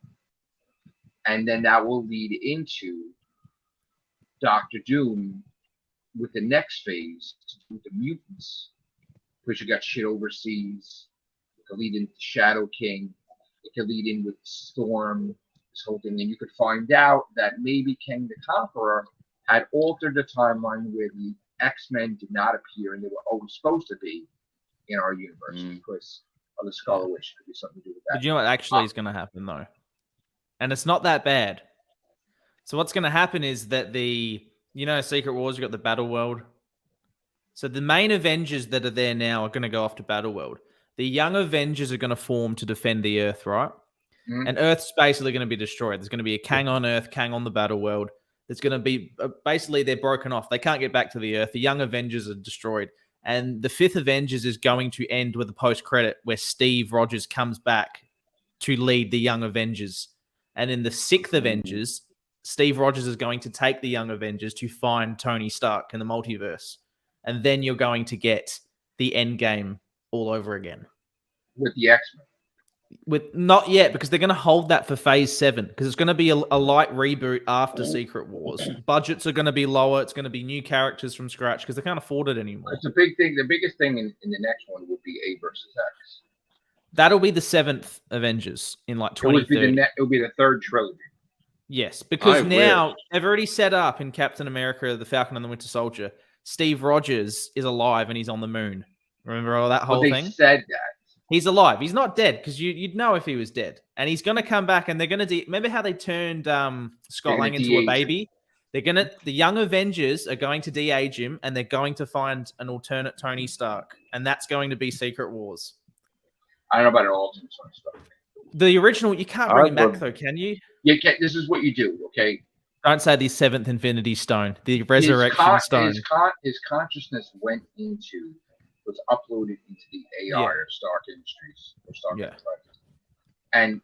A: And then that will lead into Doctor Doom with the next phase to do with the mutants. Because you got shit overseas. It could lead into Shadow King. It could lead in with Storm, this whole thing. And you could find out that maybe King the Conqueror had altered the timeline where the X-Men did not appear and they were always supposed to be in our universe because of the Scarlet Witch. Could be something to do with that.
E: But you know what actually is going to happen, though? And it's not that bad. So what's going to happen is that Secret Wars, you've got the Battle World. So the main Avengers that are there now are going to go off to Battle World. The young Avengers are going to form to defend the Earth, right? And Earth's basically going to be destroyed. There's going to be a Kang on Earth, Kang on the Battle World. There's going to be, basically, they're broken off. They can't get back to the Earth. The young Avengers are destroyed. And the fifth Avengers is going to end with a post-credit where Steve Rogers comes back to lead the young Avengers. And in the sixth Avengers, Steve Rogers is going to take the young Avengers to find Tony Stark in the multiverse. And then you're going to get the end game all over again.
A: With the X-Men.
E: With not yet, because they're going to hold that for Phase 7, because it's going to be a light reboot after Secret Wars. Budgets are going to be lower. It's going to be new characters from scratch because they can't afford it anymore.
A: It's a big thing. The biggest thing in the next one would be A versus X.
E: That'll be the seventh Avengers in like 2030.
A: It would be the third trilogy.
E: Yes, because now they've already set up in Captain America, the Falcon and the Winter Soldier, Steve Rogers is alive and he's on the moon. Remember all that whole thing?
A: They said that.
E: He's alive. He's not dead because you'd know if he was dead. And he's going to come back and they're going to remember how they turned Scott Lang into a baby? The young Avengers are going to de-age him and they're going to find an alternate Tony Stark. And that's going to be Secret Wars.
A: I don't know about an alternate Tony Stark.
E: The original, you can't bring him back though, can you?
A: You can't. This is what you do, okay?
E: Don't say the seventh Infinity Stone, the Resurrection Stone.
A: His consciousness was uploaded into the AI of Stark Industries or Stark Enterprises. And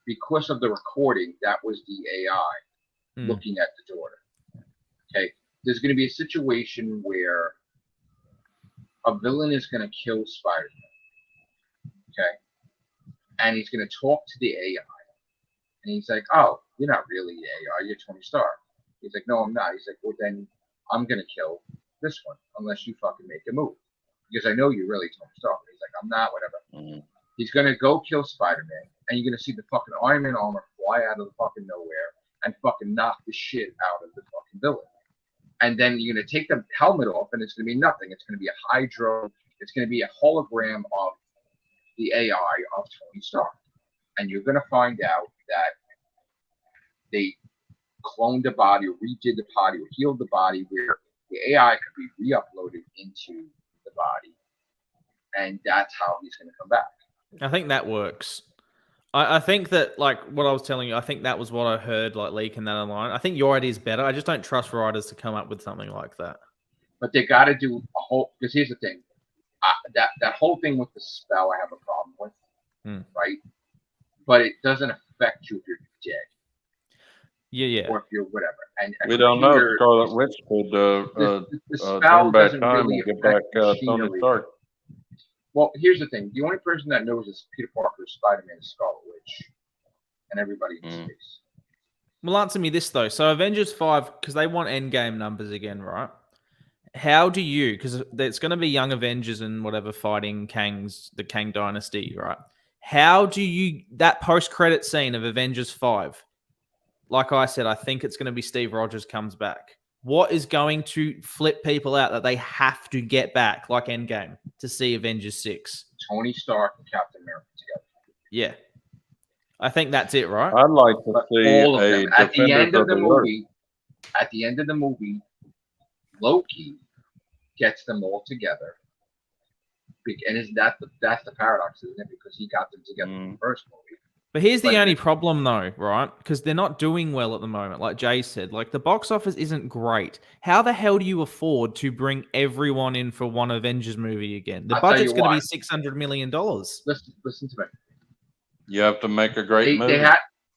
A: because of the recording, that was the AI looking at the daughter. Okay, there's going to be a situation where a villain is going to kill Spider-Man. Okay, and he's going to talk to the AI, and he's like, "Oh, you're not really AI. You're Tony Stark." He's like, "No, I'm not." He's like, "Well, then I'm going to kill this one unless you fucking make a move." Because I know you're really Tony Stark. He's like, I'm not, whatever. He's going to go kill Spider-Man, and you're going to see the fucking Iron Man armor fly out of the fucking nowhere and fucking knock the shit out of the fucking villain. And then you're going to take the helmet off, and it's going to be nothing. It's going to be a Hydro. It's going to be a hologram of the AI of Tony Stark. And you're going to find out that they cloned the body or redid the body or healed the body where the AI could be re-uploaded into the body, and that's how he's going to come back.
E: I think that works. I think that, like what I was telling you, I think that was what I heard, like leaking that online. I think your idea is better. I just don't trust writers to come up with something like that.
A: But they got to do a whole. Because here's the thing, that whole thing with the spell, I have a problem with, right? But it doesn't affect you if you're dead.
E: Yeah.
A: Or if you're whatever. And
C: we don't know. Scarlet Witch could turn back time and get back Tony Stark.
A: Well, here's the thing. The only person that knows is Peter Parker's Spider-Man is Scarlet Witch. And everybody in space.
E: Well, answer me this, though. So Avengers 5, because they want endgame numbers again, right? How do you, because it's going to be young Avengers and whatever fighting the Kang Dynasty, right? How do you, that post-credit scene of Avengers 5, like I said, I think it's going to be Steve Rogers comes back. What is going to flip people out that they have to get back, like Endgame, to see Avengers 6?
A: Tony Stark and Captain America together.
E: Yeah. I think that's it, right?
C: I'd like to
A: But
C: see
A: all of
C: a
A: them. At the
C: Defenders
A: end of the
C: Earth.
A: movie, Loki gets them all together. And that's the paradox, isn't it? Because he got them together in the first movie.
E: But here's the only problem, though, right? Because they're not doing well at the moment, like Jay said. Like, the box office isn't great. How the hell do you afford to bring everyone in for one Avengers movie again? The
A: I'll tell
E: budget's
A: you
E: going to
A: why.
E: be $600 million.
A: Listen to me.
C: You have to make a great movie.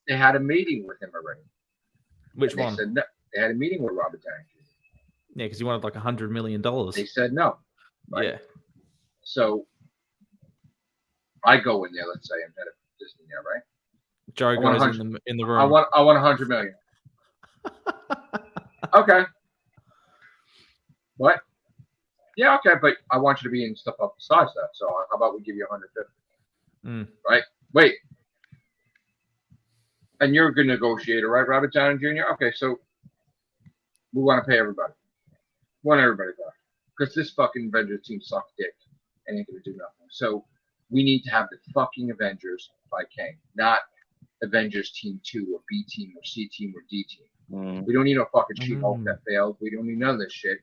A: They had a meeting with him already.
E: Which
A: And
E: one?
A: They said no. They had a meeting with Robert Downey Jr.
E: Yeah, because he wanted like $100 million.
A: They said no. Right?
E: Yeah.
A: So I go in there. Let's say I'm head of Disney now, right?
E: Joe goes in the room.
A: I want 100 million. Okay. What? Yeah, okay, but I want you to be in stuff up besides that. So how about we give you 150? Right? Wait. And you're a good negotiator, right, Robert Downey Jr.? Okay, so we want to pay everybody. We want everybody back. Because this fucking Avengers team sucks dick and ain't going to do nothing. So we need to have the fucking Avengers by Kang, not Avengers Team 2 or B Team or C Team or D Team. We don't need no fucking She-Hulk that failed. We don't need none of this shit.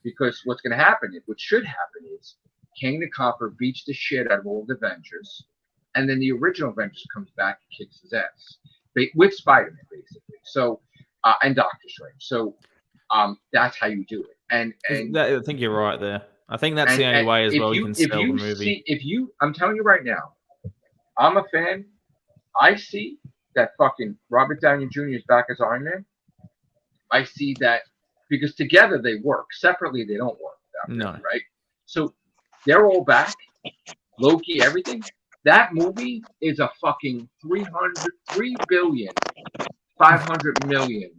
A: Because what's going to happen, what should happen is Kang the Conqueror beats the shit out of all the Avengers, and then the original Avengers comes back and kicks his ass. With Spider-Man, basically. So, and Doctor Strange. So, that's how you do it. And
E: I think you're right there. I think that's the only way as well you can sell the movie.
A: I'm telling you right now, I'm a fan. I see that fucking Robert Downey Jr. is back as Iron Man. I see that because together they work. Separately, they don't work.
E: No.
A: Right? So they're all back. Loki, everything. That movie is a fucking 3 billion, 500 million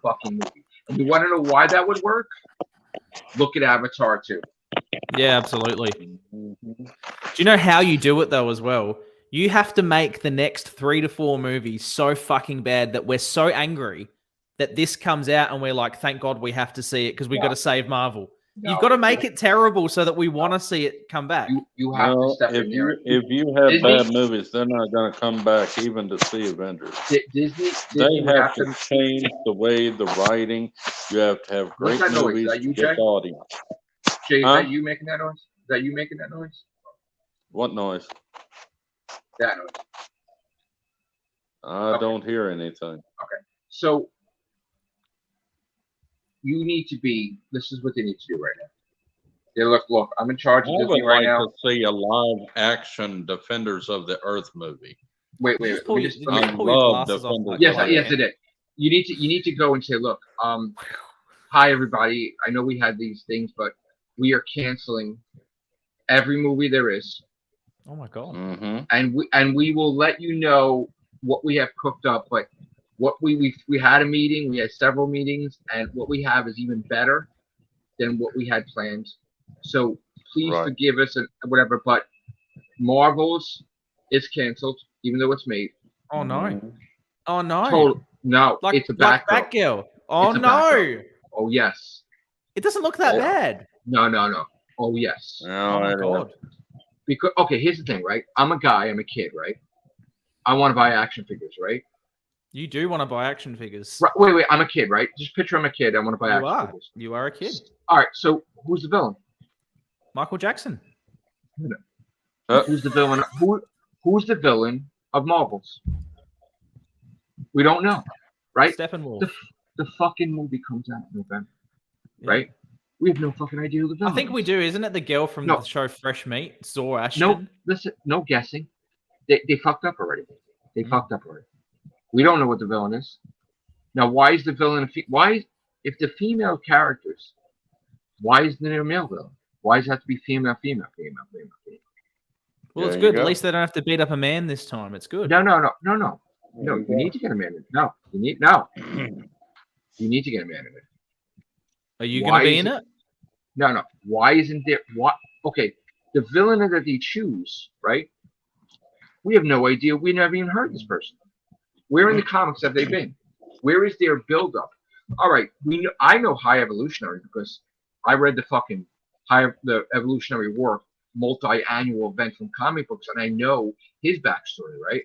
A: fucking movie. And you want to know why that would work? Look at Avatar 2.
E: Yeah, absolutely. Do you know how you do it, though, as well? You have to make the next 3 to 4 movies so fucking bad that we're so angry that this comes out and we're like, thank God we have to see it because we've got to save Marvel. You've got to make it terrible so that we want to see it come back.
A: You have to step in there.
C: If you have
A: Disney,
C: bad movies, they're not going to come back even to see Avengers.
A: Disney
C: they have to change the way the writing. You have to have great movies to get the audience.
A: Jay, is that you making that noise? Is that you making that noise?
C: What noise?
A: That noise.
C: I don't hear anything.
A: Okay. So you need to be. This is what they need to do right now. They look. I'm in charge of Disney right now.
C: I would like to see a live action Defenders of the Earth movie.
A: Wait.
C: I love Defenders.
A: Yes, it is. You need to go and say, look, hi everybody. I know we had these things, but we are canceling every movie there is.
E: Oh my God.
A: And we will let you know what we have cooked up, but what we had a meeting, we had several meetings, and what we have is even better than what we had planned. So please forgive us and whatever, but Marvel's is canceled, even though it's made.
E: Oh no. Oh no.
A: No, it's a backup.
E: Like Batgirl. Oh no.
A: Oh yes.
E: It doesn't look that bad.
A: No. Oh yes.
C: Oh my God.
A: Because here's the thing, right? I'm a guy, I'm a kid, right? I want to buy action figures, right?
E: You do want to buy action figures.
A: Right, wait, I'm a kid, right? Just picture I'm a kid. I want to buy action figures.
E: You are a kid.
A: All right, so who's the villain?
E: Michael Jackson.
A: Who's the villain? Who's the villain of Marvel's? We don't know, right?
E: Steppenwolf.
A: The fucking movie comes out in November, right? We have no fucking idea who the villain
E: I think we do. Isn't it the girl from the show Fresh Meat, Zor Ashton?
A: No, listen, no guessing. They fucked up already. Fucked up already. We don't know what the villain is. Now, why is the villain if the female characters, why isn't there a male villain? Why does it have to be female?
E: Well, it's good. At least they don't have to beat up a man this time. It's good.
A: No. You need to get a man in it. You need to get a man in it.
E: Are you going to be in it?
A: No. Why isn't there? Okay, the villain that they choose, right? We have no idea. We never even heard this person. Where in the comics have they been? Where is their build-up? All right, I know High Evolutionary because I read the fucking the Evolutionary War. multi-annual event from comic books, and I know his backstory, right?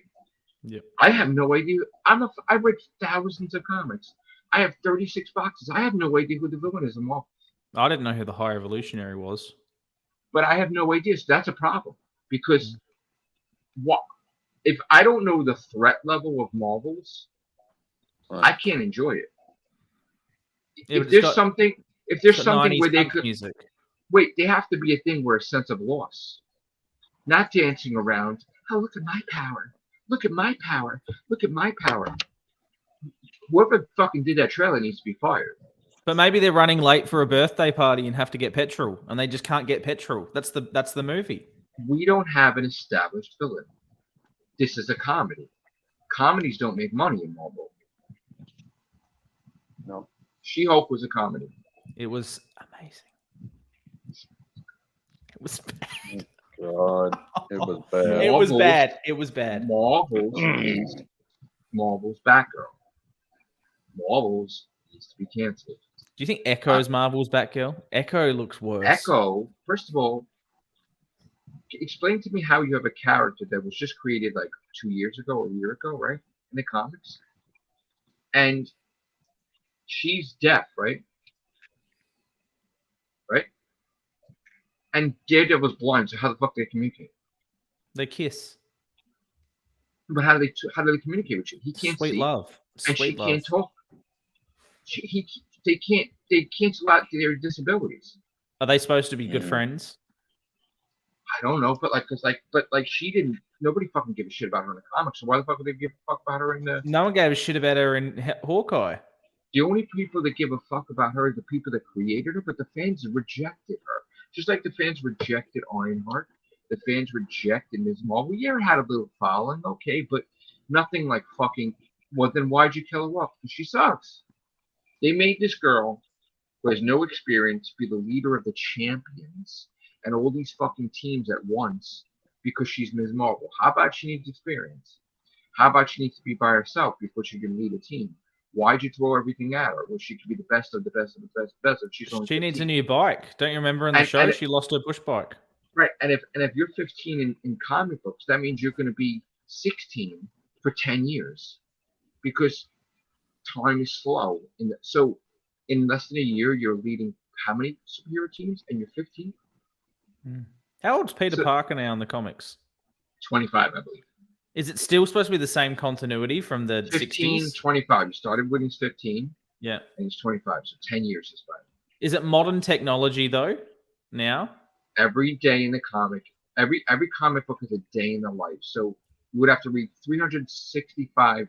E: Yep.
A: I have no idea. I read thousands of comics. I have 36 boxes. I have no idea who the villain is in Marvel.
E: I didn't know who the High Evolutionary was.
A: But I have no idea. So that's a problem because what if I don't know the threat level of Marvels? I can't enjoy it.
E: Yeah,
A: If there's something where they could
E: music.
A: wait, there have to be a thing where a sense of loss, not dancing around. Oh, look at my power! Look at my power! Look at my power! Whoever fucking did that trailer needs to be fired.
E: But maybe they're running late for a birthday party and have to get petrol, and they just can't get petrol. That's the movie.
A: We don't have an established villain. This is a comedy. Comedies don't make money in Marvel.
C: No.
A: She-Hulk was a comedy.
E: It was amazing. It was bad.
C: God, it was bad.
E: It was bad. It was bad.
A: Marvel's is Marvel's Batgirl. Marvel's needs to be canceled.
E: Do you think Echo's Marvel's Batgirl? Echo looks worse.
A: Echo, first of all, explain to me how you have a character that was just created like 2 years ago or a year ago, right? In the comics. And she's deaf, right? Right? And Daredevil's blind, so how the fuck do they communicate?
E: They kiss.
A: But how do they communicate with you? He can't
E: Sweet
A: see,
E: love.
A: and she
E: Sweet love.
A: can't talk. They cancel out their disabilities.
E: Are they supposed to be good friends?
A: I don't know, but she didn't. Nobody fucking gave a shit about her in the comics. So why the fuck would they give a fuck about her in the?
E: No one gave a shit about her in Hawkeye.
A: The only people that give a fuck about her are the people that created her, but the fans rejected her. Just like the fans rejected Ironheart, the fans rejected Ms. Marvel. Yeah, it had a little following, okay, but nothing like fucking. Well, then why'd you kill her off? Because she sucks. They made this girl who has no experience be the leader of the champions and all these fucking teams at once because she's Ms. Marvel. How about she needs experience? How about she needs to be by herself before she can lead a team? Why'd you throw everything at her? Well, she could be the best of the best of the best of the best. If she's only
E: She
A: 15.
E: needs a new bike. Don't you remember in the show she lost her push bike?
A: Right, and if you're 15 in comic books, that means you're going to be 16 for 10 years because time is slow. So in less than a year, you're leading how many superhero teams? And you're 15?
E: How old's Peter Parker now in the comics?
A: 25, I believe.
E: Is it still supposed to be the same continuity from the
A: 15,
E: 60s?
A: 25. You started when he's 15.
E: Yeah.
A: And he's 25, so 10 years is fine.
E: Is it modern technology, though, now?
A: Every day in the comic, every comic book is a day in the life. So you would have to read 365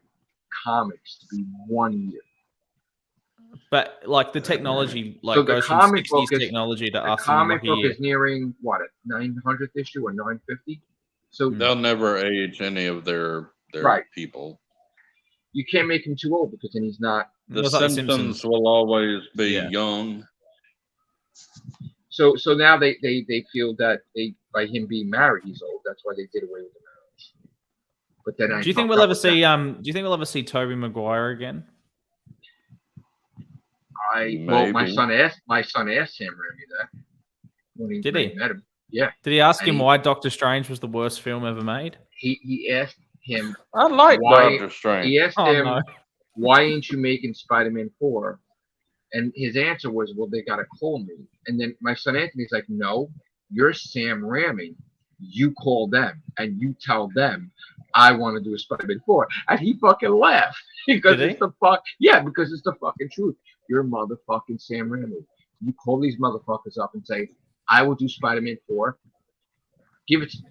A: comics to be 1 year.
E: But like the technology, like
A: So the
E: goes from
A: comic
E: 60s
A: book is-
E: technology to
A: The
E: us in
A: comic
E: like a
A: book
E: year.
A: is nearing what, a 900th issue or 950? So
C: They'll never age any of their
A: Right.
C: people.
A: you can't make him too old because then he's not.
C: The
E: It's like The
C: Simpsons
E: Simpsons.
C: will always be
E: Yeah.
C: young.
A: So now they feel that by him being married, he's old. That's why they did away with the marriage. But then
E: Do you think we'll ever see? Do you think we'll ever see Tobey Maguire again?
A: My
C: Maybe.
A: son asked Sam Raimi that when
E: Did he?
A: met him. Yeah,
E: Did he ask
A: And
E: him
A: he-
E: why Doctor Strange was the worst film ever made?
A: he asked him.
C: I like
A: Why-
C: Doctor Strange.
A: He asked
E: Oh
A: him,
E: no!
A: "Why ain't you making Spider-Man 4?" And his answer was, "Well, they gotta call me." And then my son Anthony's like, "No, you're Sam Raimi. You call them and you tell them I want to do a Spider-Man 4." And he fucking laughed because
E: Did he?
A: it's because it's the fucking truth. You're motherfucking Sam Raimi. You call these motherfuckers up and say, "I will do Spider-Man 4. Give it to me,"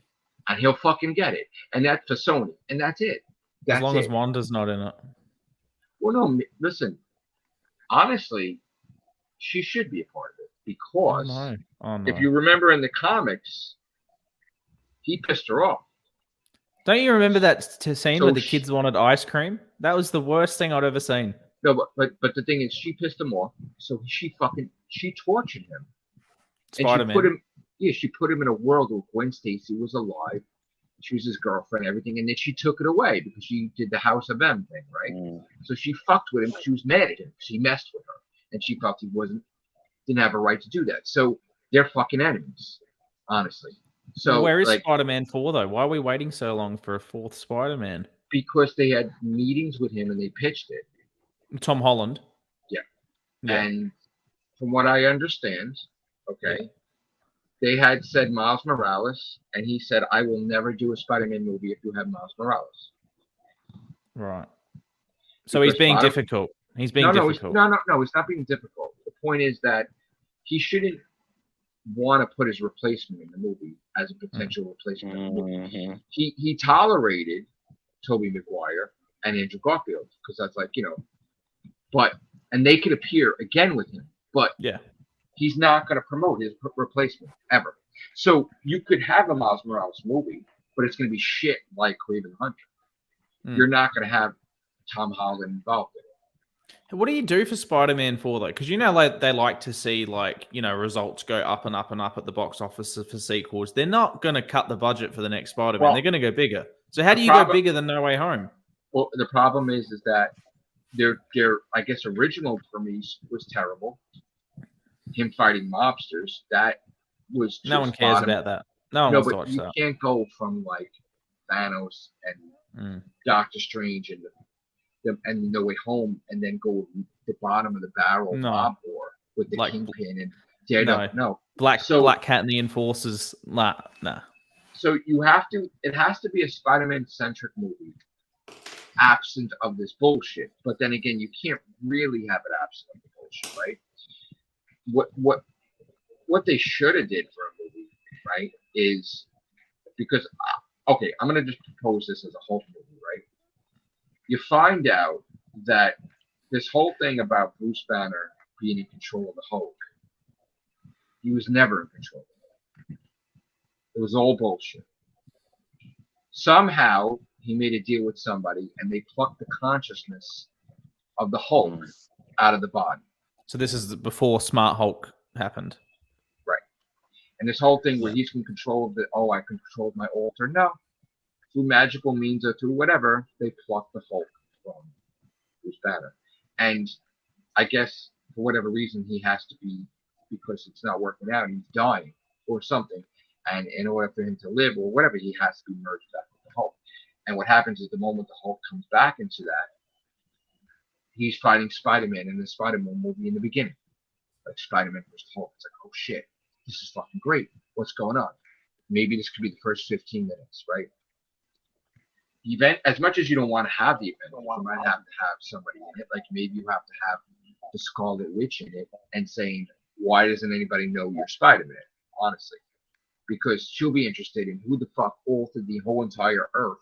A: and he'll fucking get it. And that's for Sony, and that's it. That's
E: As long
A: it.
E: as Wanda's not in it.
A: Well, no, listen. Honestly, she should be a part of it because
E: Oh no!
A: if you remember in the comics, he pissed her off.
E: Don't you remember that scene
A: So
E: where the
A: sh-
E: kids wanted ice cream? That was the worst thing I'd ever seen.
A: No, but the thing is, she pissed him off, so she tortured him. And
E: Spider-Man.
A: she put him in a world where Gwen Stacy was alive. She was his girlfriend, everything, and then she took it away because she did the House of M thing, right?
C: Mm.
A: So she fucked with him. She was mad at him because he messed with her, and she felt he didn't have a right to do that. So they're fucking enemies, honestly. So
E: where is
A: like
E: Spider-Man 4 though? Why are we waiting so long for a fourth Spider-Man?
A: because they had meetings with him and they pitched it.
E: Tom Holland.
A: Yeah.
E: Yeah.
A: And from what I understand, okay, they had said Miles Morales, and he said, I will never do a Spider-Man movie if you have Miles Morales.
E: Right. So he's
A: Because
E: being
A: bottom-
E: difficult. He's being
A: no,
E: difficult.
A: no, it's not being difficult. The point is that he shouldn't want to put his replacement in the movie as a potential replacement in the movie.
C: Mm-hmm.
A: He tolerated Tobey Maguire and Andrew Garfield because that's like, but and they could appear again with him, but
E: Yeah.
A: he's not going to promote his replacement ever. So you could have a Miles Morales movie, but it's going to be shit like Kraven the Hunter. You're not going to have Tom Holland involved in it.
E: What do you do for Spider-Man 4 though? Because like they like to see results go up and up and up at the box office for sequels. They're not going to cut the budget for the next Spider-Man.
A: Well,
E: they're going to go bigger. So how do you
A: problem-
E: go bigger than No Way Home?
A: Well, the problem is that their I guess original premise was terrible. Him fighting mobsters, that was
E: No one
A: just
E: cares
A: bottom.
E: about that. No one
A: No,
E: wants to
A: but
E: watch
A: you
E: that.
A: can't go from like Thanos and Doctor Strange and No Way Home and then go the bottom of the barrel
E: No.
A: mob war with the
E: Like-
A: Kingpin and Daredevil. No.
E: Black
A: So-
E: Cat and the Enforcers. Nah.
A: So it has to be a Spider-Man centric movie, absent of this bullshit. But then again, you can't really have it absent of the bullshit, right? What they should have did for a movie, right, is because okay, I'm gonna just propose this as a Hulk movie, right? You find out that this whole thing about Bruce Banner being in control of the Hulk, he was never in control of the Hulk. It was all bullshit. Somehow he made a deal with somebody and they plucked the consciousness of the Hulk out of the body.
E: So this is before Smart Hulk happened.
A: And this whole thing where he's in control of I can control my alter. No. Through magical means or through whatever, they plucked the Hulk from Bruce Banner. And I guess for whatever reason he has to be, because it's not working out, he's dying or something. And in order for him to live or whatever, he has to be merged back with the Hulk. And what happens is the moment the Hulk comes back into that, he's fighting Spider-Man in the Spider-Man movie in the beginning. Like Spider-Man versus Hulk. It's like, oh shit, this is fucking great. What's going on? Maybe this could be the first 15 minutes, right? The event, as much as you don't want to have the event, you might have to have somebody in it. Like maybe you have to have the Scarlet Witch in it and saying, why doesn't anybody know you're Spider-Man? Honestly. Because she'll be interested in who the fuck altered the whole entire Earth,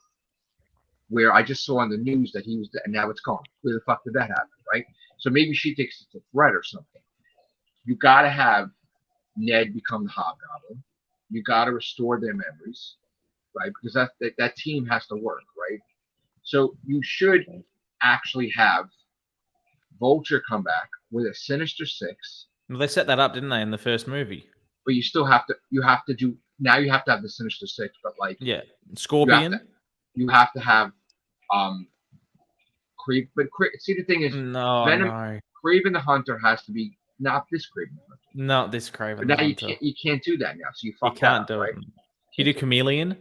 A: where I just saw on the news that he was, and now it's gone. Where the fuck did that happen, right? So maybe she thinks it's a threat or something. You got to have Ned become the Hobgoblin. You got to restore their memories, right? Because that team has to work, right? So you should actually have Vulture come back with a Sinister Six.
E: Well, they set that up, didn't they, in the first movie?
A: But you still have to have the Sinister Six, but like
E: Scorpion.
A: You have to have see the thing is Venom. Kraven the Hunter has to be not this Kraven the Hunter.
E: Not this Kraven.
A: But now you can't do that now. So you
E: can't
A: do
E: it. You do Chameleon?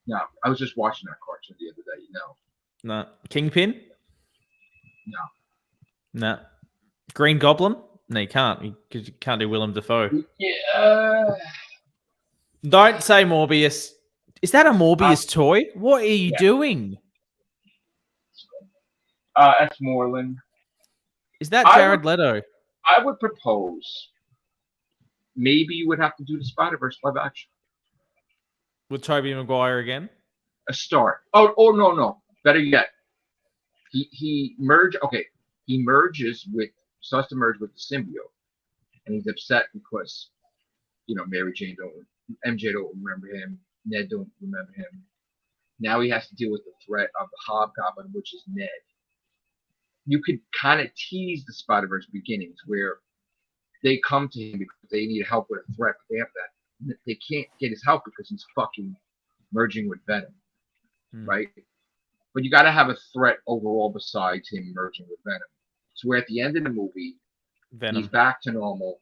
A: No, I was just watching that cartoon the other day.
E: No. Kingpin?
A: No.
E: Green Goblin? No, you can't. Because you can't do Willem Dafoe.
A: Yeah.
E: Don't say Morbius. Is that a Morbius toy? What are you doing?
A: That's Moreland.
E: Is that Jared Leto?
A: I would propose maybe you would have to do the Spider-Verse live action.
E: With Tobey Maguire again?
A: A start. Oh no. Better yet. He starts to merge with the symbiote. And he's upset because, Mary Jane MJ don't remember him. Ned don't remember him. Now he has to deal with the threat of the Hobgoblin, which is Ned. You could kind of tease the Spider-Verse beginnings where they come to him because they need help with a threat. But they can't get his help because he's fucking merging with Venom, right? But you got to have a threat overall besides him merging with Venom. So where at the end of the movie, he's back to normal.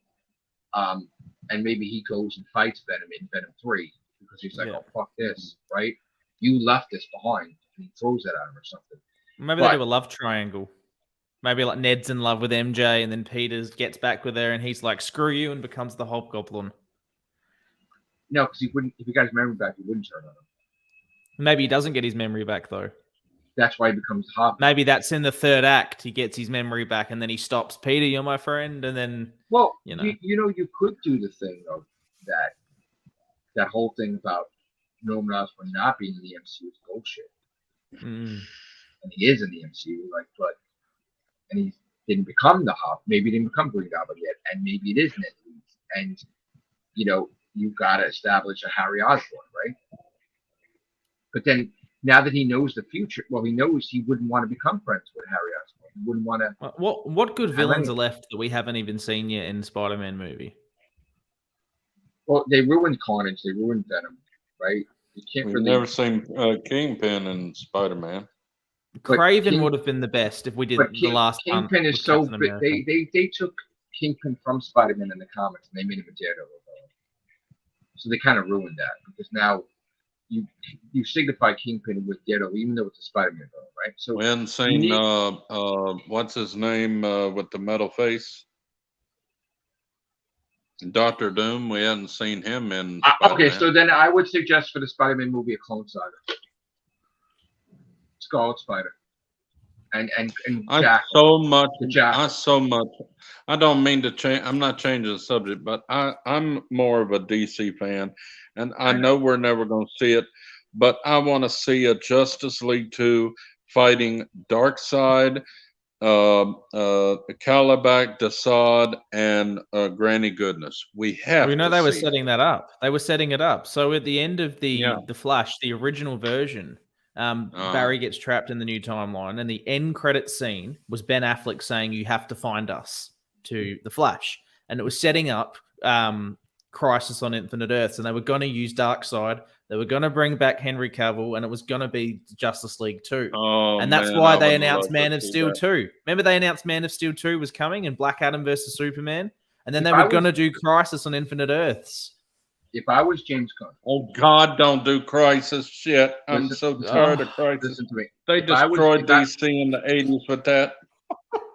A: and maybe he goes and fights Venom in Venom 3 because he's like,
E: Yeah.
A: oh fuck this, right? You left this behind, and he throws that at him or something.
E: Maybe they do a love triangle. Maybe like Ned's in love with MJ, and then Peters gets back with her, and he's like, "Screw you," and becomes the Hobgoblin.
A: No, because he wouldn't. If he got his memory back, he wouldn't turn on him.
E: Maybe he doesn't get his memory back though.
A: That's why he becomes the Hobgoblin.
E: Maybe that's in the third act. He gets his memory back, and then he stops. Peter, you're my friend, and then
A: Well,
E: you know.
A: you could do the thing of that whole thing about Norman Osborn not being in the MCU is bullshit.
E: Mm.
A: And he is in the MCU, and he didn't become the Hop. Maybe he didn't become Green Goblin yet, and maybe it is Ned Leeds. And you've got to establish a Harry Osborn, right? But then now that he knows the future, well, he knows he wouldn't want to become friends with Harry Osborn. He wouldn't want to.
E: What good villains are left that we haven't even seen yet in the Spider-Man movie?
A: Well, they ruined Carnage. They ruined Venom, right? You can't
C: We've
A: really.
C: never seen Kingpin in Spider-Man.
E: Craven would have been the best if we did the last one.
A: Kingpin is so big. They took Kingpin from Spider-Man in the comics and they made him a Daredevil villain. So they kind of ruined that because now you signify Kingpin with Daredevil, even though it's a Spider-Man villain, right? So
C: We hadn't seen what's his name with the metal face, Doctor Doom. We hadn't seen him in.
A: Okay, so then I would suggest for the Spider-Man movie a Clone Saga. Scarlet Spider, and Jack.
C: I don't mean to change. I'm not changing the subject, but I'm more of a DC fan, and I know we're never going to see it, but I want to see a Justice League 2 fighting Darkseid, Calabac, Desaad, and Granny Goodness. We know
E: they were setting that up. They were setting it up. So at the end of the Flash, the original version. Barry gets trapped in the new timeline, and the end credit scene was Ben Affleck saying, "You have to find us," to the Flash, and it was setting up Crisis on Infinite Earths, and they were going to use Darkseid. They were going to bring back Henry Cavill, and it was going to be Justice League 2. And that's why they announced Man of Steel 2. Remember, they announced Man of Steel 2 was coming, and Black Adam versus Superman, and then they were going to do Crisis on Infinite Earths.
A: If I was James Gunn.
C: Oh, God, don't do Crisis shit. I'm so tired of Crisis.
A: Listen to me.
C: They destroyed DC in the 80s with that.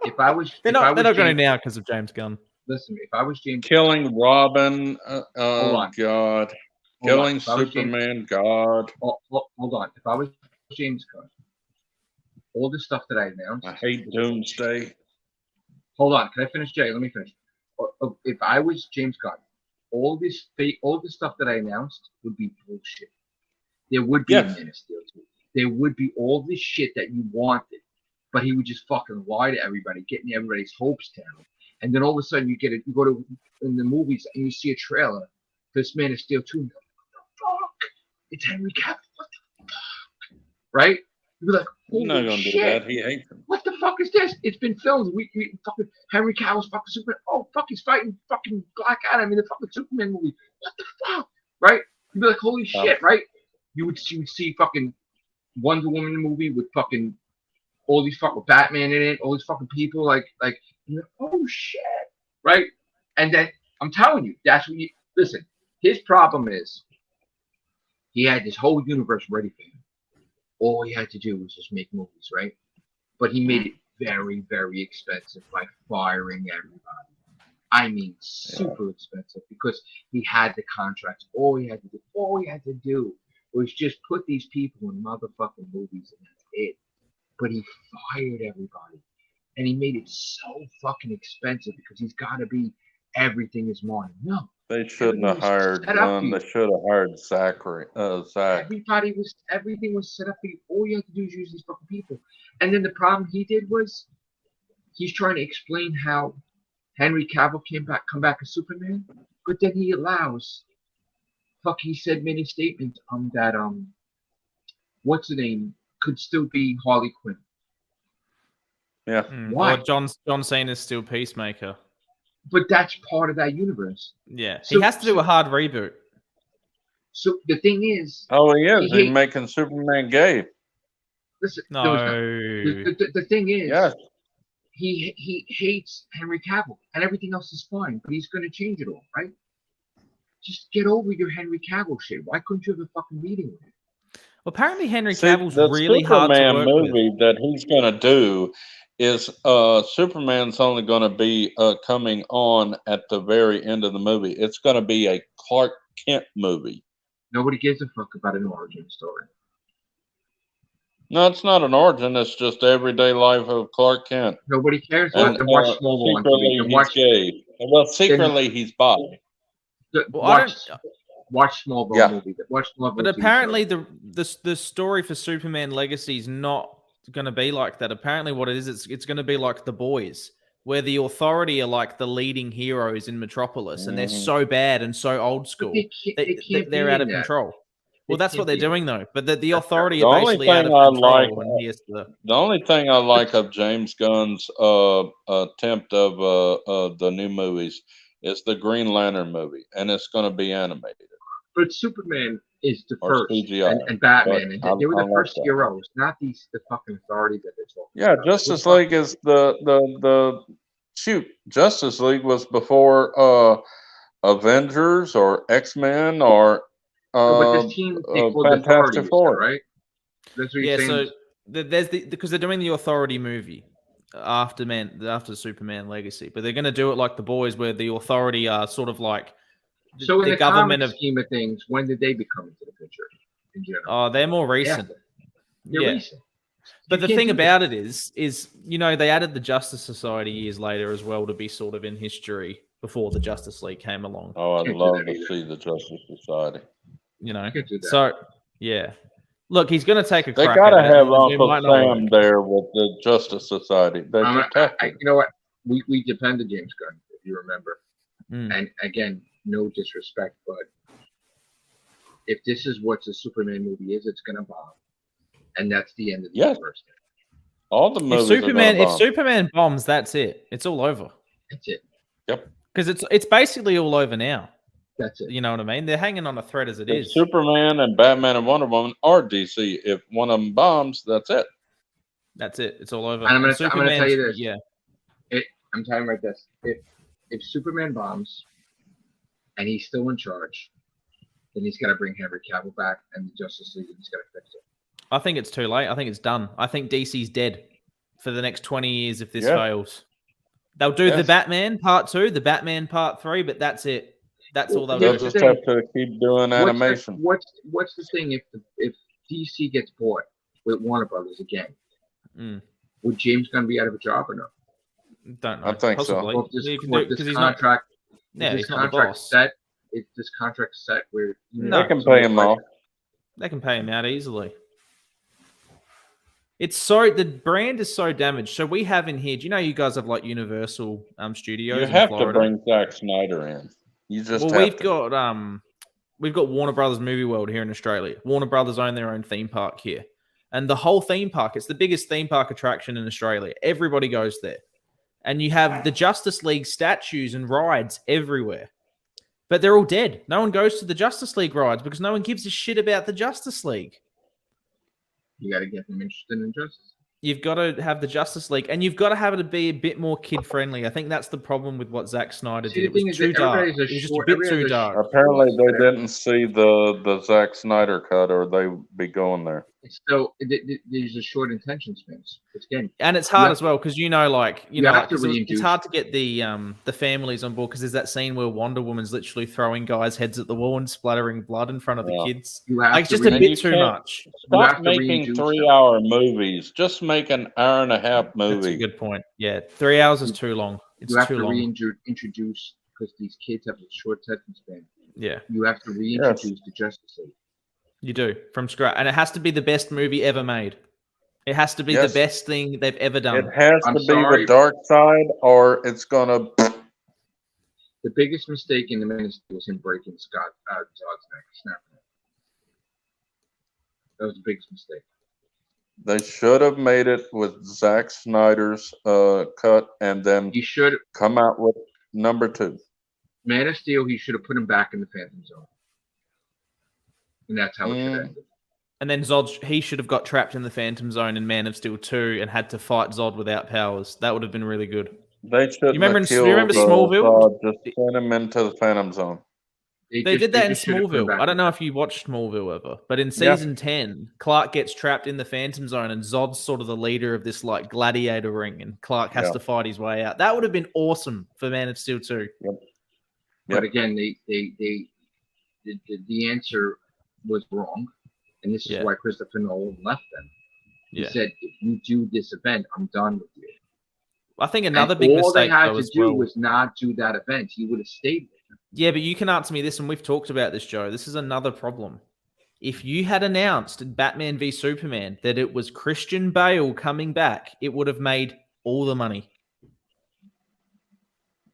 A: If I was...
E: They're not going to now because of James Gunn.
A: Listen, if I was James...
C: Killing Robin. God. Killing Superman. God.
A: Hold on. If I was James Gunn, all the stuff that I announced...
C: I hate Doomsday.
A: Hold on. Can I finish, Jay? Let me finish. If I was James Gunn, all the stuff that I announced would be bullshit. There would be a Man of Steel 2. There would be all this shit that you wanted, but he would just fucking lie to everybody, getting everybody's hopes down. And then all of a sudden you go to in the movies and you see a trailer for this Man of Steel 2. And you're like, what the fuck? It's Henry Cavill. What the fuck? Right? You'd be like, holy
C: not gonna
A: shit.
C: do that. He hates him.
A: What the fuck is this? It's been filmed. We fucking Henry Cavill's fucking Superman. Oh fuck, he's fighting fucking Black Adam in the fucking Superman movie. What the fuck? Right? You'd be like, holy shit, right? You would see fucking Wonder Woman movie with fucking all these fucking Batman in it, all these fucking people, like you're like, oh shit, right? And then I'm telling you, that's what you listen. His problem is he had this whole universe ready for him. All he had to do was just make movies, right? But he made it very, very expensive by firing everybody. I mean, super expensive because he had the contracts. All he had to do was just put these people in motherfucking movies and that's it. But he fired everybody. And he made it so fucking expensive because he's got to be everything is mine. No.
C: They shouldn't have hired Gunn. They should have hired Zach.
A: Everything was set up for you. All you have to do is use these fucking people. And then the problem he did was he's trying to explain how Henry Cavill come back as Superman, but then he allows he said many statements that what's the name could still be Harley Quinn.
C: Yeah.
A: Why?
E: Well, John Cena's still Peacemaker.
A: But that's part of that universe.
E: Yeah. So, he has to do a hard reboot.
A: So the thing is...
C: Oh, he is. He's making Superman gay.
A: Listen,
E: no.
A: The thing is... Yes. He hates Henry Cavill, and everything else is fine, but he's going to change it all, right? just get over your Henry Cavill shit. Why couldn't you have a fucking meeting with him?
E: Well, apparently Henry
C: See,
E: Cavill's
C: the
E: really hard to
C: Superman
E: work
C: movie
E: with.
C: that he's going to do is Superman's only going to be coming on at the very end of the movie. It's going to be a Clark Kent movie.
A: Nobody gives a fuck about an origin story.
C: No, it's not an origin. It's just everyday life of Clark Kent.
A: Nobody cares.
C: And
A: Then watch Smallville on
C: secretly
A: TV. Then
C: he's
A: watch,
C: gay. Well, secretly he's bi.
E: Well, I
A: watch, watch Smallville
C: Yeah.
A: movie. Watch Smallville.
E: But
A: TV
E: apparently
A: show.
E: the story for Superman Legacy is not going to be like that. Apparently, what it is, it's going to be like The Boys, where the Authority are like the leading heroes in Metropolis, and they're so bad and so old school. They're out of control. Well, that's what they're doing, though. But the Authority
C: The
E: are
C: only
E: basically out of
C: thing I
E: control.
C: like-
E: And he has to,
C: The only thing I like of James Gunn's attempt of the new movies is the Green Lantern movie, and it's going to be animated.
A: But Superman is the
C: Or
A: first,
C: CGI,
A: and Batman,
C: but
A: and they were
C: I
A: the
C: like
A: first
C: that.
A: heroes, not the fucking Authority that they're talking
C: Yeah,
A: about.
C: Justice League is the shoot. Justice League was before Avengers or X-Men or
A: But this team they called the Authority,
C: Fantastic Four.
A: right? That's what you're
E: yeah.
A: saying.
E: So there's because they're doing the Authority movie after Superman Legacy, but they're going to do it like The Boys, where the Authority are sort of like
A: So in the
E: government
A: comic scheme of things, when did they become into the picture in general?
E: Oh, they're more recent.
A: They're
E: yeah.
A: recent.
E: But
A: You
E: the
A: can't
E: thing
A: do
E: about it is they added the Justice Society years later as well to be sort of in history before the Justice League came along.
C: Oh, I'd
A: Can't do
C: love
A: that
C: to
A: either.
C: see the Justice Society.
A: Can't do that.
E: So yeah. Look, he's going to take a
C: They
E: crack.
C: got to
E: at it,
C: have
E: and it
C: Uncle
E: might not
C: Sam
E: work.
C: there with the Justice Society. They just have to.
A: You know what? We depend on James Gunn, if you remember.
E: Mm.
A: And again, no disrespect, but if this is what the Superman movie is, it's going to bomb, and that's the end of the
C: Yes.
A: universe.
C: All the movies
E: If
C: are
E: Superman bombs, that's it. It's all over.
A: That's it.
C: Yep.
E: Because it's basically all over now.
A: That's it.
E: You know what I mean? They're hanging on a thread as it
C: If
E: is.
C: Superman and Batman and Wonder Woman are DC. If one of them bombs, that's it.
E: That's it. It's all over.
A: And I'm going to
E: Superman's-
A: tell you this.
E: Yeah.
A: I'm telling you right this. If Superman bombs and he's still in charge, then he's got to bring Henry Cavill back and the Justice League, and he's got to fix it.
E: I think it's too late. I think it's done. I think DC's dead for the next 20 years if this
C: Yeah.
E: fails. They'll do the
C: Yes.
E: Batman Part 2, the Batman Part 3, but that's it. That's all they'll
C: They'll
E: do.
C: just have to keep doing animation.
A: What's the thing if DC gets bought with Warner Brothers again?
E: Mm.
A: Would James Gunn be out of a job or no?
E: Don't know.
C: I think so.
E: Possibly.
A: Well, if
E: You can
A: this,
E: do it 'cause he's not-
A: contract,
E: Yeah,
A: is
E: he's
A: this
E: not the
A: contract
E: boss.
A: set? Is this contract set where
E: No.
C: They can pay him off.
E: They can pay him out easily. It's so the brand is so damaged. So we have in here. Do you know you guys have like Universal Studios?
C: You
E: in
C: have to
E: Florida?
C: bring Zack Snyder in. You just
E: Well,
C: have
E: we've got Warner Brothers Movie World here in Australia. Warner Brothers own their own theme park here, and the whole theme park. It's the biggest theme park attraction in Australia. Everybody goes there, and you have the Justice League statues and rides everywhere. But they're all dead. No one goes to the Justice League rides because no one gives a shit about the Justice League.
A: you got to get them interested in justice.
E: You've got to have the Justice League, and you've got to have it to be a bit more kid friendly. I think that's the problem with what Zack Snyder
A: See,
E: did.
A: the
E: It
A: thing
E: was
A: is that
E: too dark. It
A: everybody's
E: was just a
A: short-
E: bit
A: everybody's
E: too
A: a
E: dark.
C: Apparently, they didn't see the Zack Snyder cut, or they would be going there.
A: So there's a short attention spans. It's again,
E: And it's hard
A: Yeah.
E: as well because you have to
A: 'cause
E: it's hard to get the families on board because there's that scene where Wonder Woman's literally throwing guys' heads at the wall and splattering blood in front of the
C: Yeah.
E: kids.
A: you have
E: Like it's
A: to
E: just a
A: read-
E: bit
C: You
E: too
C: can't-
E: much.
A: You
C: Stop
A: have to
C: making
A: reintroduce
C: 3-hour movies. Just make an hour and a half
E: That's a
C: movie.
E: good point. Yeah, 3 hours is too long. It's
A: you have
E: too
A: to
E: long.
A: reintroduce because these kids have a short attention span.
E: Yeah,
A: You have to reintroduce the Justice League.
E: you do from scratch, and it has to be the best movie ever made. It has to be
C: Yes.
E: the best thing they've ever
C: It
E: done.
C: has
A: I'm
C: to be
A: sorry.
C: the dark side, or it's gonna.
A: The biggest mistake in the ministry was him breaking Zod's neck. Snapping it. That was the biggest mistake.
C: They should have made it with Zack Snyder's cut, and then
A: He should
C: come out with number 2.
A: Man of Steel. He should have put him back in the Phantom Zone, and that's how it should have ended.
E: And then he should have got trapped in the Phantom Zone in Man of Steel 2 and had to fight Zod without powers. That would have been really good.
C: They should.
E: You remember
C: have killed
E: Smallville?
C: Just send him into the Phantom Zone.
E: They did that in
A: just should've put him
E: Smallville.
A: back
E: I don't
A: in.
E: know if you watched Smallville ever, but in
C: Yeah.
E: season 10, Clark gets trapped in the Phantom Zone and Zod's sort of the leader of this like gladiator ring, and Clark has
C: Yeah.
E: to fight his way out. That would have been awesome for Man of Steel 2.
A: But again, the answer was wrong, and this is
E: Yeah.
A: why Christopher Nolan left them. He
E: Yeah.
A: said, "If you do this event, I'm done with you."
E: I think
A: And
E: another big
A: all they
E: mistake
A: had
E: though
A: to
E: as
A: do
E: well.
A: was not do that event. He would have stayed with them.
E: Yeah, but you can answer me this, and we've talked about this, Joe. This is another problem. If you had announced in Batman v Superman that it was Christian Bale coming back, it would have made all the money.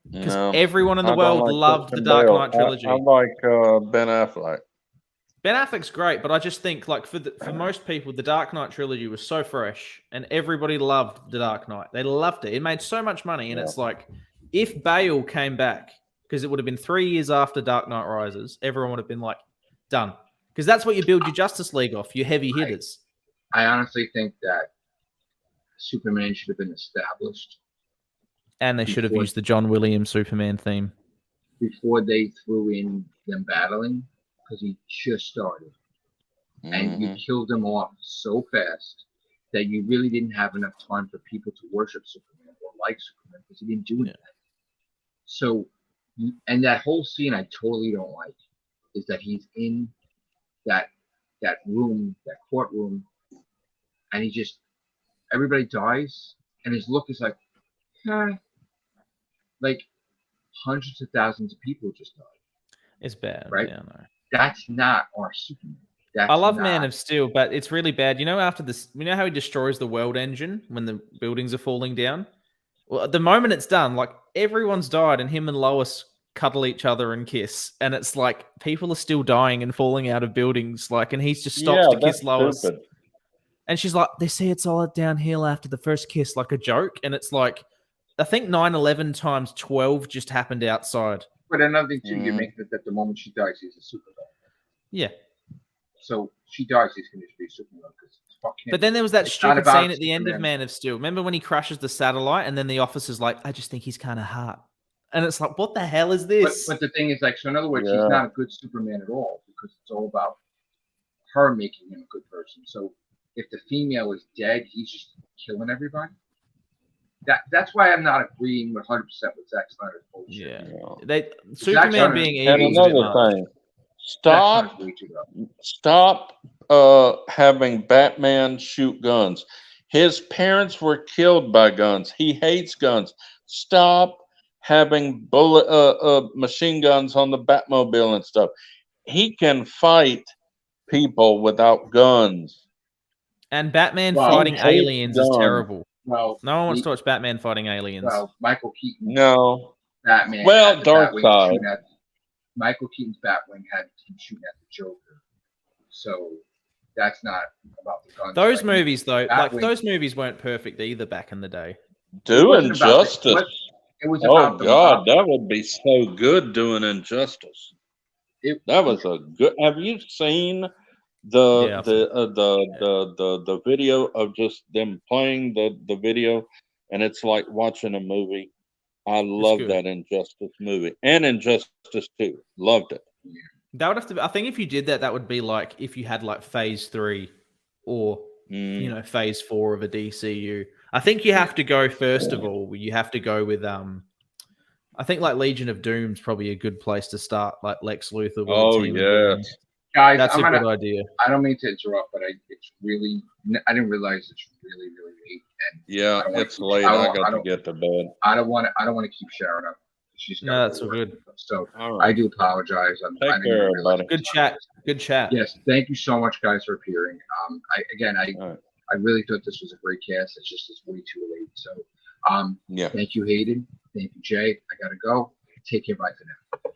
E: Because
C: No,
E: everyone in the
C: I don't
E: world
C: like
E: loved
C: Christian
E: the Dark
C: Bale.
E: Knight trilogy.
C: I like Ben Affleck.
E: Ben Affleck's great, but I just think like for most people, the Dark Knight trilogy was so fresh, and everybody loved the Dark Knight. They loved it. It made so much money, and
C: Yeah.
E: it's like if Bale came back, because it would have been 3 years after Dark Knight Rises, everyone would have been like done, because that's what you build your Justice League off, your heavy hitters.
A: I honestly think that Superman should have been established
E: And they should have
A: Before-
E: used the John Williams Superman theme.
A: before they threw in them battling, because he just started. And you
C: Mhm.
A: killed them off so fast that you really didn't have enough time for people to worship Superman or like Superman, because he didn't do anything. So, and that whole scene I totally don't like is that he's in that room, that courtroom, and he just everybody dies, and his look is like, like hundreds of thousands of people just died.
E: It's bad,
A: Right?
E: Yeah, I know.
A: That's not our Superman. That's
E: I love
A: not,
E: Man of Steel, but it's really bad. You know, after this, you know how he destroys the world engine when the buildings are falling down? Well, at the moment it's done, like everyone's died, and him and Lois cuddle each other and kiss, and it's like people are still dying and falling out of buildings, like, and he just stops to kiss
C: that's
E: Lois,
C: stupid.
E: and she's like, "They say it's all downhill after the first kiss," like a joke, and it's like, I think 9/11 times 12 just happened outside.
A: But another thing too, you
C: Mhm.
A: make that the moment she dies, he's a Superman.
E: Yeah.
A: So she dies, he's going to be Superman because it's fucking.
E: But then there was that
A: It's not
E: stupid
A: about
E: scene at the end of
A: Superman.
E: Man of Steel. Remember when he crashes the satellite and then the officer's like, I just think he's kind of hot. And it's like, what the hell is this?
A: But the thing is, like, so in other words, he's
C: Yeah.
A: not a good Superman at all because it's all about her making him a good person. So if the female is dead, he's just killing everybody. That's why I'm not agreeing with 100% with Zack Snyder's bullshit.
E: Yeah.
C: Yeah.
E: Superman
A: Snyder-
E: being
C: And
E: evil is a bit
C: another
E: much.
C: thing,
A: Zack
C: stop
A: Snyder's way too rough.
C: Stop having Batman shoot guns. His parents were killed by guns. He hates guns. Stop having machine guns on the Batmobile and stuff. He can fight people without guns.
E: And Batman
A: Well,
E: fighting
C: he hates
E: aliens is
C: guns.
E: terrible.
A: Well,
E: No one wants
A: he-
E: to watch Batman fighting aliens.
A: well, Michael Keaton,
C: No.
A: Batman.
C: Well,
A: had the
C: Dark
A: Batwing
C: Side.
A: shooting at- Michael Keaton's Batwing had him shooting at the Joker. So that's not about the guns.
E: Those
A: Like,
E: movies, though, like
A: Batwing-
E: those movies weren't perfect either back in the day.
C: Do
A: wasn't about the-
C: Injustice.
A: It was
C: Oh
A: about the
C: God,
A: mob.
C: that would be so good doing Injustice. That was a good. Have you seen
E: Yeah, I've
C: the video of just them playing the video, and it's like watching a movie. I love
E: good.
C: that Injustice movie and Injustice 2. Loved it.
E: That would have to be, I think if you did that, that would be like if you had like phase 3 or, you know, phase 4 of a DCU. I think you have to go, first of all, you have to go with, I think like Legion of Doom's probably a good place to start, like Lex Luthor. with a
C: Oh
E: team of
C: yes.
E: villains.
A: Guys,
E: That's
A: I'm
E: a
A: gonna,
E: good idea.
A: I don't mean to interrupt, but it's really, I didn't realize it's really, really late. And
C: Yeah,
A: I don't wanna
C: it's
A: keep-
C: late.
A: I
C: I
A: don't- I
C: got to
A: don't-
C: get to bed.
A: I don't want to keep Sharon up. She's
E: No,
A: gotta
E: that's
A: go
E: all
A: to work.
E: good.
A: So
C: All
A: I
C: right.
A: do apologize. I
C: Take
A: didn't
C: care,
A: even realize
C: everybody.
A: it
E: Good
A: was
E: chat.
A: time.
E: Good chat.
A: Yes, thank you so much, guys, for appearing.
C: All right.
A: I really thought this was a great cast. It's just it's way too late. So,
C: Yeah.
A: thank you, Hayden. Thank you, Jay. I gotta go. Take care. Bye for now.